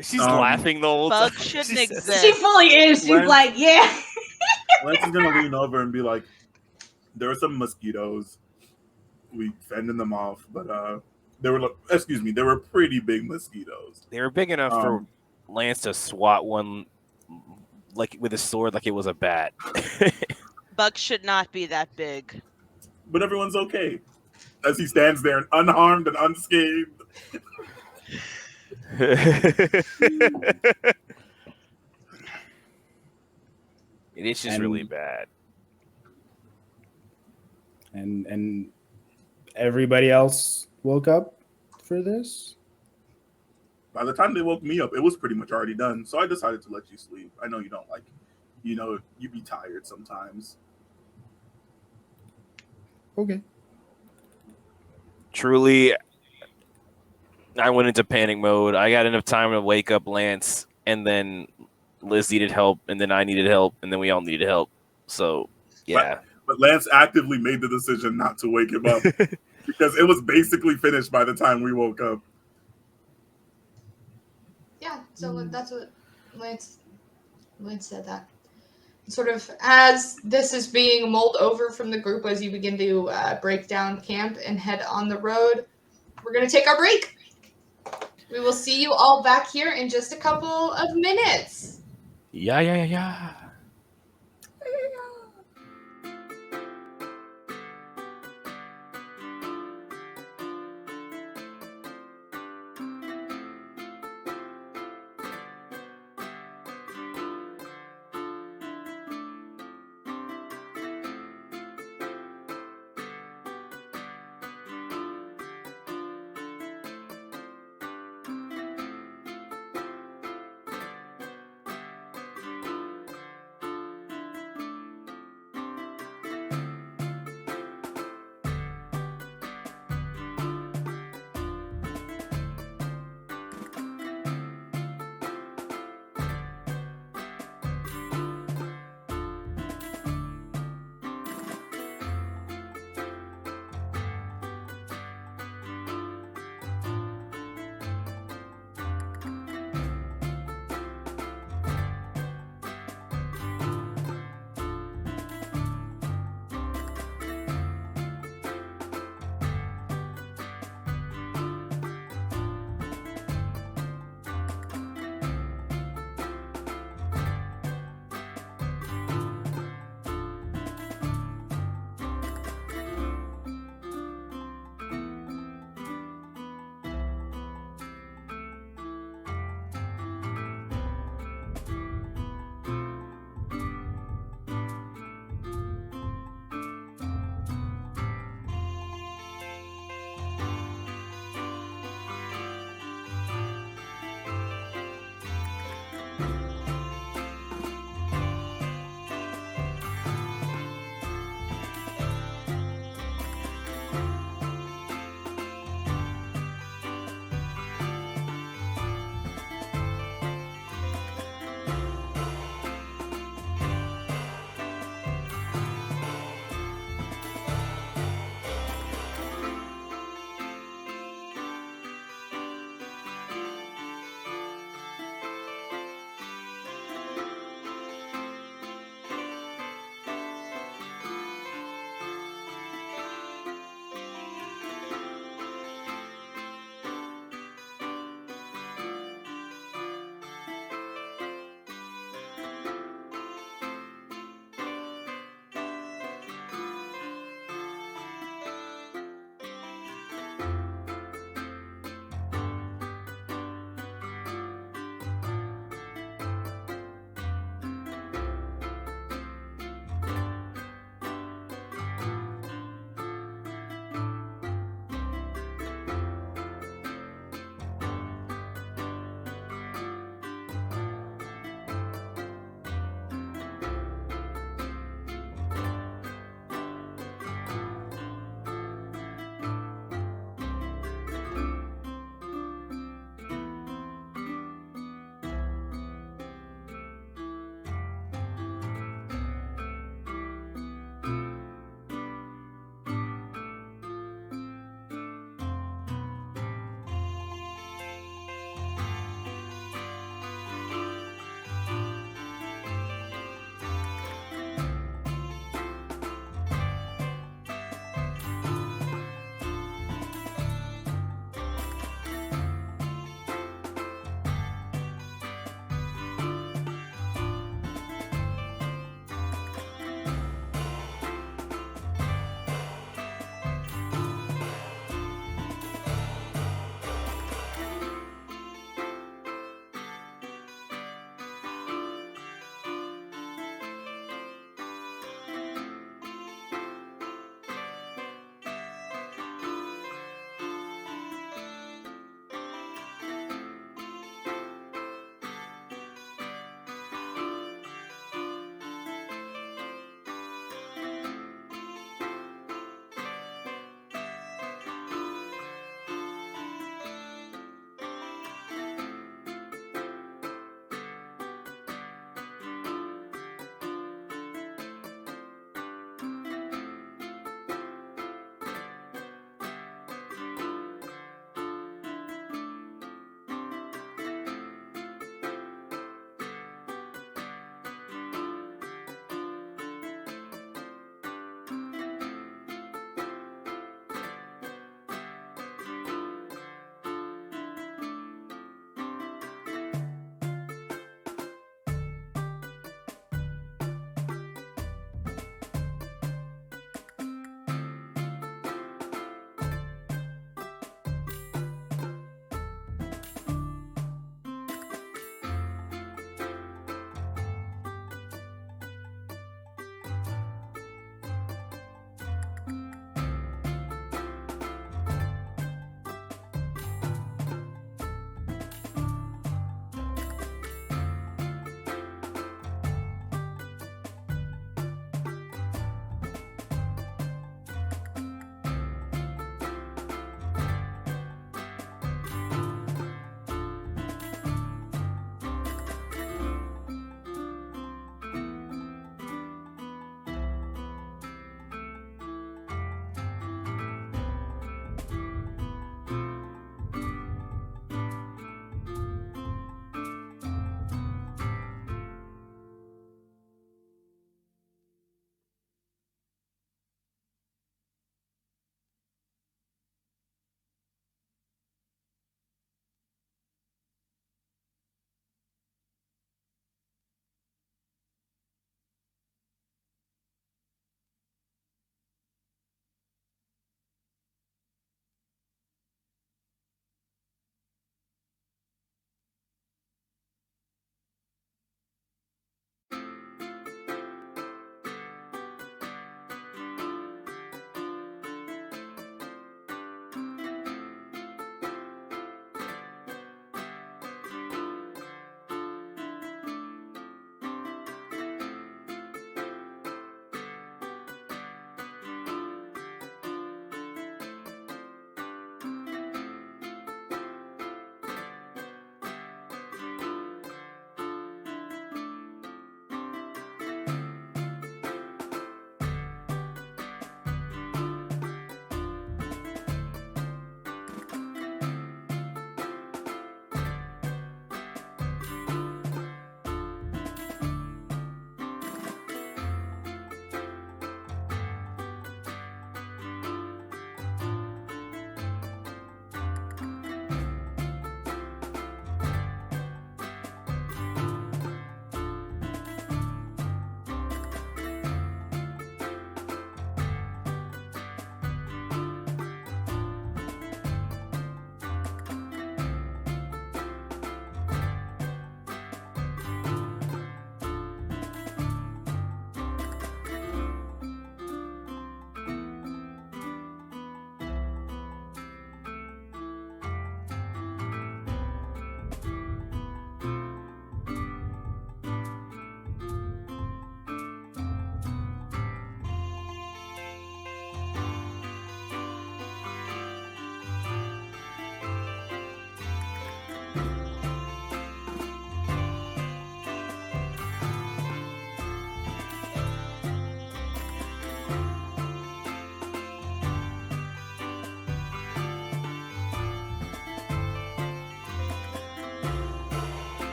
[SPEAKER 2] She's laughing the whole time.
[SPEAKER 6] Bugs shouldn't
[SPEAKER 2] She says-
[SPEAKER 6] exist.
[SPEAKER 3] She fully is. She's
[SPEAKER 5] Lance-
[SPEAKER 3] like, yeah.
[SPEAKER 5] Lance is gonna lean over and be like, "There were some mosquitoes. We fended them off, but they were pretty big mosquitoes.
[SPEAKER 2] They were big enough for Lance to swat one like with a sword like it was a bat.
[SPEAKER 6] Bugs should not be that big.
[SPEAKER 5] But everyone's okay as he stands there unharmed and unscathed.
[SPEAKER 2] It is just really bad.
[SPEAKER 4] And everybody else woke up for this?
[SPEAKER 5] By the time they woke me up, it was pretty much already done. So I decided to let you sleep. I know you don't like, you be tired sometimes.
[SPEAKER 4] Okay.
[SPEAKER 2] Truly, I went into panic mode. I got enough time to wake up Lance, and then Liz needed help, and then I needed help, and then we all needed help. So, yeah.
[SPEAKER 5] But Lance actively made the decision not to wake him up because it was basically finished by the time we woke up.
[SPEAKER 1] Yeah, so that's what Lance said that. Sort of as this is being mulled over from the group as you begin to break down camp and head on the road, we're going to take our break. We will see you all back here in just a couple of minutes.
[SPEAKER 2] Yeah.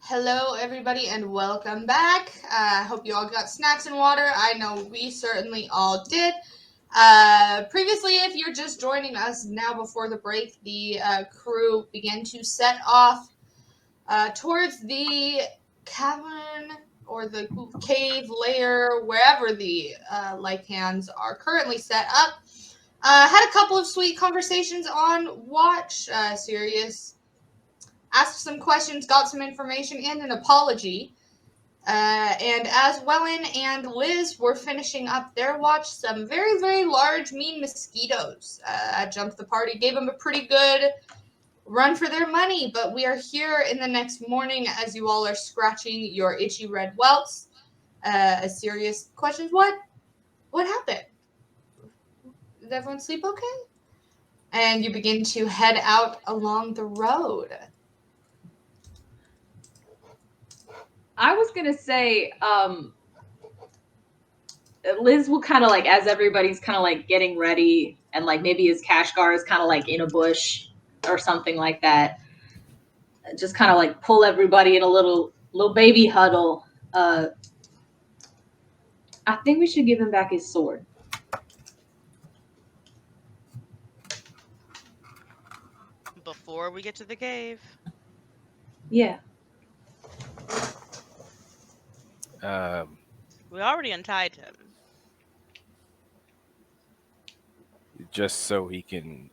[SPEAKER 1] Hello, everybody, and welcome back. I hope you all got snacks and water. I know we certainly all did. Previously, if you're just joining us now before the break, the crew began to set off towards the cavern or the cave lair, wherever the lycans are currently set up. Had a couple of sweet conversations on watch. Sirius asked some questions, got some information, and an apology. And as Wellen and Liz were finishing up their watch, some very, very large, mean mosquitoes jumped the party, gave them a pretty good run for their money. But we are here in the next morning as you all are scratching your itchy red welts. A serious question: what happened? Did everyone sleep okay? And you begin to head out along the road.
[SPEAKER 3] I was gonna say, Liz will kind of like, as everybody's kind of like getting ready, and like maybe his Kashgar is kind of like in a bush or something like that. Just kind of like pull everybody in a little baby huddle. I think we should give him back his sword.
[SPEAKER 6] Before we get to the cave.
[SPEAKER 3] Yeah.
[SPEAKER 6] We already untied him.
[SPEAKER 2] Just so he can,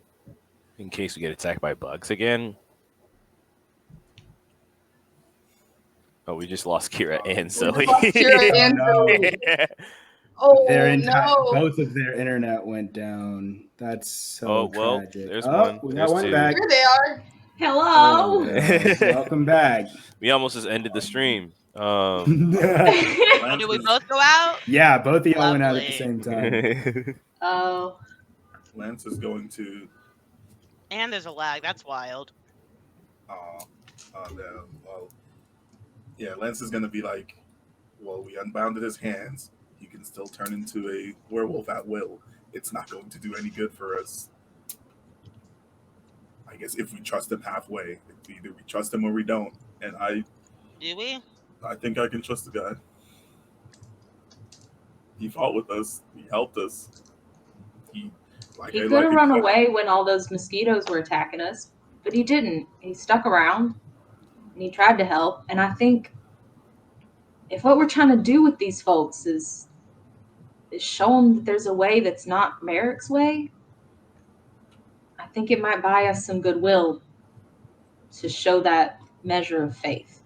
[SPEAKER 2] in case we get attacked by bugs again. Oh, we just lost Kyra and Zoe.
[SPEAKER 1] Kyra and Zoe. Oh, no.
[SPEAKER 4] Both of their internet went down. That's so tragic.
[SPEAKER 2] There's one.
[SPEAKER 4] We
[SPEAKER 2] There's
[SPEAKER 4] got one
[SPEAKER 2] two.
[SPEAKER 4] back.
[SPEAKER 1] Here they are.
[SPEAKER 3] Hello.
[SPEAKER 4] Welcome back.
[SPEAKER 2] We almost just ended the stream.
[SPEAKER 6] Did we both go out?
[SPEAKER 4] Yeah, both of y'all went out at the
[SPEAKER 6] Lovely.
[SPEAKER 4] same time.
[SPEAKER 3] Oh.
[SPEAKER 5] Lance is going to.
[SPEAKER 6] And there's a lag. That's wild.
[SPEAKER 5] No. Well, yeah, Lance is going to be like, well, we unbounded his hands. He can still turn into a werewolf at will. It's not going to do any good for us. I guess if we trust him halfway, either we trust him or we don't. And
[SPEAKER 6] Do we?
[SPEAKER 5] I think I can trust the guy. He fought with us. He helped us. He
[SPEAKER 3] could have run away when all those mosquitoes were attacking us, but he didn't. He stuck around, and he tried to help. And I think if what we're trying to do with these folks is show them that there's a way that's not Merrick's way, I think it might buy us some goodwill to show that measure of faith.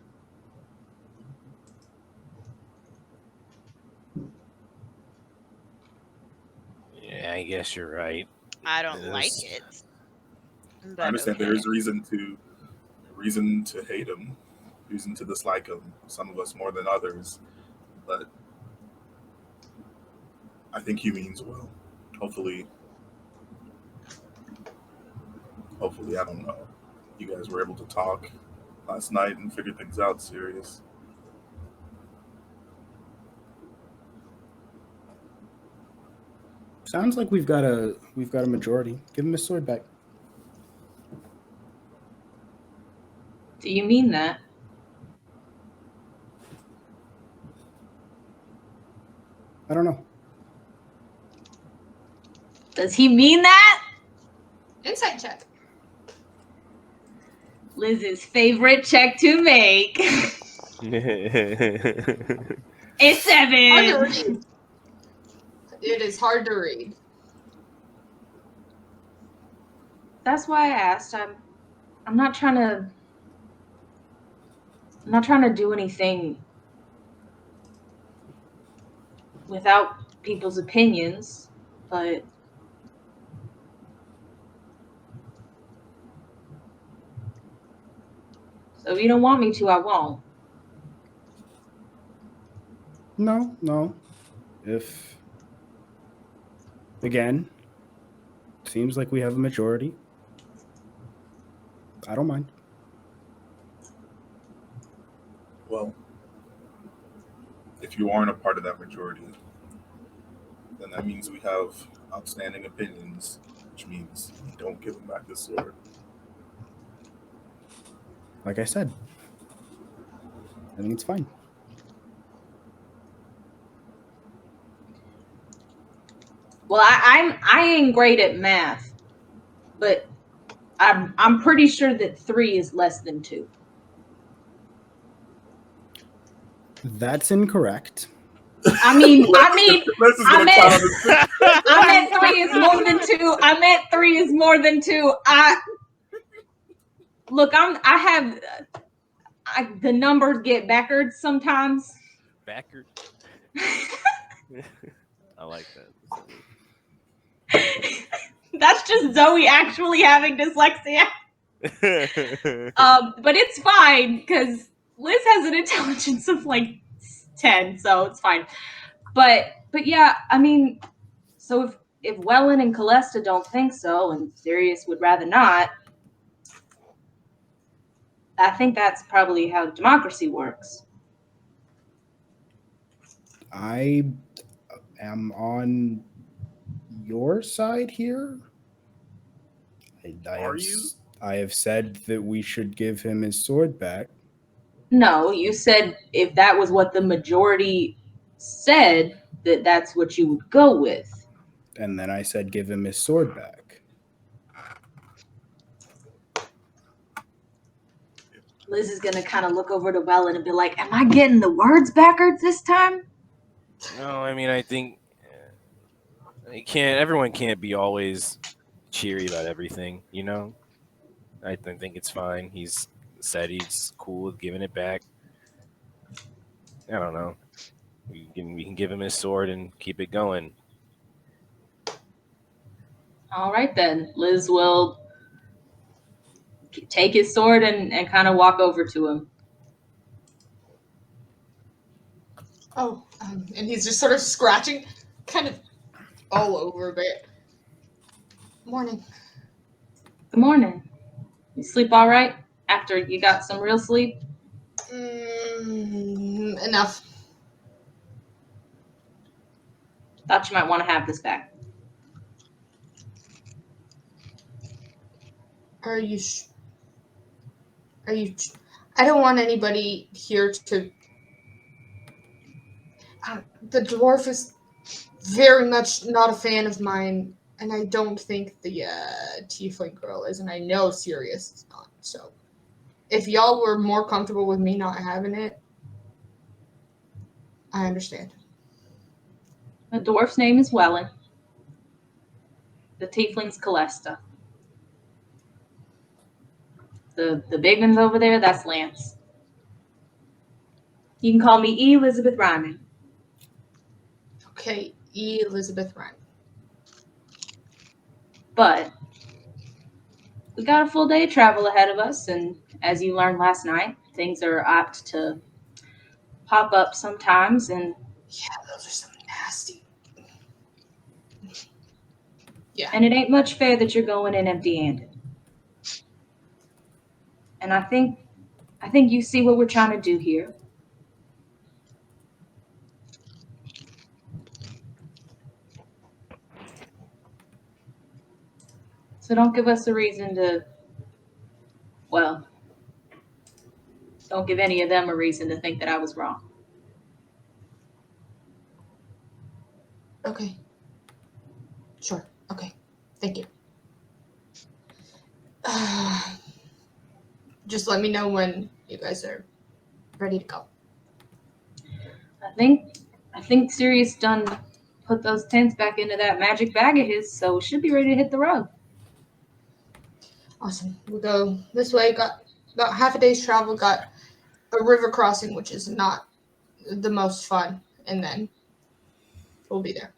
[SPEAKER 2] Yeah, I guess you're right.
[SPEAKER 6] I don't like it.
[SPEAKER 5] I understand there is reason to hate him, reason to dislike him. Some of us more than others, but I think he means well. Hopefully, I don't know. You guys were able to talk last night and figure things out. Sirius.
[SPEAKER 4] Sounds like we've got a majority. Give him his sword back.
[SPEAKER 3] Do you mean that?
[SPEAKER 4] I don't know.
[SPEAKER 3] Does he mean that?
[SPEAKER 1] Insight check.
[SPEAKER 3] Liz's favorite check to make. It's 7.
[SPEAKER 1] Hard to read. It is hard to read.
[SPEAKER 3] That's why I asked. I'm not trying to do anything without people's opinions, but so if you don't want me to, I won't.
[SPEAKER 4] No. If, again, seems like we have a majority. I don't mind.
[SPEAKER 5] Well, if you aren't a part of that majority, then that means we have outstanding opinions, which means we don't give him back the sword.
[SPEAKER 4] Like I said. I think it's fine.
[SPEAKER 3] Well, I ain't great at math, but I'm pretty sure that 3 is less than 2.
[SPEAKER 4] That's incorrect.
[SPEAKER 3] I mean,
[SPEAKER 5] This is gonna cloud his
[SPEAKER 3] I meant 3 is more than 2. I meant 3 is more than 2. Look, the numbers get backwards sometimes.
[SPEAKER 2] Backwards. I like that.
[SPEAKER 3] That's just Zoe actually having dyslexia. But it's fine because Liz has an intelligence of like 10, so it's fine. But yeah, I mean, so if Wellen and Calesta don't think so, and Sirius would rather not, I think that's probably how democracy works.
[SPEAKER 4] I am on your side here.
[SPEAKER 5] Are you?
[SPEAKER 4] I have said that we should give him his sword back.
[SPEAKER 3] No, you said if that was what the majority said, that's what you would go with.
[SPEAKER 4] And then I said give him his sword back.
[SPEAKER 3] Liz is gonna kind of look over to Wellen and be like, "Am I getting the words backwards this time?"
[SPEAKER 2] No, I mean, I think everyone can't be always cheery about everything, you know? I think it's fine. He's said he's cool with giving it back. I don't know. We can give him his sword and keep it going.
[SPEAKER 3] All right then. Liz will take his sword and kind of walk over to him.
[SPEAKER 1] Oh, and he's just sort of scratching, kind of all over a bit. Morning.
[SPEAKER 3] Good morning. You sleep all right after you got some real sleep?
[SPEAKER 1] Enough.
[SPEAKER 3] Thought you might want to have this back.
[SPEAKER 1] Are you? I don't want anybody here to. The dwarf is very much not a fan of mine, and I don't think the tiefling girl is, and I know Sirius is not. So, if y'all were more comfortable with me not having it, I understand.
[SPEAKER 3] The dwarf's name is Wellen. The tiefling's Calesta. The big one's over there, that's Lance. You can call me Elizabeth Ryman.
[SPEAKER 1] Okay, Elizabeth Ryman.
[SPEAKER 3] But we got a full day of travel ahead of us, and as you learned last night, things are apt to pop up sometimes, and
[SPEAKER 1] yeah, those are some nasty. Yeah.
[SPEAKER 3] And it ain't much fair that you're going in empty-handed. And I think you see what we're trying to do here. So don't give us a reason to, well, don't give any of them a reason to think that I was wrong.
[SPEAKER 1] Okay. Sure. Okay. Thank you. Just let me know when you guys are ready to go.
[SPEAKER 3] I think Sirius done put those tents back into that magic bag of his, so we should be ready to hit the road.
[SPEAKER 1] Awesome. We'll go this way. Got about half a day's travel. Got a river crossing, which is not the most fun, and then we'll be there.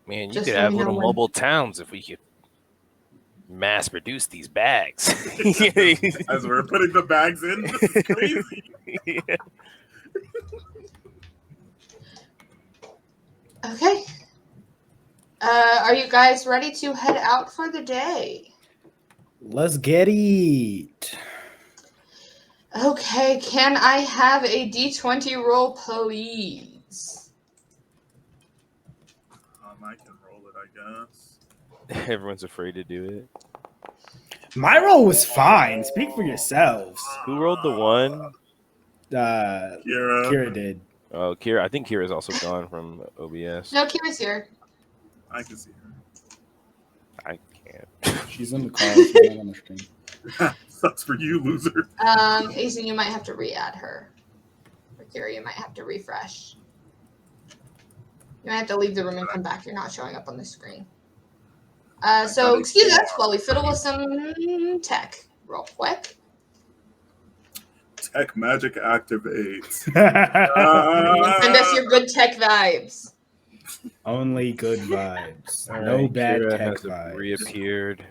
[SPEAKER 2] Man, you
[SPEAKER 1] Just
[SPEAKER 2] could
[SPEAKER 1] let
[SPEAKER 2] have
[SPEAKER 1] me know
[SPEAKER 2] little
[SPEAKER 1] when.
[SPEAKER 2] mobile towns if we could mass produce these bags.
[SPEAKER 5] As we're putting the bags in, this is crazy.
[SPEAKER 2] Yeah.
[SPEAKER 1] Okay. Are you guys ready to head out for the day?
[SPEAKER 4] Let's get it.
[SPEAKER 1] Okay, can I have a D20 roll, please?
[SPEAKER 5] I can roll it, I guess.
[SPEAKER 2] Everyone's afraid to do it.
[SPEAKER 4] My roll was fine. Speak for yourselves.
[SPEAKER 2] Who rolled the 1?
[SPEAKER 4] Kira did.
[SPEAKER 2] Oh, Kyra. I think Kyra's also gone from OBS.
[SPEAKER 1] No, Kira's here.
[SPEAKER 5] I can see her.
[SPEAKER 2] I can't.
[SPEAKER 4] She's in the call. She's not on the stream.
[SPEAKER 5] Sucks for you, loser.
[SPEAKER 1] Aison, you might have to re-add her. Or Kira, you might have to refresh. You might have to leave the room and come back. You're not showing up on the screen. So excuse us while we fiddle with some tech real quick.
[SPEAKER 5] Tech magic activate.
[SPEAKER 1] Send us your good tech vibes.
[SPEAKER 4] Only good vibes.
[SPEAKER 2] All
[SPEAKER 4] No
[SPEAKER 2] right,
[SPEAKER 4] bad
[SPEAKER 2] Kyra
[SPEAKER 4] tech
[SPEAKER 2] has
[SPEAKER 4] vibes.
[SPEAKER 2] reappeared.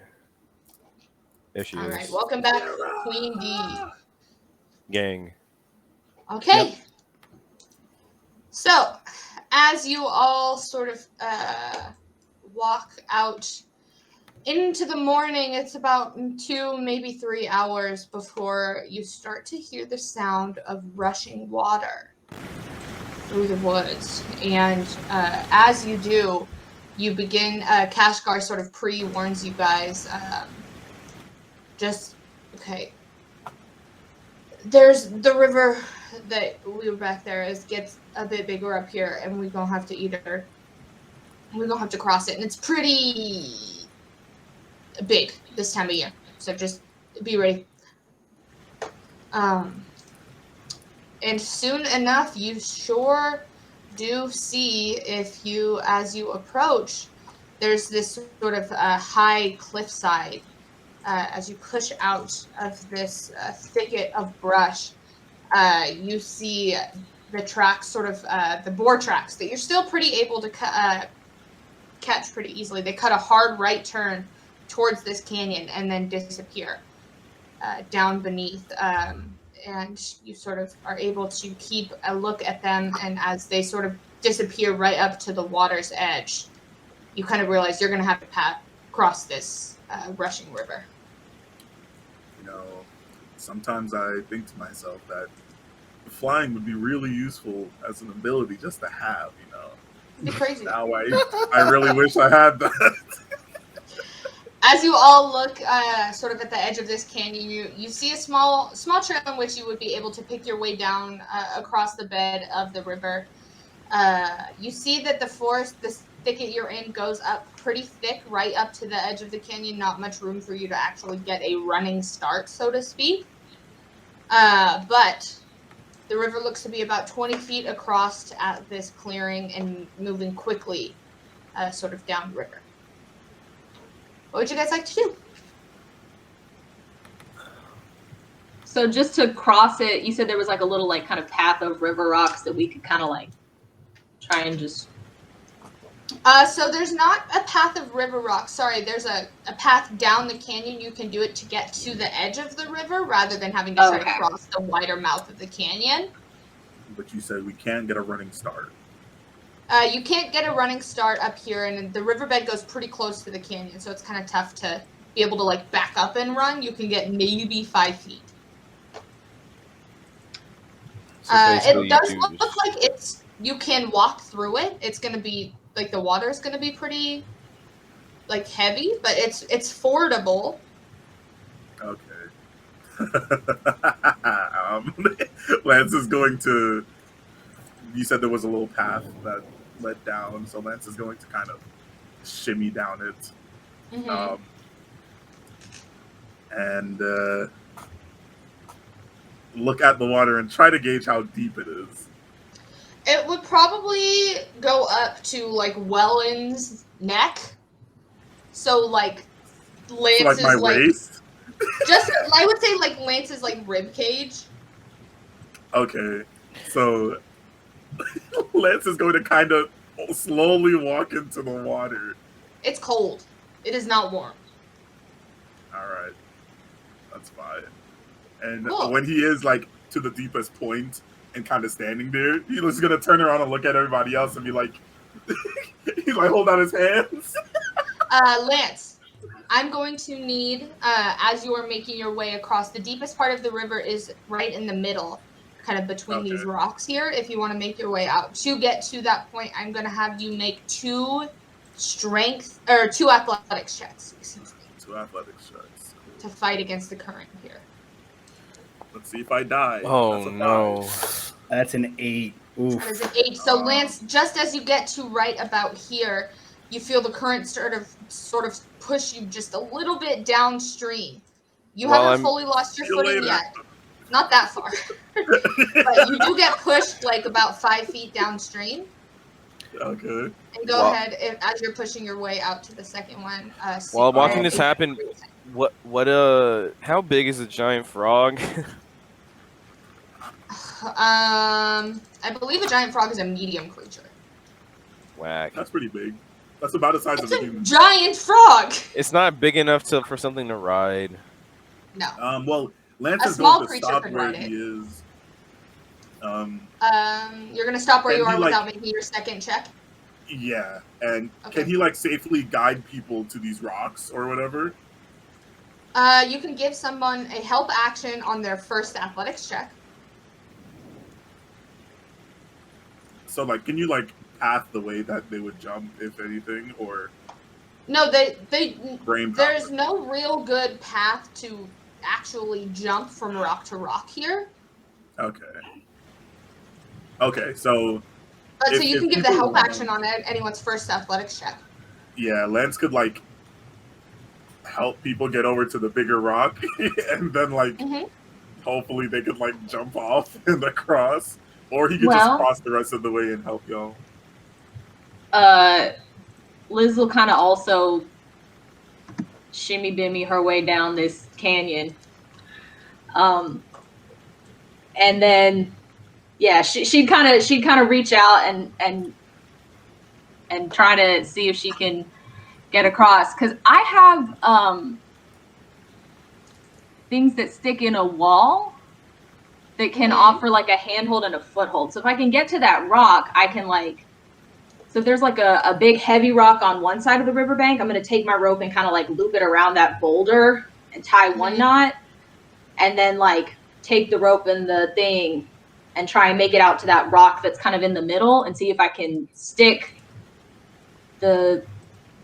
[SPEAKER 2] There she
[SPEAKER 1] All
[SPEAKER 2] is.
[SPEAKER 1] right, welcome back, Queen D.
[SPEAKER 2] Gang.
[SPEAKER 1] Okay.
[SPEAKER 4] Yep.
[SPEAKER 1] So, as you all sort of walk out into the morning, it's about 2, maybe 3 hours before you start to hear the sound of rushing water through the woods. And as you do, you begin, Kashgar sort of pre-warns you guys, okay. There's the river that we were back there gets a bit bigger up here, and we're gonna have to cross it, and it's pretty big this time of year. So just be ready. And soon enough, you sure do see, as you approach, there's this sort of high cliffside. As you push out of this thicket of brush, you see the tracks, sort of the boar tracks that you're still pretty able to catch pretty easily. They cut a hard right turn towards this canyon and then disappear down beneath. And you sort of are able to keep a look at them, and as they sort of disappear right up to the water's edge, you kind of realize you're going to have to cross this rushing river.
[SPEAKER 5] You know, sometimes I think to myself that flying would be really useful as an ability just to have, you know.
[SPEAKER 1] It'd be crazy.
[SPEAKER 5] Now I really wish I had that.
[SPEAKER 1] As you all look sort of at the edge of this canyon, you see a small trail in which you would be able to pick your way down across the bed of the river. You see that the forest, this thicket you're in, goes up pretty thick right up to the edge of the canyon. Not much room for you to actually get a running start, so to speak. But the river looks to be about 20 feet across at this clearing and moving quickly sort of downriver. What would you guys like to do?
[SPEAKER 3] So just to cross it, you said there was like a little like kind of path of river rocks that we could kind of like try and just...
[SPEAKER 1] So there's not a path of river rocks. Sorry, there's a path down the canyon. You can do it to get to the edge of the river rather than having to try to cross the wider mouth of the canyon.
[SPEAKER 5] But you said we can get a running start.
[SPEAKER 1] You can't get a running start up here, and the riverbed goes pretty close to the canyon, so it's kind of tough to be able to like back up and run. You can get maybe 5 feet.
[SPEAKER 2] So
[SPEAKER 1] it does look like you can walk through it. It's going to be like the water is going to be pretty like heavy, but it's fordable.
[SPEAKER 5] Okay. Lance is going to... You said there was a little path that led down, so Lance is going to kind of shimmy down it.
[SPEAKER 1] Mm-hmm.
[SPEAKER 5] And look at the water and try to gauge how deep it is.
[SPEAKER 1] It would probably go up to like Wellen's neck. So like Lance's
[SPEAKER 5] so like my waist?
[SPEAKER 1] Just I would say like Lance's like rib cage.
[SPEAKER 5] Okay. So Lance is going to kind of slowly walk into the water.
[SPEAKER 1] It's cold. It is not warm.
[SPEAKER 5] Alright. That's fine. And
[SPEAKER 1] cool.
[SPEAKER 5] When he is like to the deepest point and kind of standing there, he's just gonna turn around and look at everybody else and be like, he's like, hold out his hands.
[SPEAKER 1] Lance, I'm going to need, as you are making your way across, the deepest part of the river is right in the middle, kind of between these rocks here. If you want to make your way out to get to that point, I'm going to have you make 2 athletics checks. Excuse me.
[SPEAKER 5] 2 athletics checks. Cool.
[SPEAKER 1] to fight against the current here.
[SPEAKER 5] Let's see if I die.
[SPEAKER 2] Oh
[SPEAKER 5] That's a
[SPEAKER 2] no.
[SPEAKER 5] 5.
[SPEAKER 4] That's an 8. Oof.
[SPEAKER 1] That is an 8. So Lance, just as you get to right about here, you feel the current sort of push you just a little bit downstream. You
[SPEAKER 2] Well,
[SPEAKER 1] haven't
[SPEAKER 2] I'm-
[SPEAKER 1] fully lost your
[SPEAKER 5] See you
[SPEAKER 1] footing
[SPEAKER 5] later.
[SPEAKER 1] yet. Not that far. But you do get pushed like about 5 feet downstream.
[SPEAKER 5] Okay.
[SPEAKER 1] And go
[SPEAKER 2] Well-
[SPEAKER 1] ahead, as you're pushing your way out to the second one.
[SPEAKER 2] While watching
[SPEAKER 1] Cinque,
[SPEAKER 2] this happen, how big is a giant frog?
[SPEAKER 1] I believe a giant frog is a medium creature.
[SPEAKER 2] Whack.
[SPEAKER 5] That's pretty big. That's about the size
[SPEAKER 1] It's
[SPEAKER 5] of a
[SPEAKER 1] a
[SPEAKER 5] human.
[SPEAKER 1] giant frog!
[SPEAKER 2] It's not big enough for something to ride.
[SPEAKER 1] No.
[SPEAKER 5] Well, Lance
[SPEAKER 1] A
[SPEAKER 5] is
[SPEAKER 1] small
[SPEAKER 5] going to
[SPEAKER 1] creature
[SPEAKER 5] stop
[SPEAKER 1] could
[SPEAKER 5] where
[SPEAKER 1] ride
[SPEAKER 5] he is.
[SPEAKER 1] You're gonna stop where
[SPEAKER 5] Can
[SPEAKER 1] you are
[SPEAKER 5] he, like-
[SPEAKER 1] without making your second check?
[SPEAKER 5] Yeah, and
[SPEAKER 1] Okay.
[SPEAKER 5] can he like safely guide people to these rocks or whatever?
[SPEAKER 1] You can give someone a help action on their first athletics check.
[SPEAKER 5] So like, can you like path the way that they would jump, if anything, or
[SPEAKER 1] No, they
[SPEAKER 5] brain power?
[SPEAKER 1] there's no real good path to actually jump from rock to rock here.
[SPEAKER 5] Okay. Okay, so
[SPEAKER 1] But so
[SPEAKER 5] If-
[SPEAKER 1] you
[SPEAKER 5] if
[SPEAKER 1] can give the
[SPEAKER 5] people
[SPEAKER 1] help
[SPEAKER 5] want-
[SPEAKER 1] action on anyone's first athletics check.
[SPEAKER 5] yeah, Lance could like help people get over to the bigger rock, and then like
[SPEAKER 1] Mhm.
[SPEAKER 5] hopefully they could like jump off and across, or he could
[SPEAKER 3] Well-
[SPEAKER 5] just cross the rest of the way and help y'all.
[SPEAKER 3] Liz will kind of also shimmy bimmy her way down this canyon. And then she'd kind of reach out and try to see if she can get across, because I have things that stick in a wall that can offer like a handhold and a foothold. So if I can get to that rock, I can like, so if there's like a big heavy rock on one side of the riverbank, I'm going to take my rope and kind of like loop it around that boulder and tie one knot, and then like take the rope and the thing and try and make it out to that rock that's kind of in the middle, and see if I can stick the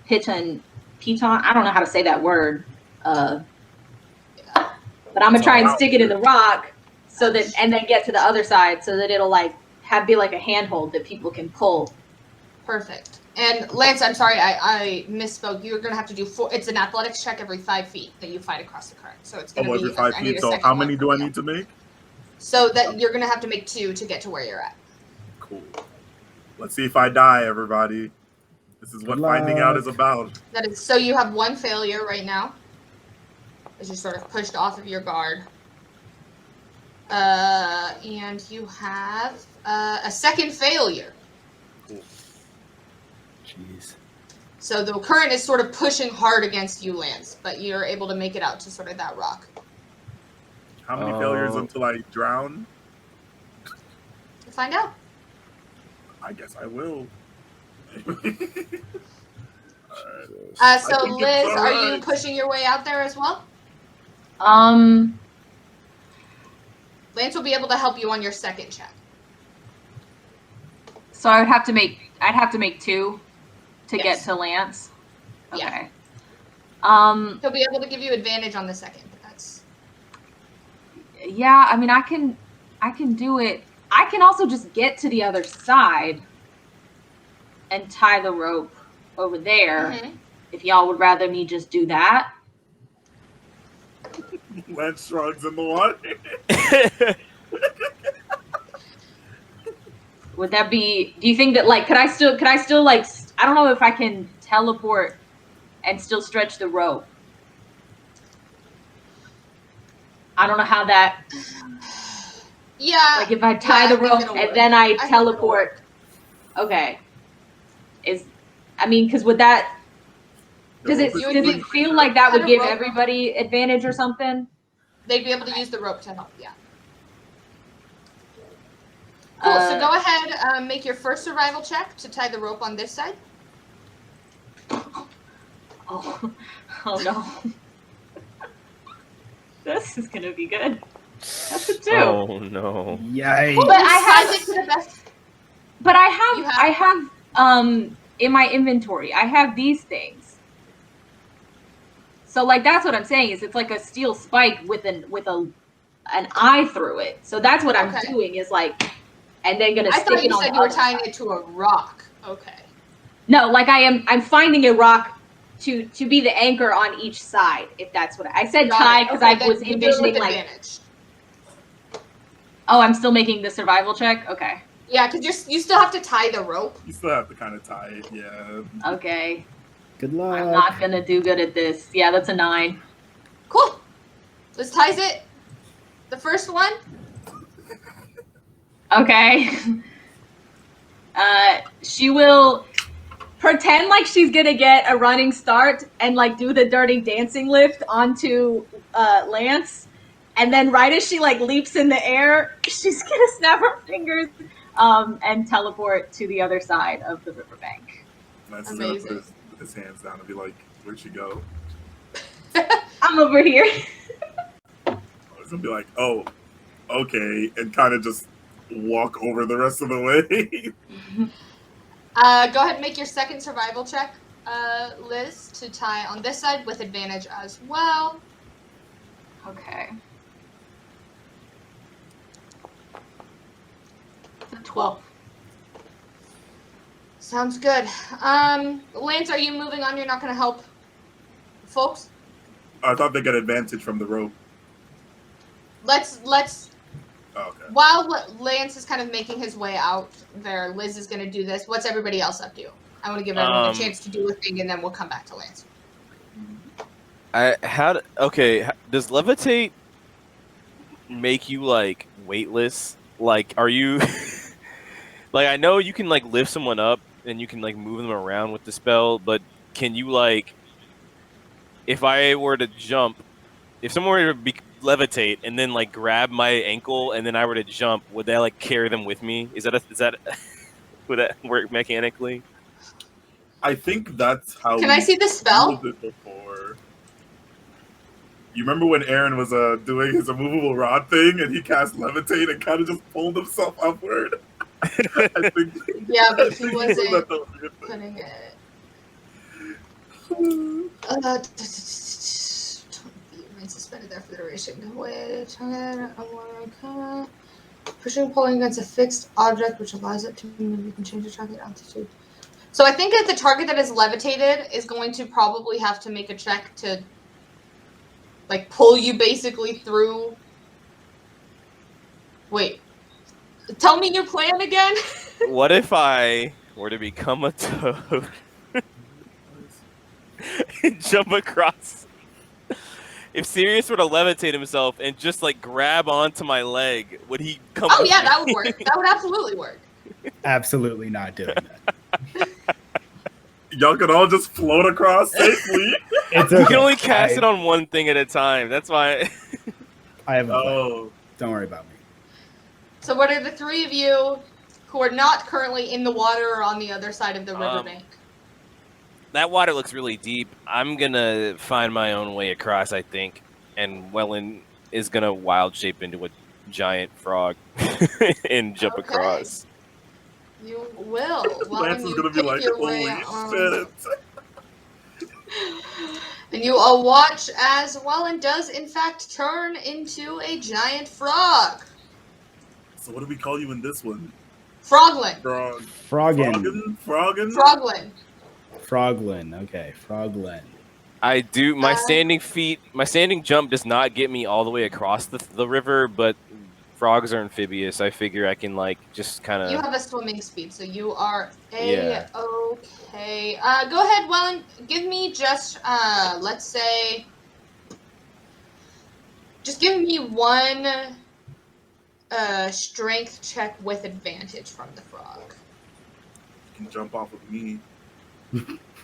[SPEAKER 3] piton, I don't know how to say that word, but I'm gonna try and stick it in the rock so that, and then get to the other side so that it'll like be like a handhold that people can pull.
[SPEAKER 1] Perfect. And Lance, I'm sorry, I misspoke. You're gonna have to do 4. It's an athletics check every 5 feet that you fight across the current. So it's gonna be
[SPEAKER 5] Every 5
[SPEAKER 1] I need
[SPEAKER 5] feet.
[SPEAKER 1] a
[SPEAKER 5] So
[SPEAKER 1] second
[SPEAKER 5] how
[SPEAKER 1] one
[SPEAKER 5] many
[SPEAKER 1] for
[SPEAKER 5] do I
[SPEAKER 1] you.
[SPEAKER 5] need to make?
[SPEAKER 1] So that you're gonna have to make 2 to get to where you're at.
[SPEAKER 5] Cool. Let's see if I die, everybody. This is what
[SPEAKER 4] Good
[SPEAKER 5] finding out
[SPEAKER 4] luck.
[SPEAKER 5] is about.
[SPEAKER 1] That is, so you have 1 failure right now, as you're sort of pushed off of your guard. And you have a second failure.
[SPEAKER 5] Cool.
[SPEAKER 4] Jeez.
[SPEAKER 1] So the current is sort of pushing hard against you, Lance, but you're able to make it out to sort of that rock.
[SPEAKER 5] How many failures until I drown?
[SPEAKER 1] We'll find out.
[SPEAKER 5] I guess I will. Alright.
[SPEAKER 1] So
[SPEAKER 5] I think
[SPEAKER 1] Liz,
[SPEAKER 5] it's
[SPEAKER 1] are you
[SPEAKER 5] alright.
[SPEAKER 1] pushing your way out there as well? Lance will be able to help you on your second check.
[SPEAKER 3] So I'd have to make 2 to
[SPEAKER 1] Yes.
[SPEAKER 3] get to Lance. Okay.
[SPEAKER 1] Yeah. He'll be able to give you advantage on the second. But that's
[SPEAKER 3] Yeah, I mean, I can do it. I can also just get to the other side and tie the rope over there.
[SPEAKER 1] Mhm.
[SPEAKER 3] If y'all would rather me just do that.
[SPEAKER 5] Lance shrugs in the water.
[SPEAKER 3] Would that be? Do you think that like could I still like I don't know if I can teleport and still stretch the rope. I don't know how that.
[SPEAKER 1] yeah.
[SPEAKER 3] Like if I tie
[SPEAKER 1] I
[SPEAKER 3] the
[SPEAKER 1] think
[SPEAKER 3] rope
[SPEAKER 1] it'll
[SPEAKER 3] and
[SPEAKER 1] work.
[SPEAKER 3] then I
[SPEAKER 1] think it'll
[SPEAKER 3] teleport.
[SPEAKER 1] work.
[SPEAKER 3] Okay. Because would that? Does it feel like that would give everybody advantage or something?
[SPEAKER 1] They'd be able to use the rope to help. Yeah. Cool. So go ahead, make your first survival check to tie the rope on this side.
[SPEAKER 3] Oh no. This is gonna be good. That's a 2.
[SPEAKER 2] Oh no.
[SPEAKER 4] Yikes.
[SPEAKER 3] But I
[SPEAKER 1] Size it to the best.
[SPEAKER 3] I have in my inventory, I have these things. So like that's what I'm saying is it's like a steel spike with an eye through it. So that's what I'm doing is like, and then gonna
[SPEAKER 1] I
[SPEAKER 3] stick
[SPEAKER 1] thought
[SPEAKER 3] it
[SPEAKER 1] you
[SPEAKER 3] on
[SPEAKER 1] said
[SPEAKER 3] the
[SPEAKER 1] you were
[SPEAKER 3] other
[SPEAKER 1] tying
[SPEAKER 3] side.
[SPEAKER 1] it to a rock. Okay.
[SPEAKER 3] No, like I'm finding a rock to be the anchor on each side. If that's what I said, tie because I was envisioning like.
[SPEAKER 1] Advantage.
[SPEAKER 3] Oh, I'm still making the survival check. Okay.
[SPEAKER 1] Yeah, because you still have to tie the rope.
[SPEAKER 5] You still have to kind of tie it, yeah.
[SPEAKER 3] Okay.
[SPEAKER 4] Good luck.
[SPEAKER 3] I'm not gonna do good at this. Yeah, that's a 9.
[SPEAKER 1] Cool. Liz ties it. The first one.
[SPEAKER 3] Okay. She will pretend like she's gonna get a running start and like do the dirty dancing lift onto Lance, and then right as she like leaps in the air, she's gonna snap her fingers and teleport to the other side of the riverbank.
[SPEAKER 5] Lance is gonna put his hands down and be like, "Where'd she go?"
[SPEAKER 3] I'm over here.
[SPEAKER 5] He's gonna be like, "Oh, okay," and kind of just walk over the rest of the way.
[SPEAKER 1] Go ahead and make your second survival check, Liz, to tie on this side with advantage as well.
[SPEAKER 3] Okay. 12.
[SPEAKER 1] Sounds good. Lance, are you moving on? You're not going to help folks?
[SPEAKER 5] I thought they got advantage from the rope.
[SPEAKER 1] Let's.
[SPEAKER 5] Oh, okay.
[SPEAKER 1] While Lance is kind of making his way out there, Liz is going to do this. What's everybody else up to? I want to give everyone a chance to do a thing, and then we'll come back to Lance.
[SPEAKER 2] Does levitate make you like weightless? Like, are you like, I know you can like lift someone up and you can like move them around with the spell, but can you like, if I were to jump, if someone were to levitate and then like grab my ankle and then I were to jump, would that like carry them with me? Is that would that work mechanically?
[SPEAKER 5] I think that's how.
[SPEAKER 1] Can I see the spell?
[SPEAKER 5] It before. You remember when Aaron was doing his immovable rod thing and he cast levitate and kind of just pulled himself upward? I think.
[SPEAKER 1] Yeah, but he wasn't putting it. Remain suspended there for the duration. Wait, pushing and pulling against a fixed object, which allows it to move. You can change the target altitude. So I think that the target that is levitated is going to probably have to make a check to, like, pull you basically through. Wait. Tell me your plan again.
[SPEAKER 2] What if I were to become a toad and jump across? If Sirius were to levitate himself and just like grab onto my leg, would he come?
[SPEAKER 1] Oh yeah, that would work. That would absolutely work.
[SPEAKER 4] Absolutely not doing that.
[SPEAKER 5] Y'all can all just float across safely.
[SPEAKER 4] It's
[SPEAKER 2] You can only cast it on one thing at a time. That's why.
[SPEAKER 4] I have a plan.
[SPEAKER 5] Oh,
[SPEAKER 4] Don't worry about me.
[SPEAKER 1] So what are the three of you who are not currently in the water or on the other side of the riverbank?
[SPEAKER 2] That water looks really deep. I'm gonna find my own way across, I think, and Wellen is gonna wild shape into a giant frog and jump across.
[SPEAKER 1] You will.
[SPEAKER 5] Lance is gonna be like, "Holy shit!"
[SPEAKER 1] And you all watch as Wellen does in fact turn into a giant frog.
[SPEAKER 5] So what do we call you in this one?
[SPEAKER 1] Froglin.
[SPEAKER 4] Froggin.
[SPEAKER 1] Froglin.
[SPEAKER 4] Froglin. Okay, Froglin.
[SPEAKER 2] I do my standing jump does not get me all the way across the river, but frogs are amphibious. I figure I can like just kind of.
[SPEAKER 1] You have a swimming speed, so you are
[SPEAKER 2] Yeah.
[SPEAKER 1] okay. Go ahead, Wellen. Give me just let's say, just give me one strength check with advantage from the frog.
[SPEAKER 5] You can jump off of me.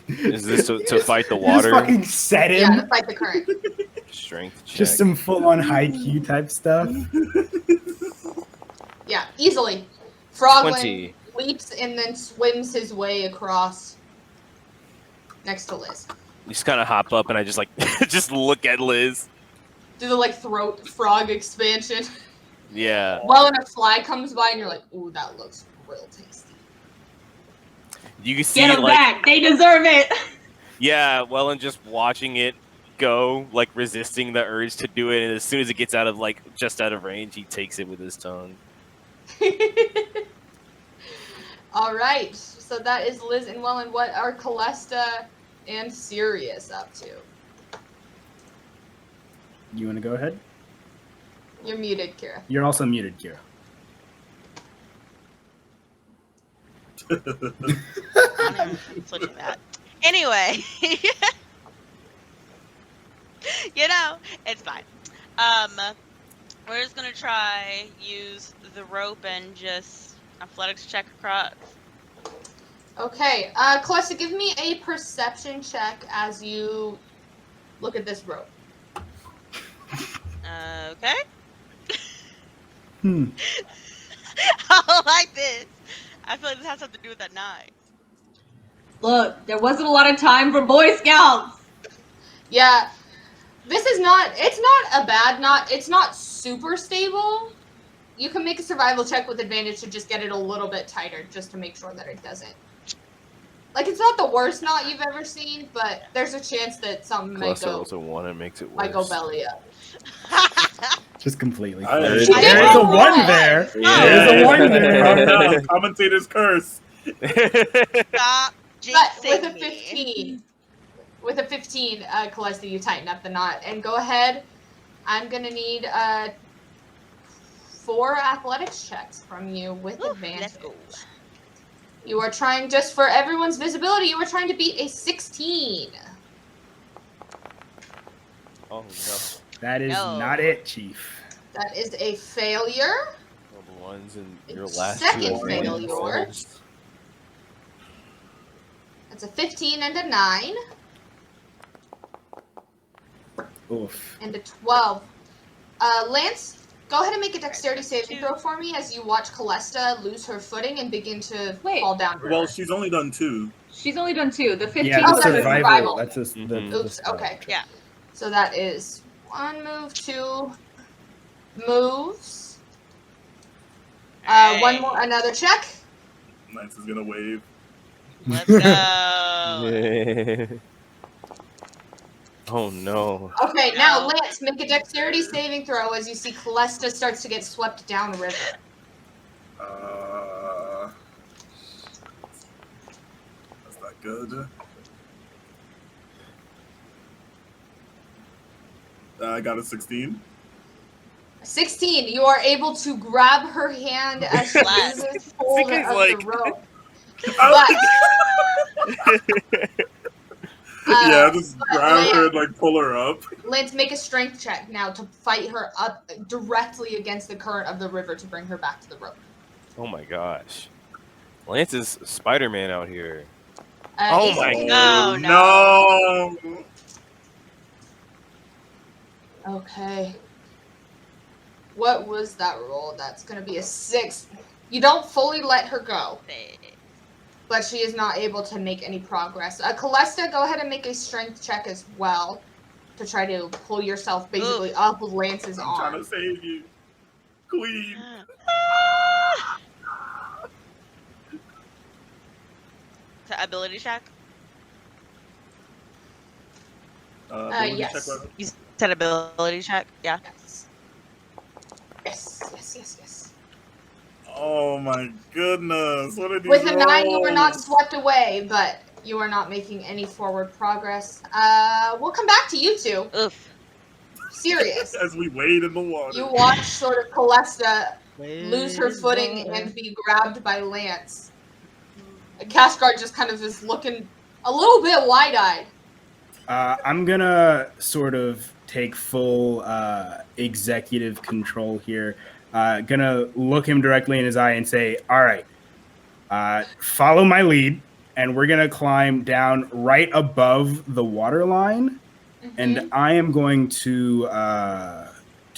[SPEAKER 2] Is this to fight the
[SPEAKER 4] You
[SPEAKER 2] water?
[SPEAKER 4] just fucking set him.
[SPEAKER 1] Yeah, to fight the current.
[SPEAKER 2] Strength check.
[SPEAKER 4] Just some full-on high-Q type stuff.
[SPEAKER 1] Yeah, easily. Froglin
[SPEAKER 2] 20.
[SPEAKER 1] leaps and then swims his way across next to Liz.
[SPEAKER 2] You just kind of hop up and I just like just look at Liz.
[SPEAKER 1] Do the like throat frog expansion.
[SPEAKER 2] Yeah.
[SPEAKER 1] Well, and a fly comes by and you're like, ooh, that looks real tasty.
[SPEAKER 2] You can see
[SPEAKER 3] Get them
[SPEAKER 2] like
[SPEAKER 3] back. They deserve it.
[SPEAKER 2] yeah, Wellen just watching it go, like resisting the urge to do it, and as soon as it gets out of just out of range, he takes it with his tongue.
[SPEAKER 1] All right, so that is Liz and Wellen. What are Calesta and Sirius up to?
[SPEAKER 4] You want to go ahead?
[SPEAKER 1] You're muted, Kyra.
[SPEAKER 4] You're also muted, Kyra.
[SPEAKER 6] Switching that. Anyway, it's fine. We're just gonna try use the rope and just athletics check across.
[SPEAKER 1] Okay, Calesta, give me a perception check as you look at this rope.
[SPEAKER 6] Okay.
[SPEAKER 4] Hmm.
[SPEAKER 6] I like this. I feel like this has something to do with that 9.
[SPEAKER 3] Look, there wasn't a lot of time for Boy Scouts.
[SPEAKER 1] Yeah, it's not a bad knot. It's not super stable. You can make a survival check with advantage to just get it a little bit tighter, just to make sure that it doesn't. Like, it's not the worst knot you've ever seen, but there's a chance that something might
[SPEAKER 2] Calesta also won and makes it worse.
[SPEAKER 1] might go belly up.
[SPEAKER 4] Just completely.
[SPEAKER 5] There
[SPEAKER 1] She did
[SPEAKER 4] There's a
[SPEAKER 1] roll
[SPEAKER 4] 1 there.
[SPEAKER 2] Yeah.
[SPEAKER 4] There's a 1 there.
[SPEAKER 5] Calm down. Commentator's curse.
[SPEAKER 6] Stop
[SPEAKER 1] But
[SPEAKER 6] jinxing
[SPEAKER 1] with a 15, Calesta, you tighten up the knot. And go ahead. I'm going to need 4 athletics checks from you with advantage.
[SPEAKER 6] Let's go.
[SPEAKER 1] You are trying, just for everyone's visibility, you are trying to beat a 16.
[SPEAKER 2] Oh no.
[SPEAKER 4] That is
[SPEAKER 6] No.
[SPEAKER 4] not it, Chief.
[SPEAKER 1] That is a failure.
[SPEAKER 2] Well, the ones in
[SPEAKER 1] It's
[SPEAKER 2] your last
[SPEAKER 1] second
[SPEAKER 2] two
[SPEAKER 1] failure. That's a 15 and a 9.
[SPEAKER 4] Oof.
[SPEAKER 1] And a 12. Lance, go ahead and make a dexterity saving throw for me as you watch Calesta lose her footing and begin to
[SPEAKER 3] Wait.
[SPEAKER 1] fall down.
[SPEAKER 5] Well, she's only done 2.
[SPEAKER 3] She's only done 2. The 15
[SPEAKER 4] Yeah,
[SPEAKER 1] Oh,
[SPEAKER 4] the
[SPEAKER 1] that's a
[SPEAKER 4] survival.
[SPEAKER 1] survival.
[SPEAKER 4] That's a.
[SPEAKER 1] Oops, okay.
[SPEAKER 6] Yeah.
[SPEAKER 1] So that is 1 move, 2 moves. One more, another check.
[SPEAKER 5] Lance is gonna wave.
[SPEAKER 6] Let's go.
[SPEAKER 2] Oh no.
[SPEAKER 1] Okay, now Lance, make a dexterity saving throw as you see Calesta starts to get swept down the river.
[SPEAKER 5] That's not good. I got a 16.
[SPEAKER 1] 16, you are able to grab her hand as she
[SPEAKER 6] Bless.
[SPEAKER 1] loses hold of
[SPEAKER 2] Cinque's
[SPEAKER 1] the rope.
[SPEAKER 5] Yeah, just
[SPEAKER 1] but
[SPEAKER 5] grab her and pull her up.
[SPEAKER 1] Lance, make a strength check now to fight her up directly against the current of the river to bring her back to the rope.
[SPEAKER 2] Oh my gosh. Lance is Spider-Man out here.
[SPEAKER 1] Aison,
[SPEAKER 2] Oh my
[SPEAKER 6] No.
[SPEAKER 1] Okay. What was that roll? That's going to be a 6. You don't fully let her go, but she is not able to make any progress. Calesta, go ahead and make a strength check as well to try to pull yourself basically up with Lance's
[SPEAKER 5] I'm
[SPEAKER 1] arm.
[SPEAKER 5] trying to save you. Queen.
[SPEAKER 6] Ability check?
[SPEAKER 5] Ability
[SPEAKER 1] yes.
[SPEAKER 5] check, rather?
[SPEAKER 6] You said ability check? Yeah.
[SPEAKER 1] Yes.
[SPEAKER 5] Oh my goodness. What are these
[SPEAKER 1] With a 9, you were not
[SPEAKER 5] rolls?
[SPEAKER 1] swept away, but you are not making any forward progress. We'll come back to you two.
[SPEAKER 6] Oof.
[SPEAKER 1] Sirius.
[SPEAKER 5] As we wade in the water.
[SPEAKER 1] You watch sort of Calesta lose her footing and be grabbed by Lance. Kashgar just kind of is looking a little bit wide-eyed.
[SPEAKER 4] I'm gonna sort of take full executive control here. Gonna look him directly in his eye and say, all right, follow my lead, and we're gonna climb down right above the water line, and I am going to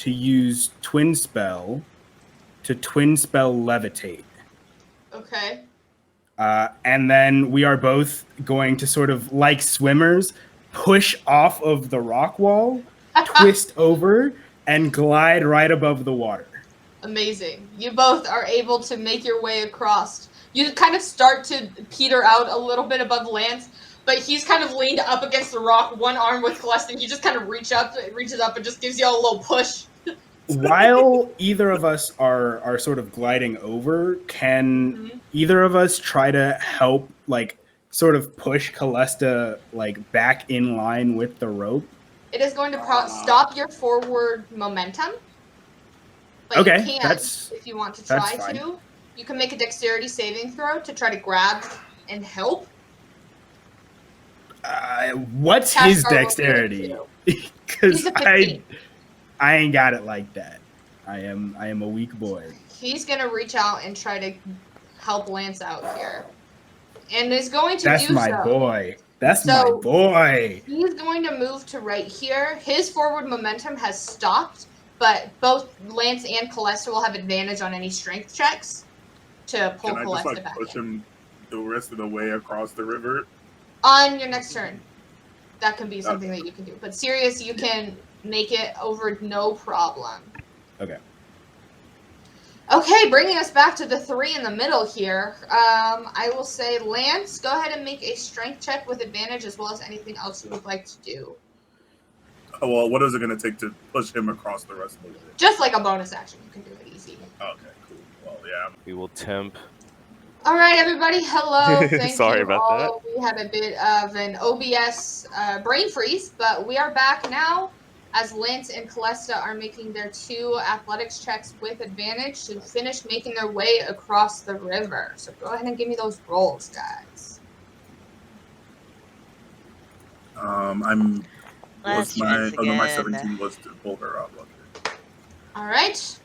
[SPEAKER 4] use Twin Spell to Twin Spell Levitate.
[SPEAKER 1] Okay.
[SPEAKER 4] And then we are both going to sort of, like swimmers, push off of the rock wall, twist over, and glide right above the water.
[SPEAKER 1] Amazing. You both are able to make your way across. You kind of start to peter out a little bit above Lance, but he's kind of leaned up against the rock, one arm with Calesta, and he just kind of reaches up and just gives you a little push.
[SPEAKER 4] While either of us are sort of gliding over, can either of us try to help, like, sort of push Calesta, like, back in line with the rope?
[SPEAKER 1] It is going to stop your forward momentum. But
[SPEAKER 4] okay,
[SPEAKER 1] you can, if you want to try to. You can make a dexterity saving throw to try to grab and help.
[SPEAKER 4] What's his dexterity? Because I ain't got it like that. I am a weak boy.
[SPEAKER 1] He's gonna reach out and try to help Lance out here, and is going to
[SPEAKER 4] That's
[SPEAKER 1] do
[SPEAKER 4] my
[SPEAKER 1] so.
[SPEAKER 4] boy. That's my boy.
[SPEAKER 1] He's going to move to right here. His forward momentum has stopped, but both Lance and Calesta will have advantage on any strength checks to pull Calesta back.
[SPEAKER 5] Push him the rest of the way across the river?
[SPEAKER 1] On your next turn. That can be something that you can do. But Sirius, you can make it over no problem.
[SPEAKER 4] Okay.
[SPEAKER 1] Okay, bringing us back to the 3 in the middle here. I will say, Lance, go ahead and make a strength check with advantage as well as anything else you would like to do.
[SPEAKER 5] Oh, well, what is it going to take to push him across the rest of the way?
[SPEAKER 1] Just like a bonus action. You can do it easy.
[SPEAKER 5] Okay, cool. Well, yeah.
[SPEAKER 2] We will temp.
[SPEAKER 1] All right, everybody. Hello. Thank
[SPEAKER 2] Sorry
[SPEAKER 1] you
[SPEAKER 2] about
[SPEAKER 1] all. We had a bit of an OBS brain freeze, but we are back now as Lance and Calesta are making their 2 athletics checks with advantage to finish making their way across the river. So go ahead and give me those rolls, guys.
[SPEAKER 5] My 17 was to pull her up. Okay.
[SPEAKER 1] All right.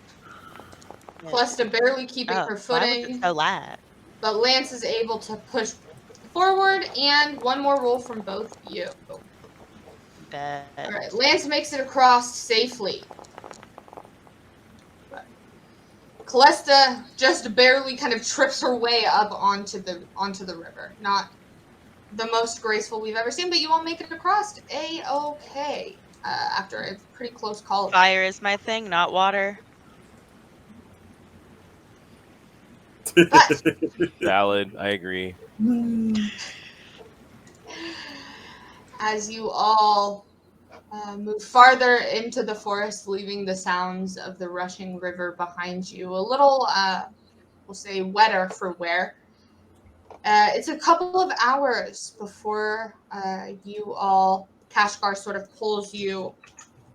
[SPEAKER 1] Calesta barely keeping her footing.
[SPEAKER 6] Why was it so light?
[SPEAKER 1] But Lance is able to push forward, and one more roll from both of you.
[SPEAKER 6] Bet.
[SPEAKER 1] All right, Lance makes it across safely. Calesta just barely kind of trips her way up onto the river. Not the most graceful we've ever seen, but you will make it across A-okay after a pretty close call.
[SPEAKER 6] Fire is my thing, not water.
[SPEAKER 1] But
[SPEAKER 2] Valid, I agree.
[SPEAKER 1] as you all move farther into the forest, leaving the sounds of the rushing river behind you, a little, we'll say, wetter for wear. It's a couple of hours before you all, Kashgar sort of pulls you,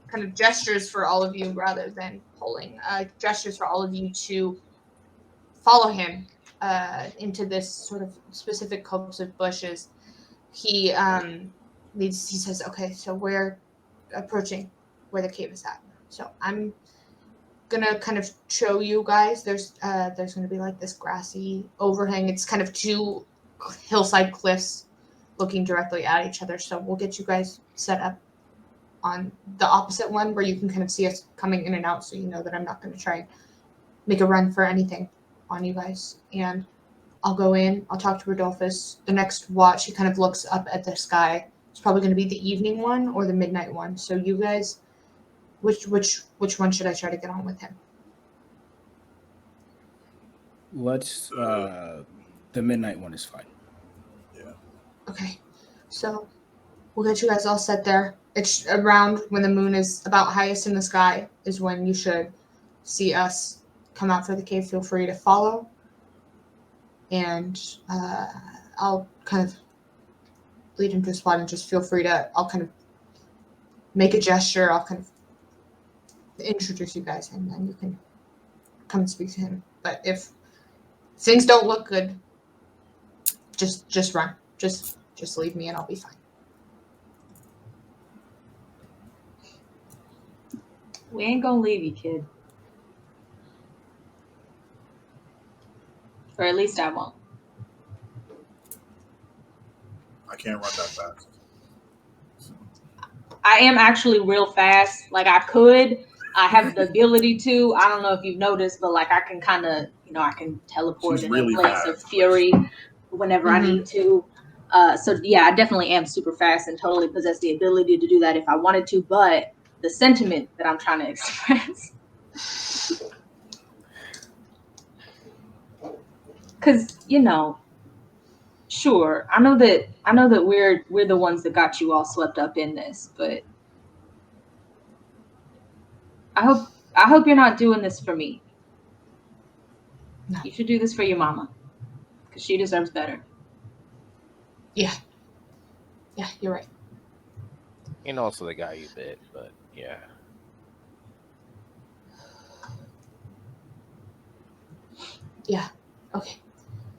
[SPEAKER 1] kind of gestures for all of you rather than pulling, gestures for all of you to follow him into this sort of specific copse of bushes. He says, okay, so we're approaching where the cave is at. So I'm gonna kind of show you guys. There's gonna be like this grassy overhang. It's kind of 2 hillside cliffs looking directly at each other. So we'll get you guys set up on the opposite one where you can kind of see us coming in and out, so you know that I'm not gonna try and make a run for anything on you guys. And I'll go in, I'll talk to Rodolphus. The next watch, he kind of looks up at the sky. It's probably going to be the evening one or the midnight one. So you guys, which one should I try to get on with him?
[SPEAKER 4] Let's, the midnight one is fine.
[SPEAKER 5] Yeah.
[SPEAKER 1] Okay. So we'll get you guys all set there. It's around when the moon is about highest in the sky is when you should see us come out for the cave. Feel free to follow. And I'll kind of lead him to a spot and just feel free to, I'll kind of make a gesture. I'll kind of introduce you guys and then you can come and speak to him. But if things don't look good, just run. Just leave me and I'll be fine.
[SPEAKER 3] We ain't gonna leave you, kid. Or at least I won't.
[SPEAKER 5] I can't run that fast.
[SPEAKER 3] I am actually real fast. Like I have the ability to. I don't know if you've noticed, but like I can kind of, I can teleport in a place of fury whenever I need to. So yeah, I definitely am super fast and totally possess the ability to do that if I wanted to. But the sentiment that I'm trying to express. Because, Sure, I know that we're the ones that got you all swept up in this, but I hope you're not doing this for me.
[SPEAKER 1] No.
[SPEAKER 3] You should do this for your mama, because she deserves better.
[SPEAKER 1] Yeah, you're right.
[SPEAKER 2] And also the guy you bit, but yeah.
[SPEAKER 1] Yeah. Okay.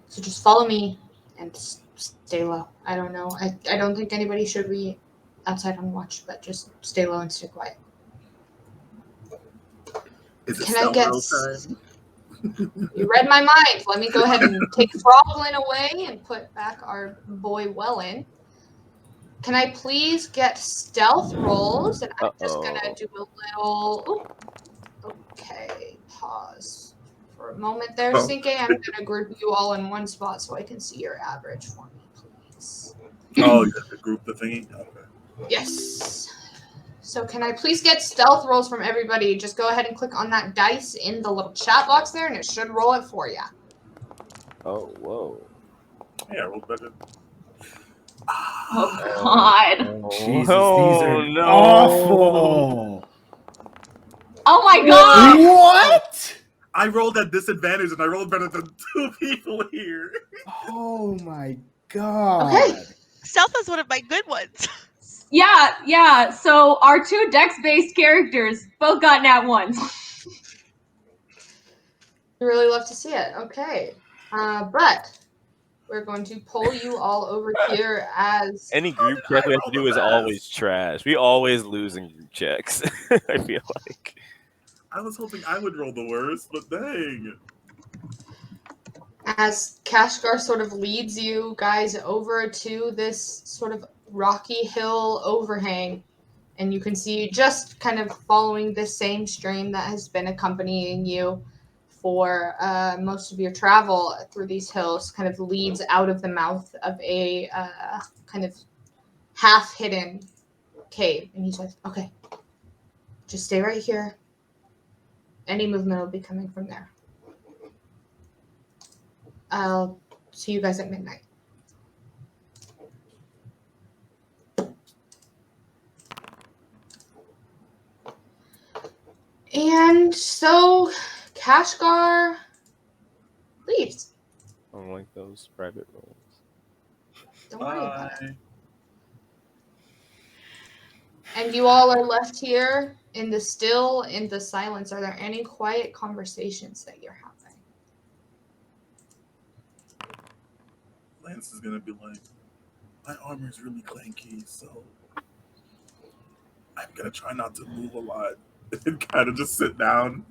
[SPEAKER 1] So just follow me and stay low. I don't know. I don't think anybody should be outside on watch, but just stay low and stay quiet.
[SPEAKER 5] Is it
[SPEAKER 1] Can I
[SPEAKER 5] still
[SPEAKER 1] get?
[SPEAKER 5] real time?
[SPEAKER 1] You read my mind. Let me go ahead and take Froglin away and put back our boy Wellen. Can I please get stealth rolls? And I'm just gonna do a little. Ooh. Okay, pause for a moment there,
[SPEAKER 5] Oh.
[SPEAKER 1] Cinque. I'm gonna group you all in one spot so I can see your average for me, please.
[SPEAKER 5] Oh, you have to group the thingy? Okay.
[SPEAKER 1] Yes. So can I please get stealth rolls from everybody? Just go ahead and click on that dice in the little chat box there, and it should roll it for you.
[SPEAKER 2] Oh, whoa.
[SPEAKER 5] Yeah, roll better.
[SPEAKER 3] Oh God!
[SPEAKER 4] Jesus, these are
[SPEAKER 2] no.
[SPEAKER 4] awful.
[SPEAKER 3] Oh my God!
[SPEAKER 4] What?
[SPEAKER 5] I rolled at disadvantage and I rolled better than 2 people here.
[SPEAKER 4] Oh my God.
[SPEAKER 1] Okay.
[SPEAKER 6] Stealth is one of my good ones.
[SPEAKER 3] Yeah. So our 2 dex-based characters both got nat 1s.
[SPEAKER 1] You really love to see it. Okay. But we're going to pull you all over here as
[SPEAKER 2] Any group check we have to do is always trash. We always lose in group checks, I feel like.
[SPEAKER 5] I was hoping I would roll the worst, but dang.
[SPEAKER 1] as Kashgar sort of leads you guys over to this sort of rocky hill overhang. And you can see just kind of following this same stream that has been accompanying you for most of your travel through these hills, kind of leads out of the mouth of a kind of half-hidden cave. And he says, okay, just stay right here. Any movement will be coming from there. I'll see you guys at midnight. And so Kashgar leaves.
[SPEAKER 2] I don't like those private rolls.
[SPEAKER 1] Don't worry about it. And you all are left here in the silence. Are there any quiet conversations that you're having?
[SPEAKER 5] Lance is gonna be like, my armor is really clanky, so I'm gonna try not to move a lot and kind of just sit down.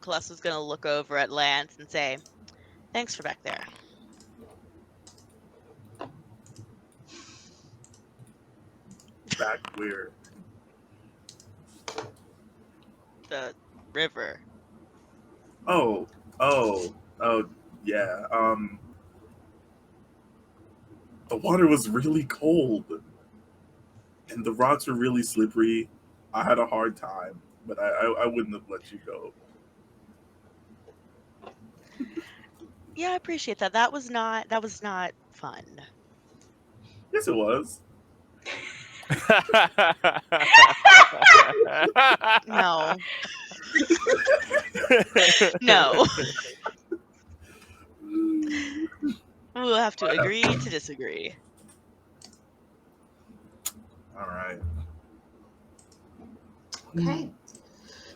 [SPEAKER 6] Calesta's gonna look over at Lance and say, "Thanks for back there."
[SPEAKER 5] Back where?
[SPEAKER 6] The river.
[SPEAKER 5] Oh, yeah. The water was really cold, and the rocks were really slippery. I had a hard time, but I wouldn't have let you go.
[SPEAKER 6] Yeah, I appreciate that. That was not fun.
[SPEAKER 5] Yes, it was.
[SPEAKER 6] No. No. We'll have to agree to disagree.
[SPEAKER 5] All right.
[SPEAKER 1] Okay.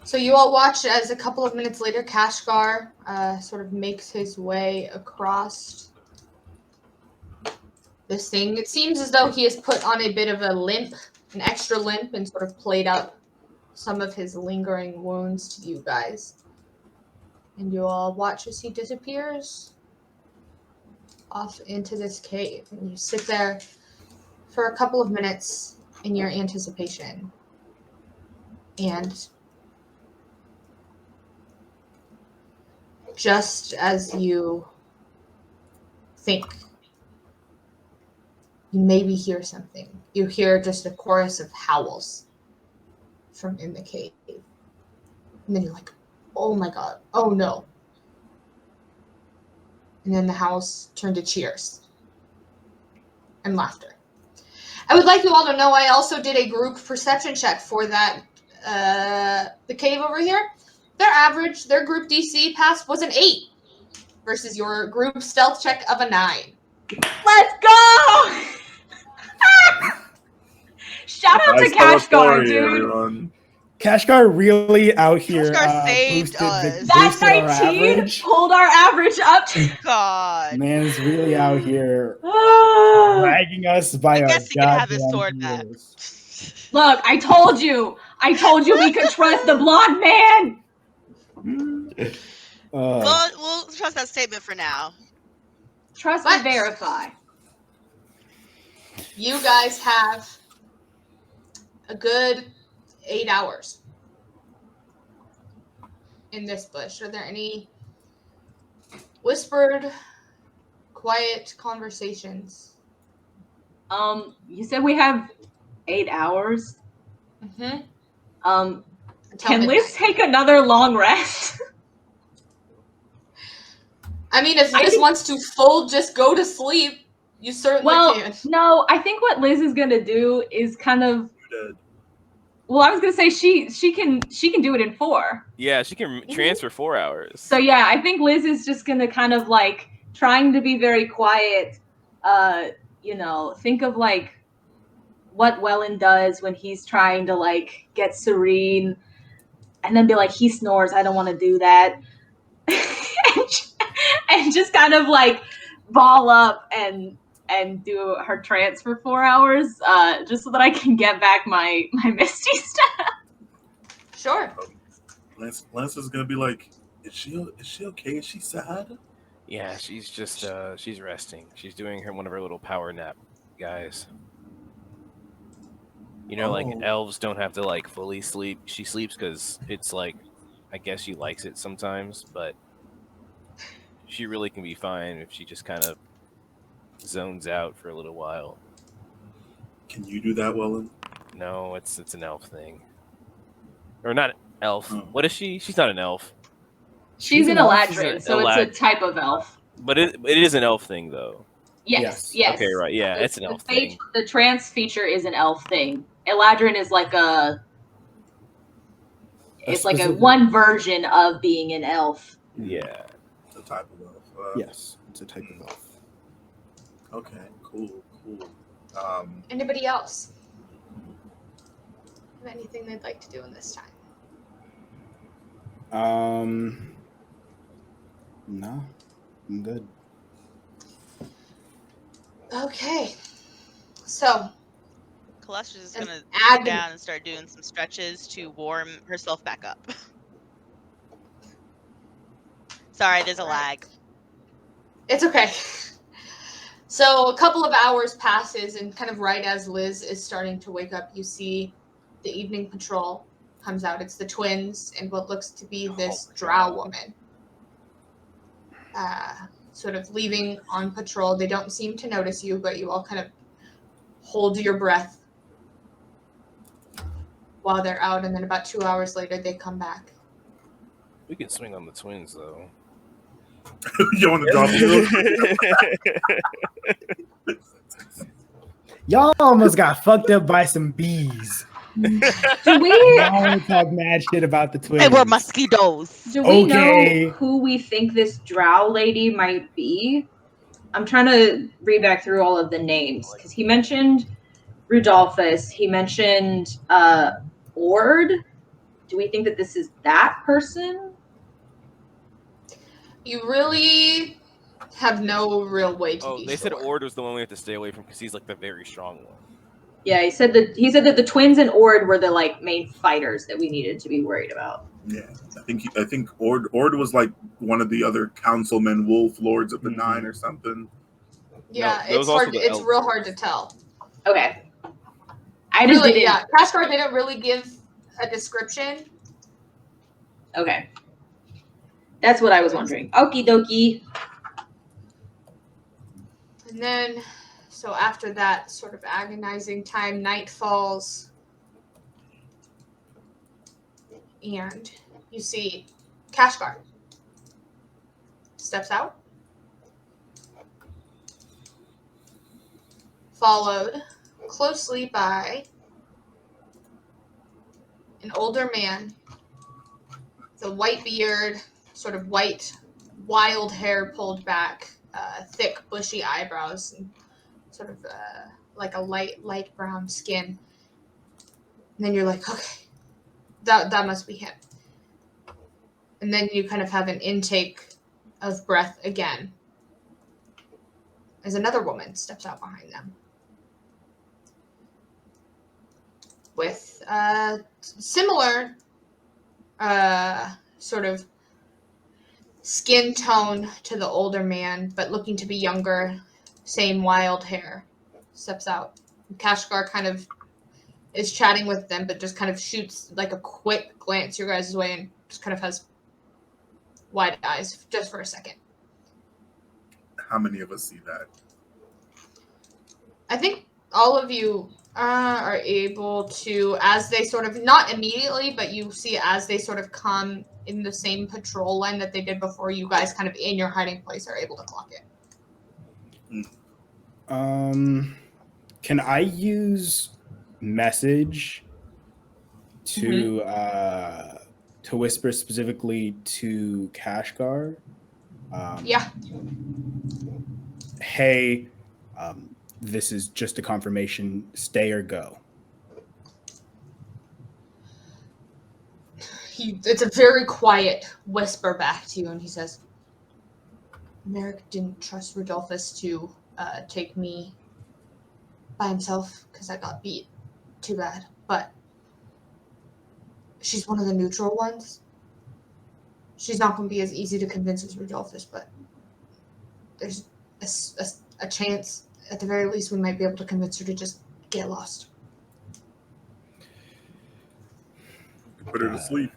[SPEAKER 1] So you all watch as a couple of minutes later, Kashgar sort of makes his way across this thing. It seems as though he has put on a bit of a limp, an extra limp, and sort of played up some of his lingering wounds to you guys. And you all watch as he disappears off into this cave. And you sit there for a couple of minutes in your anticipation. And just as you think you maybe hear something, you hear just a chorus of howls from in the cave. And then you're like, oh my god, oh no. And then the house turned to cheers and laughter. I would like you all to know I also did a group perception check for that, the cave over here. Their group DC pass was an 8 versus your group stealth check of a 9.
[SPEAKER 3] Let's go! Shout out to Kashgar, dude.
[SPEAKER 5] Everyone.
[SPEAKER 4] Kashgar really out here
[SPEAKER 6] Kashgar saved
[SPEAKER 4] boosted,
[SPEAKER 6] us.
[SPEAKER 3] That
[SPEAKER 4] boosted our
[SPEAKER 3] 19
[SPEAKER 4] average.
[SPEAKER 3] pulled our average up.
[SPEAKER 6] God.
[SPEAKER 4] Man's really out here
[SPEAKER 3] Look,
[SPEAKER 4] dragging us by
[SPEAKER 6] I
[SPEAKER 4] our
[SPEAKER 6] guess he could have his
[SPEAKER 4] goddamn
[SPEAKER 6] sword back.
[SPEAKER 4] heels.
[SPEAKER 3] I told you. I told you we could trust the blonde man.
[SPEAKER 6] We'll trust that statement for now.
[SPEAKER 3] Trust
[SPEAKER 1] But-
[SPEAKER 3] and verify.
[SPEAKER 1] You guys have a good 8 hours in this bush. Are there any whispered, quiet conversations?
[SPEAKER 3] You said we have 8 hours.
[SPEAKER 1] Mm-hmm.
[SPEAKER 3] Can Liz take another long rest?
[SPEAKER 1] I mean, if Liz wants to just go to sleep, you certainly can.
[SPEAKER 3] No, I think what Liz is gonna do is kind of. Well, I was gonna say she can do it in 4.
[SPEAKER 2] Yeah, she can transfer 4 hours.
[SPEAKER 3] So yeah, I think Liz is just gonna kind of like trying to be very quiet. Think of like what Wellen does when he's trying to like get serene, and then be like, he snores. I don't want to do that, and just kind of like ball up and do her trance for 4 hours, just so that I can get back my Misty stuff.
[SPEAKER 1] Sure.
[SPEAKER 5] Lance is gonna be like, is she okay? Is she sad?
[SPEAKER 2] Yeah, she's just she's resting. She's doing one of her little power nap, guys. You know, like elves don't have to like fully sleep. She sleeps because it's like, I guess she likes it sometimes, but she really can be fine if she just kind of zones out for a little while.
[SPEAKER 5] Can you do that, Wellen?
[SPEAKER 2] No, it's an elf thing, or not elf. What is she? She's not an elf.
[SPEAKER 3] She's an Eladrin, so it's a type of elf.
[SPEAKER 2] But it is an elf thing, though.
[SPEAKER 3] Yes.
[SPEAKER 2] Okay, right. Yeah, it's an elf thing.
[SPEAKER 3] The trance feature is an elf thing. Eladrin is like it's like a one version of being an elf.
[SPEAKER 2] Yeah.
[SPEAKER 5] It's a type of elf.
[SPEAKER 4] Yes, it's a type of elf.
[SPEAKER 5] Okay, cool.
[SPEAKER 1] Anybody else have anything they'd like to do in this time?
[SPEAKER 4] No, I'm good.
[SPEAKER 1] Okay, so
[SPEAKER 6] Calesta is gonna
[SPEAKER 1] Ag-
[SPEAKER 6] sit down and start doing some stretches to warm herself back up. Sorry, there's a lag.
[SPEAKER 1] It's okay. So a couple of hours passes, and kind of right as Liz is starting to wake up, you see the evening patrol comes out. It's the twins and what looks to be this drow woman. Sort of leaving on patrol. They don't seem to notice you, but you all kind of hold your breath while they're out, and then about 2 hours later they come back.
[SPEAKER 2] We can swing on the twins, though.
[SPEAKER 5] You want to drop it?
[SPEAKER 4] Y'all almost got fucked up by some bees.
[SPEAKER 3] Do we?
[SPEAKER 4] Y'all want to talk mad shit about the twins?
[SPEAKER 6] They were mosquitoes.
[SPEAKER 3] Do we know who we think this drow lady might be? I'm trying to read back through all of the names, because he mentioned Rudolphus. He mentioned Ord. Do we think that this is that person?
[SPEAKER 1] You really have no real way to be
[SPEAKER 2] they
[SPEAKER 1] sure.
[SPEAKER 2] said Ord was the one we have to stay away from because he's like the very strong one.
[SPEAKER 3] Yeah, he said that the twins and Ord were the like main fighters that we needed to be worried about.
[SPEAKER 5] Yeah, I think Ord was like one of the other councilmen, wolf lords of the Nine or something.
[SPEAKER 1] Yeah,
[SPEAKER 2] No,
[SPEAKER 1] it's hard. It's real hard to tell.
[SPEAKER 3] Okay. I just didn't.
[SPEAKER 1] Yeah, Kashgar didn't really give a description.
[SPEAKER 3] Okay. That's what I was wondering. Okie dokie.
[SPEAKER 1] And then, so after that sort of agonizing time, night falls. And you see Kashgar steps out followed closely by an older man with a white beard, sort of white, wild hair pulled back, thick, bushy eyebrows, and sort of like a light brown skin. And then you're like, okay, that must be him. And then you kind of have an intake of breath again as another woman steps out behind them with similar sort of skin tone to the older man, but looking to be younger, same wild hair, steps out. Kashgar kind of is chatting with them, but just kind of shoots like a quick glance your guys' way and just kind of has wide eyes just for a second.
[SPEAKER 5] How many of us see that?
[SPEAKER 1] I think all of you are able to, as they sort of, not immediately, but you see as they sort of come in the same patrol line that they did before, you guys kind of in your hiding place are able to clock it.
[SPEAKER 4] Can I use message to whisper specifically to Kashgar?
[SPEAKER 1] Yeah.
[SPEAKER 4] Hey, this is just a confirmation. Stay or go.
[SPEAKER 1] It's a very quiet whisper back to you, and he says, Merrick didn't trust Rodolphus to take me by himself because I got beat. Too bad. But she's one of the neutral ones. She's not going to be as easy to convince as Rodolphus, but there's a chance, at the very least, we might be able to convince her to just get lost.
[SPEAKER 5] Put her to sleep.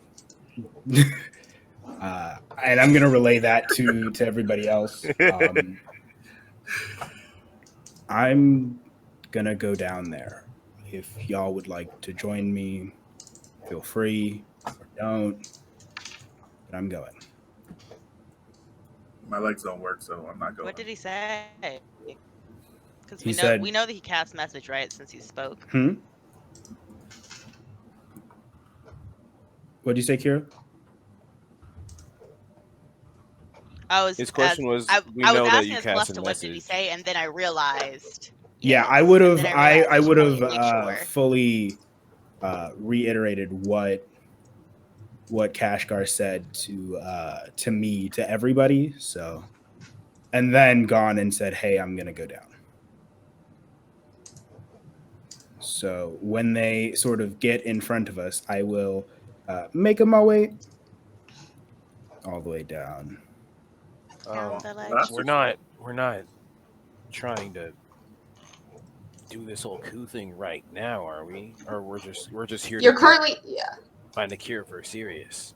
[SPEAKER 4] And I'm going to relay that to everybody else. I'm going to go down there. If y'all would like to join me, feel free, or don't. But I'm going.
[SPEAKER 5] My legs don't work, so I'm not going.
[SPEAKER 6] What did he say? Because we know that he cast message, right? Since he spoke.
[SPEAKER 4] What did you say, Kyra?
[SPEAKER 2] His question was,
[SPEAKER 6] I
[SPEAKER 2] we
[SPEAKER 6] was
[SPEAKER 2] know that
[SPEAKER 6] asking
[SPEAKER 2] you
[SPEAKER 6] as
[SPEAKER 2] cast
[SPEAKER 6] Celeste,
[SPEAKER 2] a
[SPEAKER 6] what did he
[SPEAKER 2] message.
[SPEAKER 6] say, and then I realized.
[SPEAKER 4] Yeah,
[SPEAKER 6] Yes.
[SPEAKER 4] I would have.
[SPEAKER 6] And then I
[SPEAKER 4] I would
[SPEAKER 6] realized I should
[SPEAKER 4] have
[SPEAKER 6] probably make sure.
[SPEAKER 4] fully reiterated what Kashgar said to me, to everybody. So, and then gone and said, "Hey, I'm gonna go down." So when they sort of get in front of us, I will make my way all the way down.
[SPEAKER 6] Down the ledge.
[SPEAKER 2] We're not trying to do this whole coup thing right now, are we? Or we're just here
[SPEAKER 1] You're
[SPEAKER 2] to
[SPEAKER 1] currently,
[SPEAKER 2] find a cure for Sirius.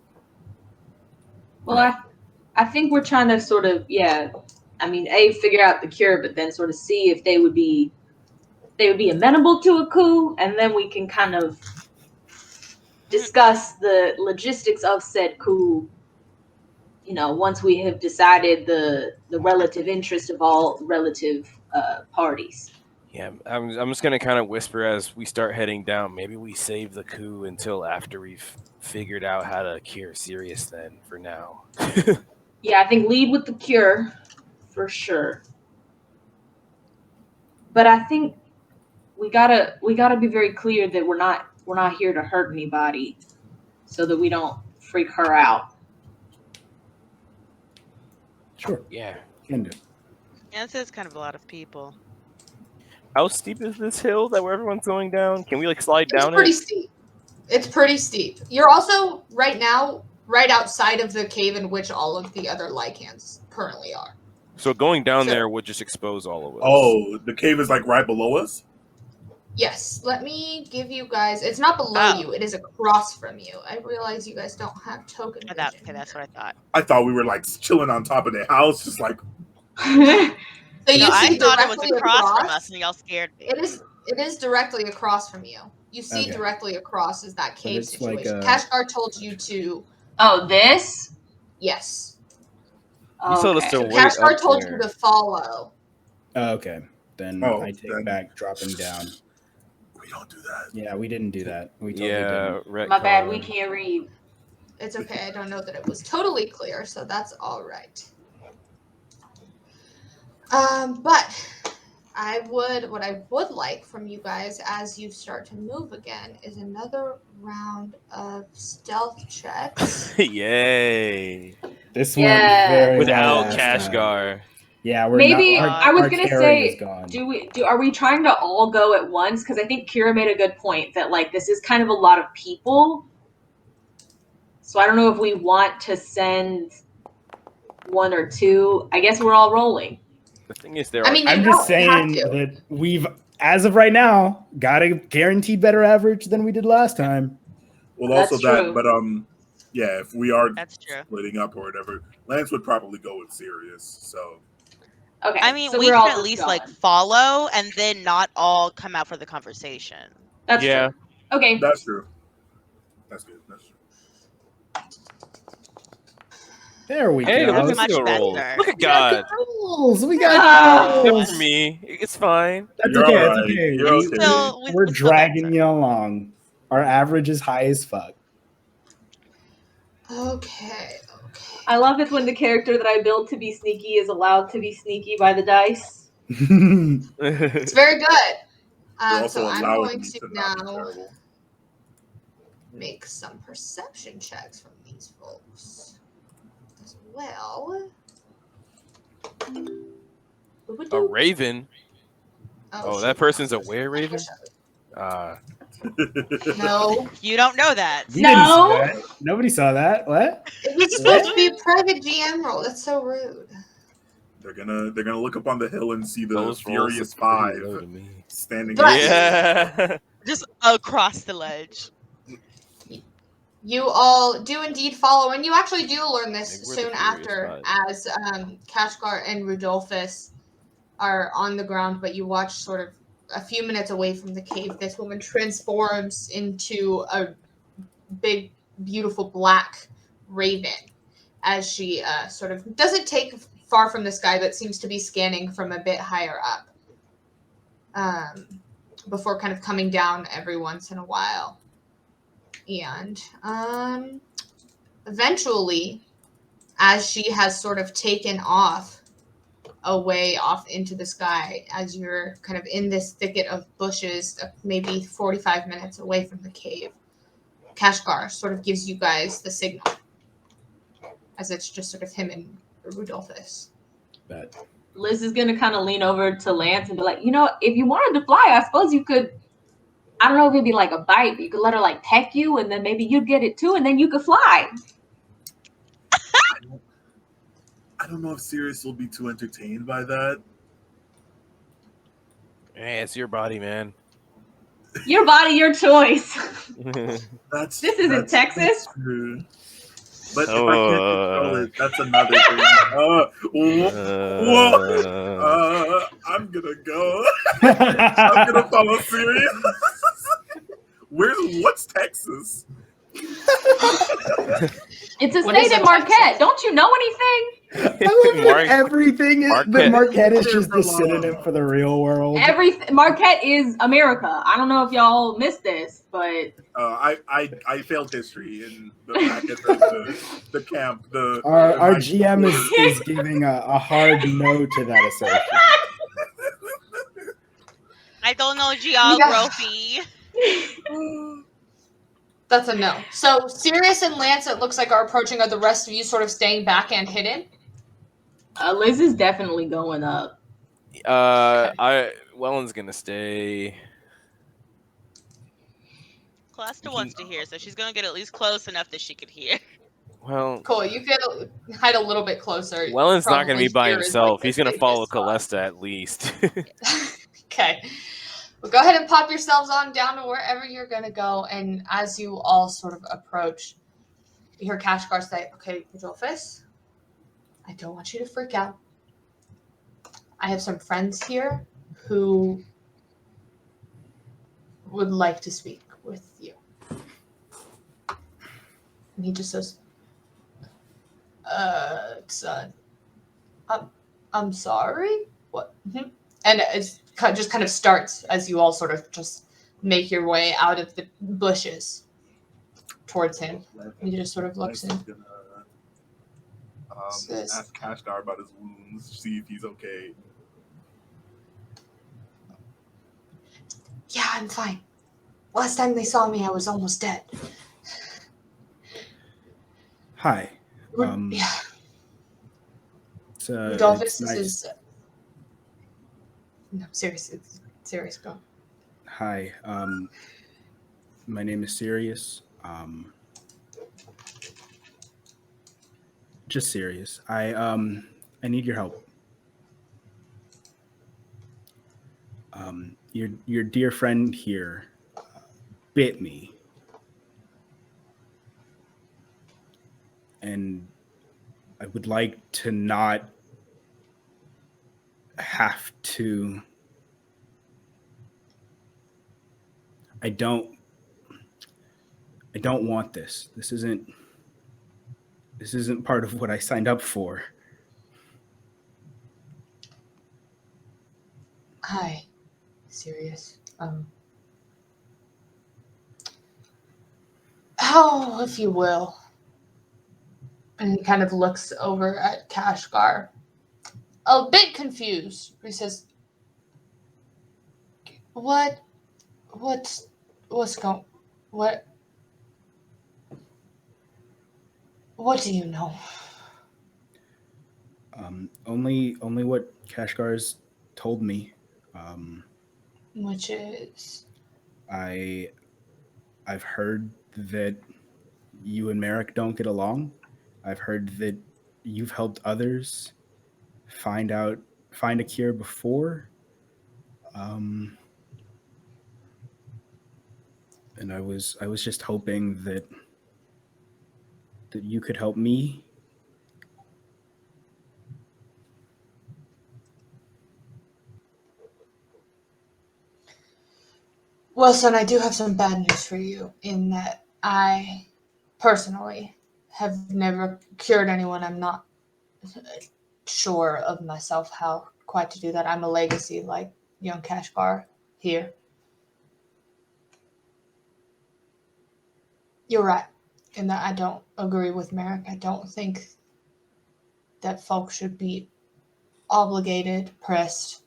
[SPEAKER 3] Well, I think we're trying to sort of, figure out the cure, but then sort of see if they would be amenable to a coup, and then we can kind of discuss the logistics of said coup, once we have decided the relative interest of all relative parties.
[SPEAKER 2] Yeah, I'm just gonna kind of whisper as we start heading down. Maybe we save the coup until after we've figured out how to cure Sirius. Then, for now.
[SPEAKER 3] Yeah, I think lead with the cure, for sure. But I think we gotta be very clear that we're not here to hurt anybody, so that we don't freak her out.
[SPEAKER 4] Sure.
[SPEAKER 2] Yeah.
[SPEAKER 4] Can do.
[SPEAKER 6] Yeah, this is kind of a lot of people.
[SPEAKER 2] How steep is this hill that where everyone's going down? Can we slide down
[SPEAKER 1] it's pretty steep. It's pretty steep. You're also right now right outside of the cave in which all of the other Lycans currently are.
[SPEAKER 2] So going down there would just expose all of us.
[SPEAKER 5] Oh, the cave is right below us?
[SPEAKER 1] Yes. Let me give you guys. It's not below you. It is across from you. I realize you guys don't have token vision.
[SPEAKER 6] Okay, that's what I thought.
[SPEAKER 5] I thought we were chilling on top of the house, just
[SPEAKER 1] So you see
[SPEAKER 6] I thought it was
[SPEAKER 1] directly
[SPEAKER 6] across from us, and y'all scared me.
[SPEAKER 1] It is directly across from you. You see directly across is that cave
[SPEAKER 4] it's
[SPEAKER 1] situation. Kashgar told you to.
[SPEAKER 3] Oh, this?
[SPEAKER 1] Yes.
[SPEAKER 2] You told us to wait
[SPEAKER 1] Kashgar
[SPEAKER 2] up
[SPEAKER 1] told
[SPEAKER 2] there.
[SPEAKER 1] you to follow.
[SPEAKER 4] Okay. then I take back dropping down.
[SPEAKER 5] We don't do that.
[SPEAKER 4] Yeah, we didn't do that. We totally didn't.
[SPEAKER 3] My bad, we can't read.
[SPEAKER 1] It's okay. I don't know that it was totally clear, so that's all right. But what I would like from you guys as you start to move again is another round of stealth checks.
[SPEAKER 2] Yay!
[SPEAKER 4] This went very
[SPEAKER 2] without
[SPEAKER 4] well
[SPEAKER 2] Kashgar.
[SPEAKER 4] Yeah, we're
[SPEAKER 3] maybe
[SPEAKER 4] not,
[SPEAKER 3] I was
[SPEAKER 4] our
[SPEAKER 3] gonna
[SPEAKER 4] carry
[SPEAKER 3] say,
[SPEAKER 4] is gone.
[SPEAKER 3] are we trying to all go at once? Because I think Kyra made a good point that like this is kind of a lot of people. So I don't know if we want to send one or two. I guess we're all rolling.
[SPEAKER 2] The thing is,
[SPEAKER 4] I'm just saying that we've, as of right now, got a guaranteed better average than we did last time.
[SPEAKER 5] Well,
[SPEAKER 3] That's
[SPEAKER 5] also
[SPEAKER 3] true.
[SPEAKER 5] that, but yeah, if we are
[SPEAKER 6] That's true.
[SPEAKER 5] splitting up or whatever, Lance would probably go with Sirius. So
[SPEAKER 3] Okay,
[SPEAKER 6] I mean,
[SPEAKER 3] so
[SPEAKER 6] we
[SPEAKER 3] we're
[SPEAKER 6] can
[SPEAKER 3] all
[SPEAKER 6] at
[SPEAKER 3] just
[SPEAKER 6] least
[SPEAKER 3] going.
[SPEAKER 6] like follow and then not all come out for the conversation.
[SPEAKER 3] That's true. Okay,
[SPEAKER 5] that's true. That's good. That's true.
[SPEAKER 4] There we
[SPEAKER 2] Hey,
[SPEAKER 4] go.
[SPEAKER 2] look at
[SPEAKER 6] Much
[SPEAKER 2] the rolls.
[SPEAKER 6] better.
[SPEAKER 2] Look at God.
[SPEAKER 4] Rules. We got
[SPEAKER 2] Except
[SPEAKER 4] rules.
[SPEAKER 2] for me, it's fine.
[SPEAKER 4] That's
[SPEAKER 5] You're
[SPEAKER 4] okay.
[SPEAKER 5] all
[SPEAKER 4] That's
[SPEAKER 5] right.
[SPEAKER 4] okay.
[SPEAKER 5] You're okay.
[SPEAKER 6] Still,
[SPEAKER 4] We're
[SPEAKER 6] we still got
[SPEAKER 4] dragging
[SPEAKER 6] some.
[SPEAKER 4] you along. Our average is high as fuck.
[SPEAKER 1] Okay.
[SPEAKER 3] I love it when the character that I build to be sneaky is allowed to be sneaky by the dice.
[SPEAKER 1] It's very good.
[SPEAKER 5] You're also
[SPEAKER 1] So I'm
[SPEAKER 5] allowing
[SPEAKER 1] going
[SPEAKER 5] me
[SPEAKER 1] to
[SPEAKER 5] to not be
[SPEAKER 1] now
[SPEAKER 5] terrible.
[SPEAKER 1] make some perception checks from these folks as well.
[SPEAKER 2] A raven? Oh, that person's a were-raven?
[SPEAKER 1] No.
[SPEAKER 6] You don't know that.
[SPEAKER 4] We didn't see that. Nobody saw that. What?
[SPEAKER 1] It was supposed to be a private GM roll. That's so rude.
[SPEAKER 5] They're gonna look up on the hill and see the
[SPEAKER 2] Those rolls
[SPEAKER 5] Furious
[SPEAKER 2] look pretty
[SPEAKER 5] 5
[SPEAKER 2] low to me.
[SPEAKER 5] standing.
[SPEAKER 1] But-
[SPEAKER 2] Yeah.
[SPEAKER 6] Just across the ledge.
[SPEAKER 1] You all do indeed follow, and you actually do learn this
[SPEAKER 2] Maybe we're the
[SPEAKER 1] soon
[SPEAKER 2] Furious
[SPEAKER 1] after,
[SPEAKER 2] Five.
[SPEAKER 1] as Kashgar and Rudolphus are on the ground, but you watch sort of a few minutes away from the cave. This woman transforms into a big, beautiful black raven as she sort of doesn't take far from the sky, but seems to be scanning from a bit higher up before kind of coming down every once in a while. And eventually, as she has sort of taken off away off into the sky, as you're kind of in this thicket of bushes, maybe 45 minutes away from the cave, Kashgar sort of gives you guys the signal, as it's just sort of him and Rudolphus.
[SPEAKER 4] Bet.
[SPEAKER 3] Liz is gonna kind of lean over to Lance and be like, you know, if you wanted to fly, I suppose you could. I don't know if it'd be like a bite, but you could let her like peck you, and then maybe you'd get it too, and then you could fly.
[SPEAKER 5] I don't know if Sirius will be too entertained by that.
[SPEAKER 2] Hey, it's your body, man.
[SPEAKER 3] Your body, your choice.
[SPEAKER 5] This
[SPEAKER 3] isn't Texas.
[SPEAKER 5] That's true. But if I can't control it, that's another thing. I'm gonna go. I'm gonna follow Sirius. What's Texas?
[SPEAKER 3] It's a
[SPEAKER 1] What
[SPEAKER 3] state
[SPEAKER 1] is
[SPEAKER 3] in
[SPEAKER 1] a
[SPEAKER 3] Marquette.
[SPEAKER 1] Texas?
[SPEAKER 3] Don't you know anything?
[SPEAKER 4] I love that everything is
[SPEAKER 2] Marquette.
[SPEAKER 4] Marquette is just the synonym for the real world.
[SPEAKER 3] Marquette is America. I don't know if y'all missed this, but
[SPEAKER 5] I failed history in the back at the camp.
[SPEAKER 4] Our GM is giving a hard no to that assertion.
[SPEAKER 6] I don't know geography.
[SPEAKER 1] That's a no. So Sirius and Lance, it looks like, are approaching. Are the rest of you sort of staying back and hidden?
[SPEAKER 3] Liz is definitely going up.
[SPEAKER 2] Wellen's gonna stay.
[SPEAKER 6] Calesta wants to hear, so she's gonna get at least close enough that she could hear.
[SPEAKER 2] Well,
[SPEAKER 1] Cool. You can hide a little bit closer.
[SPEAKER 2] Wellen's not gonna
[SPEAKER 1] Probably
[SPEAKER 2] be by
[SPEAKER 1] here is,
[SPEAKER 2] himself.
[SPEAKER 1] like,
[SPEAKER 2] He's
[SPEAKER 1] the
[SPEAKER 2] gonna follow
[SPEAKER 1] safest spot.
[SPEAKER 2] Calesta at least.
[SPEAKER 1] Okay. Well, go ahead and pop yourselves on down to wherever you're going to go. And as you all sort of approach, you hear Kashgar say, okay, Rudolphus, I don't want you to freak out. I have some friends here who would like to speak with you. And he just says, son, I'm sorry? What? And it just kind of starts as you all sort of just make your way out of the bushes towards him. He just sort of looks in.
[SPEAKER 5] Gonna, ask Kashgar about his wounds, see if he's okay.
[SPEAKER 1] Yeah, I'm fine. Last time they saw me, I was almost dead.
[SPEAKER 4] Hi.
[SPEAKER 1] Yeah.
[SPEAKER 4] It's nice.
[SPEAKER 1] is... No, serious, go.
[SPEAKER 4] Hi. My name is Sirius. Just Sirius. I need your help. Your dear friend here bit me, and I would like to not have to. I don't want this. This isn't part of what I signed up for.
[SPEAKER 1] Hi, Sirius. How, if you will? And he kind of looks over at Kashgar, a bit confused. He says, What do you know?
[SPEAKER 4] Only what Kashgar's told me.
[SPEAKER 1] Which is?
[SPEAKER 4] I've heard that you and Merrick don't get along. I've heard that you've helped others find a cure before. And I was just hoping that you could help me.
[SPEAKER 1] Well, son, I do have some bad news for you in that I personally have never cured anyone. I'm not sure of myself how quite to do that. I'm a legacy like young Kashgar here. You're right in that I don't agree with Merrick. I don't think that folks should be obligated, pressed,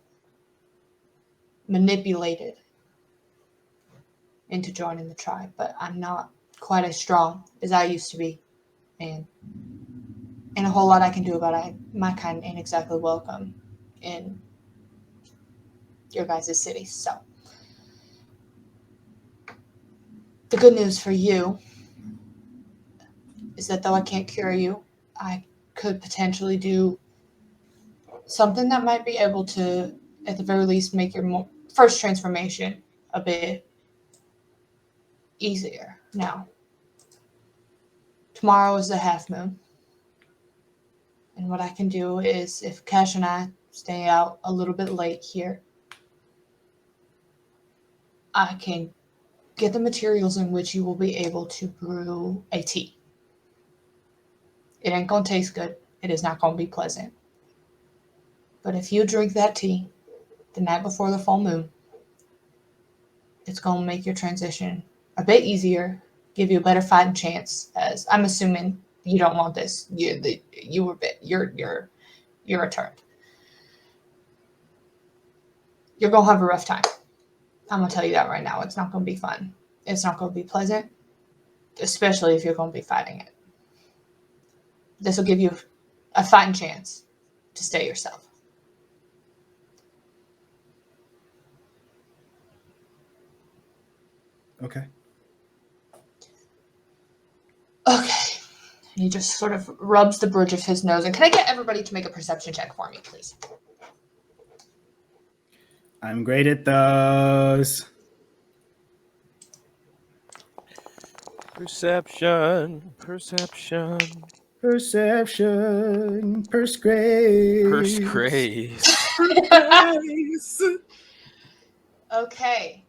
[SPEAKER 1] manipulated into joining the tribe, but I'm not quite as strong as I used to be, and a whole lot I can do about it. My kind ain't exactly welcome in your guys' city. So the good news for you is that though I can't cure you, I could potentially do something that might be able to, at the very least, make your first transformation a bit easier. Now, tomorrow is the half moon. And what I can do is, if Cash and I stay out a little bit late here, I can get the materials in which you will be able to brew a tea. It ain't going to taste good. It is not going to be pleasant. But if you drink that tea the night before the full moon, it's going to make your transition a bit easier, give you a better fighting chance, as I'm assuming you don't want this. You're returned. You're going to have a rough time. I'm going to tell you that right now. It's not going to be fun. It's not going to be pleasant, especially if you're going to be fighting it. This will give you a fighting chance to stay yourself.
[SPEAKER 4] Okay.
[SPEAKER 1] Okay. He just sort of rubs the bridge of his nose. And can I get everybody to make a perception check for me, please?
[SPEAKER 4] I'm great at those.
[SPEAKER 2] Perception.
[SPEAKER 4] Purse grace.
[SPEAKER 1] Okay.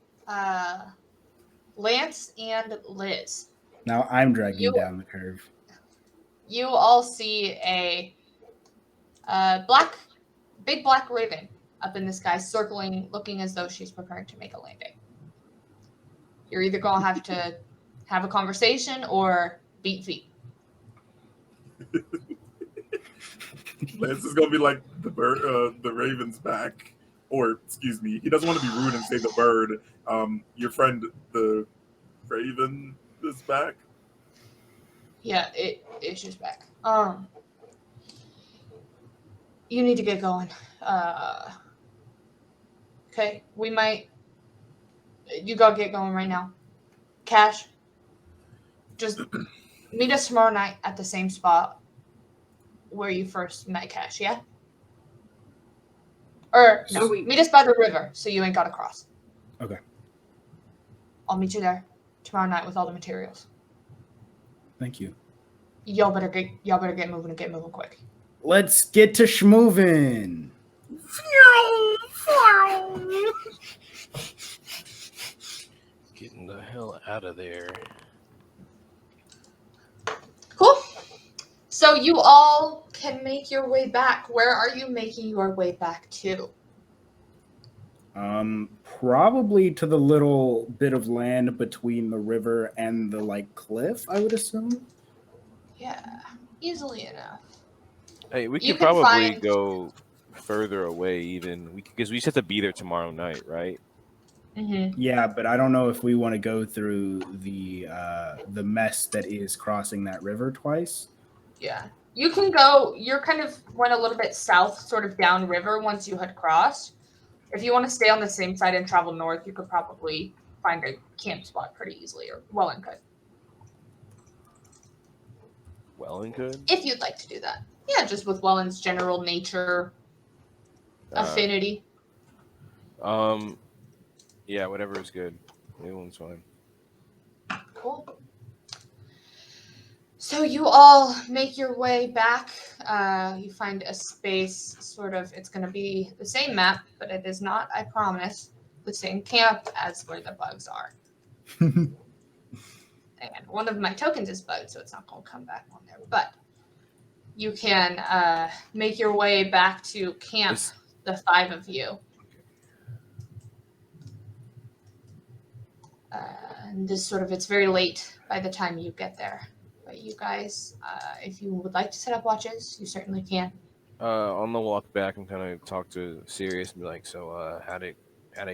[SPEAKER 1] Lance and Liz.
[SPEAKER 4] Now I'm dragging down the curve.
[SPEAKER 1] You all see a big black raven up in the sky, circling, looking as though she's preparing to make a landing. You're either going to have a conversation or beat feet.
[SPEAKER 5] Lance is gonna be like the bird, the raven's back, or excuse me, he doesn't want to be rude and say the bird. Your friend, the raven, is back.
[SPEAKER 1] Yeah, it's just back. You need to get going. Okay, we might. You gotta get going right now. Cash, just meet us tomorrow night at the same spot where you first met Cash, yeah? Or, no, meet us by the river so you ain't gotta cross.
[SPEAKER 4] Okay.
[SPEAKER 1] I'll meet you there tomorrow night with all the materials.
[SPEAKER 4] Thank you.
[SPEAKER 1] Y'all better get moving and get moving quick.
[SPEAKER 4] Let's get to schmovin'.
[SPEAKER 2] Getting the hell out of there.
[SPEAKER 1] Cool. So you all can make your way back. Where are you making your way back to?
[SPEAKER 4] Probably to the little bit of land between the river and the cliff, I would assume.
[SPEAKER 1] Yeah, easily enough.
[SPEAKER 2] Hey, we
[SPEAKER 1] You
[SPEAKER 2] could
[SPEAKER 1] can
[SPEAKER 2] probably
[SPEAKER 1] find-
[SPEAKER 2] go further away even because we just have to be there tomorrow night, right?
[SPEAKER 1] Mm-hmm.
[SPEAKER 4] Yeah, but I don't know if we want to go through the mess that is crossing that river twice.
[SPEAKER 1] Yeah. You can go, you're kind of went a little bit south, sort of downriver once you had crossed. If you want to stay on the same side and travel north, you could probably find a camp spot pretty easily, or Wellen could.
[SPEAKER 2] Wellen could?
[SPEAKER 1] If you'd like to do that. Yeah, just with Wellen's general nature affinity.
[SPEAKER 2] Yeah, whatever is good. Anyone's fine.
[SPEAKER 1] Cool. So you all make your way back. You find a space, sort of, it's going to be the same map, but it is not, I promise, the same camp as where the bugs are. And one of my tokens is bugged, so it's not going to come back on there. But you can make your way back to camp, the 5 of you. And this sort of, it's very late by the time you get there. But you guys, if you would like to set up watches, you certainly can.
[SPEAKER 2] On the walk back, I'm kind of talk to Sirius and be like, so how'd it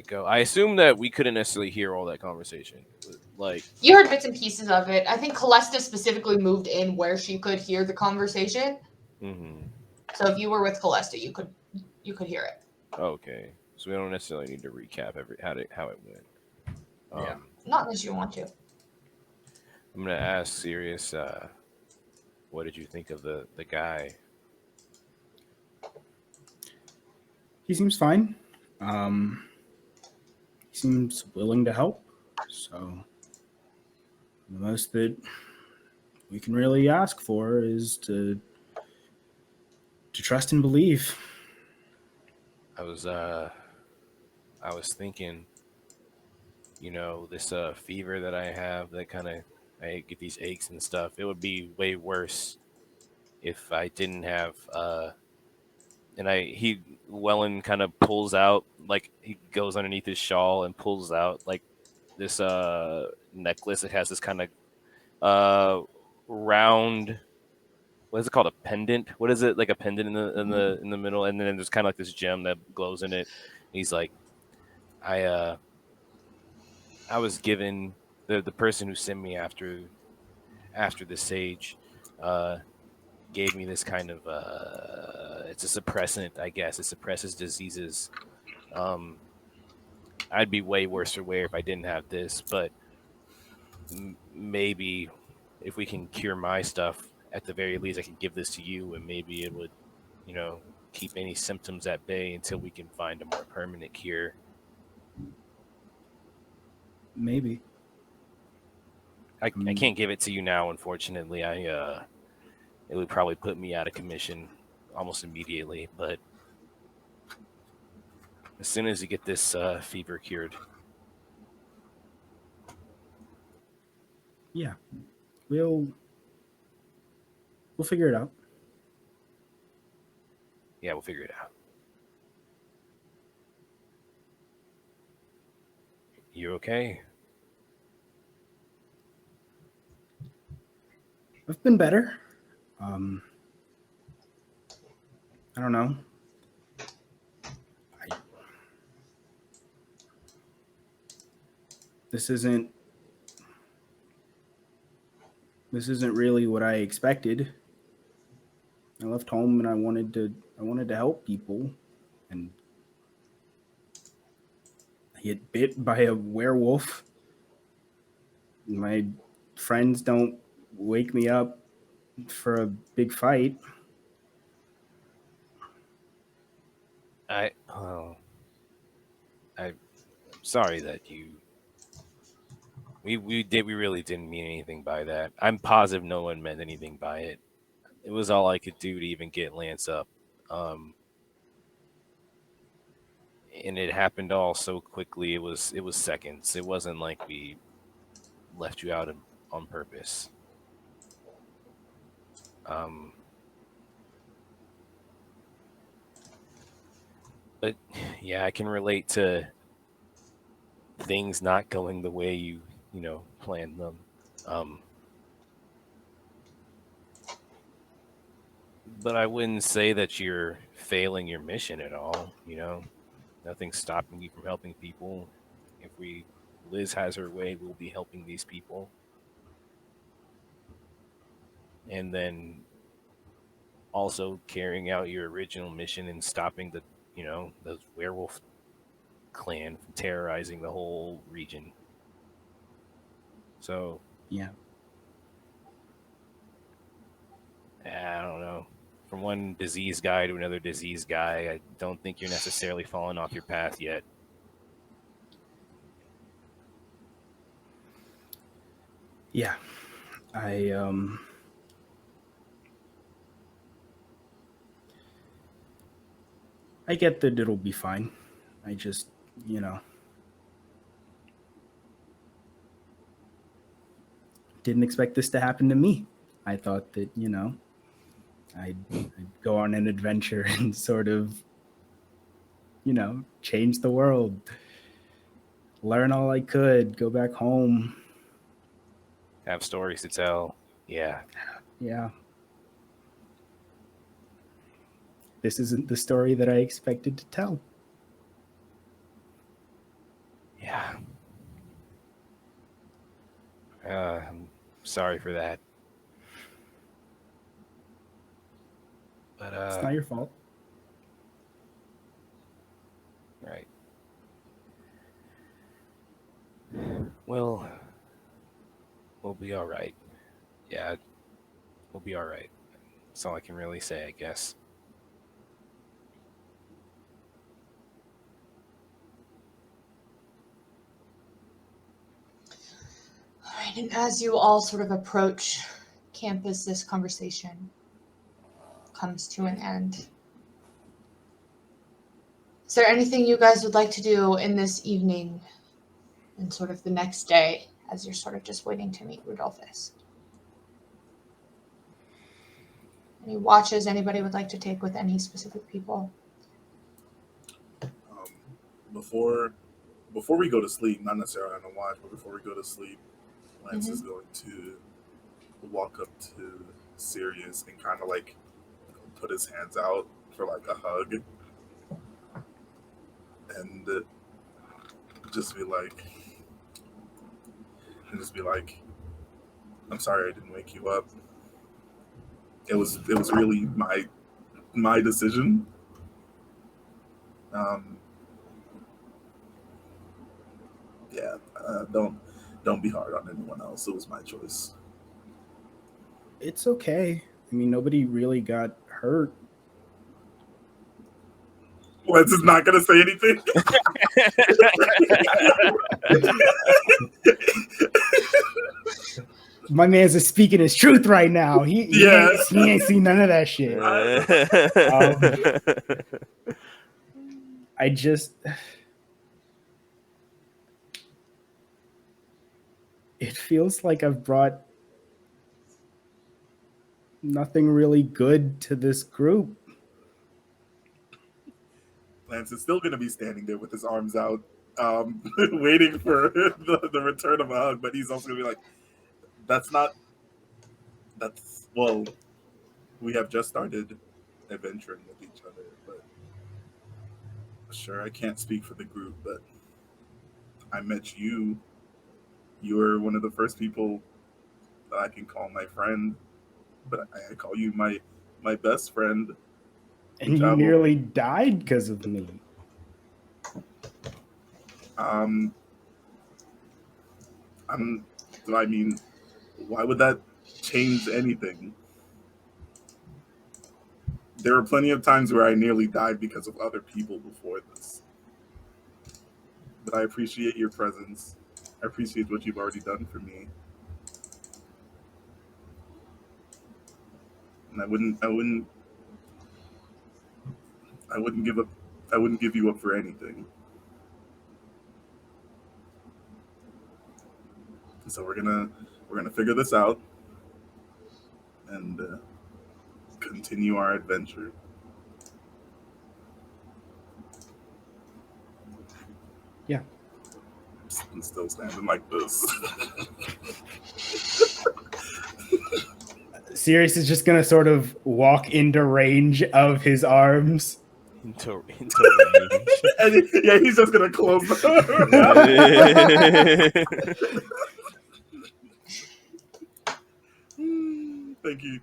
[SPEAKER 2] go? I assume that we couldn't necessarily hear all that conversation.
[SPEAKER 1] You heard bits and pieces of it. I think Calesta specifically moved in where she could hear the conversation.
[SPEAKER 2] Mm-hmm.
[SPEAKER 1] So if you were with Calesta, you could hear it.
[SPEAKER 2] Okay, so we don't necessarily need to recap how it went.
[SPEAKER 1] Yeah. Not unless you want to.
[SPEAKER 2] I'm gonna ask Sirius, what did you think of the guy?
[SPEAKER 4] He seems fine. He seems willing to help. So the most that we can really ask for is to trust and believe.
[SPEAKER 2] I was thinking, this fever that I have, that I get these aches and stuff. It would be way worse if I didn't have. Wellen kind of pulls out, he goes underneath his shawl and pulls out this necklace. It has this kind of round. What is it called? A pendant? What is it? Like a pendant in the middle, and then there's kind of this gem that glows in it. And he's like, I was given the person who sent me after the sage gave me this kind of it's a suppressant, I guess. It suppresses diseases. I'd be way worse for wear if I didn't have this, but maybe if we can cure my stuff, at the very least I can give this to you, and maybe it would keep any symptoms at bay until we can find a more permanent cure.
[SPEAKER 4] Maybe.
[SPEAKER 2] I can't give it to you now, unfortunately. It would probably put me out of commission almost immediately, but as soon as you get this fever cured.
[SPEAKER 4] Yeah. We'll figure it out.
[SPEAKER 2] Yeah, we'll figure it out. You okay?
[SPEAKER 4] I've been better. I don't know. This isn't really what I expected. I left home and I wanted to help people, and I get bit by a werewolf. My friends don't wake me up for a big fight.
[SPEAKER 2] I'm sorry that we really didn't mean anything by that. I'm positive no one meant anything by it. It was all I could do to even get Lance up. And it happened all so quickly. It was seconds. It wasn't like we left you out on purpose. But yeah, I can relate to things not going the way you planned them. But I wouldn't say that you're failing your mission at all. Nothing's stopping you from helping people. If Liz has her way, we'll be helping these people. And then also carrying out your original mission and stopping the werewolf clan from terrorizing the whole region. So
[SPEAKER 4] yeah,
[SPEAKER 2] I don't know. From one disease guy to another disease guy, I don't think you're necessarily falling off your path yet.
[SPEAKER 4] Yeah, I get that it'll be fine. I just, didn't expect this to happen to me. I thought that, I'd go on an adventure and sort of, change the world, learn all I could, go back home.
[SPEAKER 2] Have stories to tell. Yeah.
[SPEAKER 4] Yeah. This isn't the story that I expected to tell.
[SPEAKER 2] Yeah. I'm sorry for that. But
[SPEAKER 4] it's not your fault.
[SPEAKER 2] Right. Well, we'll be all right. Yeah, we'll be all right. That's all I can really say, I guess.
[SPEAKER 1] All right, and as you all sort of approach campus, this conversation comes to an end. Is there anything you guys would like to do in this evening and sort of the next day as you're sort of just waiting to meet Rudolphus? Any watches anybody would like to take with any specific people?
[SPEAKER 5] Before we go to sleep, not necessarily on a watch, but before we go to sleep, Lance is going to walk up to Sirius and kind of like put his hands out for like a hug, and just be like, I'm sorry I didn't wake you up. It was really my decision. Don't be hard on anyone else. It was my choice.
[SPEAKER 4] It's okay. I mean, nobody really got hurt.
[SPEAKER 5] Lance is not going to say anything.
[SPEAKER 4] My man's just speaking his truth right now. He ain't seen none of that shit. I just... It feels like I've brought nothing really good to this group.
[SPEAKER 5] Lance is still going to be standing there with his arms out, waiting for the return of a hug, but he's also gonna be like, well, we have just started adventuring with each other, but sure, I can't speak for the group, but I met you. You were one of the first people that I can call my friend, but I call you my best friend.
[SPEAKER 4] And you nearly died because of me.
[SPEAKER 5] I mean, why would that change anything? There were plenty of times where I nearly died because of other people before this. But I appreciate your presence. I appreciate what you've already done for me. And I wouldn't give you up for anything. So we're gonna figure this out and continue our adventure.
[SPEAKER 4] Yeah.
[SPEAKER 5] I'm still standing like this.
[SPEAKER 4] Sirius is just gonna sort of walk into range of his arms.
[SPEAKER 2] Into range.
[SPEAKER 5] And he's just gonna close the Thank you.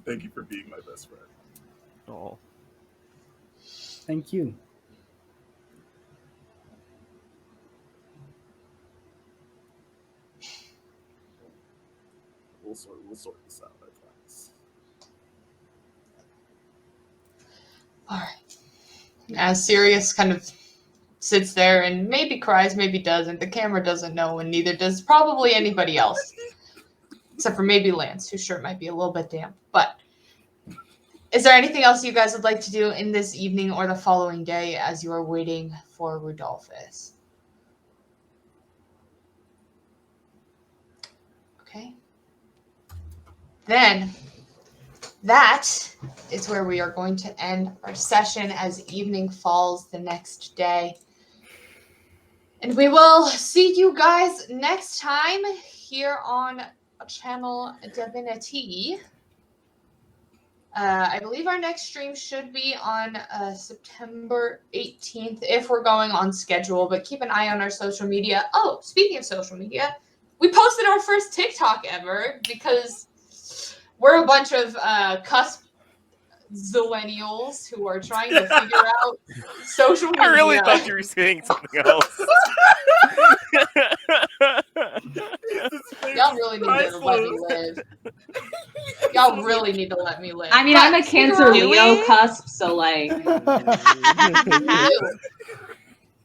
[SPEAKER 5] Thank you for being my best friend.
[SPEAKER 2] Oh.
[SPEAKER 4] Thank you.
[SPEAKER 5] We'll sort this out, I promise.
[SPEAKER 1] All right. As Sirius kind of sits there and maybe cries, maybe doesn't. The camera doesn't know, and neither does probably anybody else. Except for maybe Lance, whose shirt might be a little bit damp. But is there anything else you guys would like to do in this evening or the following day as you are waiting for Rudolphus? Okay. Then that is where we are going to end our session as evening falls the next day. And we will see you guys next time here on Channel Divinity. I believe our next stream should be on September 18th if we're going on schedule, but keep an eye on our social media. Oh, speaking of social media, we posted our first TikTok ever because we're a bunch of cusp zillennials who are trying to figure out social media.
[SPEAKER 2] I really thought you were saying something else.
[SPEAKER 1] Y'all really need to let me live. Y'all really need to let me live.
[SPEAKER 3] I mean, I'm a Cancer Leo cusp, so like.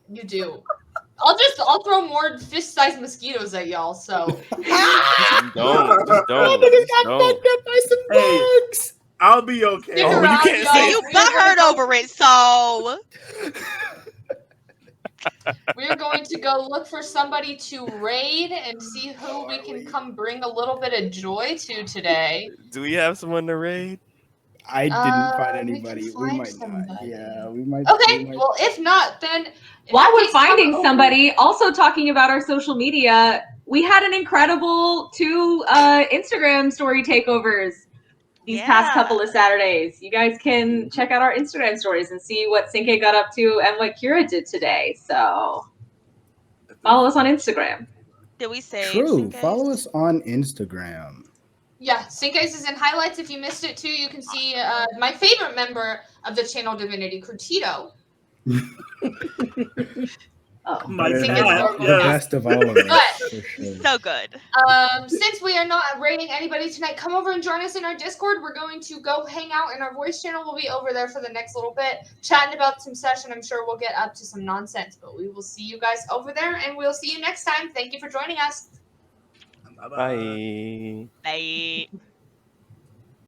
[SPEAKER 1] You do. I'll throw more fist-sized mosquitoes at y'all. So.
[SPEAKER 2] Don't.
[SPEAKER 5] Bugs. I'll be okay.
[SPEAKER 2] Oh, you can't say
[SPEAKER 6] you got hurt over it, so.
[SPEAKER 1] We're going to go look for somebody to raid and see who we can come bring a little bit of joy to today.
[SPEAKER 2] Do we have someone to raid?
[SPEAKER 4] I didn't find anybody. We might
[SPEAKER 1] somebody.
[SPEAKER 4] not. Yeah, we might.
[SPEAKER 1] Okay, well, if not, then.
[SPEAKER 3] While we're finding somebody, also talking about our social media, we had an incredible 2 Instagram story takeovers these past couple of Saturdays. You guys can check out our Instagram stories and see what Cinque got up to and what Kyra did today. So follow us on Instagram.
[SPEAKER 6] Did we say
[SPEAKER 4] True. Follow us on Instagram.
[SPEAKER 1] Yeah, Cinque's is in highlights. If you missed it too, you can see my favorite member of the channel Divinity, Curtito.
[SPEAKER 3] Oh,
[SPEAKER 5] My
[SPEAKER 4] the
[SPEAKER 5] God.
[SPEAKER 4] best of all of us. For sure.
[SPEAKER 6] So good.
[SPEAKER 1] Since we are not rating anybody tonight, come over and join us in our Discord. We're going to go hang out in our voice channel. We'll be over there for the next little bit, chatting about some session. I'm sure we'll get up to some nonsense, but we will see you guys over there, and we'll see you next time. Thank you for joining us.
[SPEAKER 2] Bye.
[SPEAKER 6] Bye.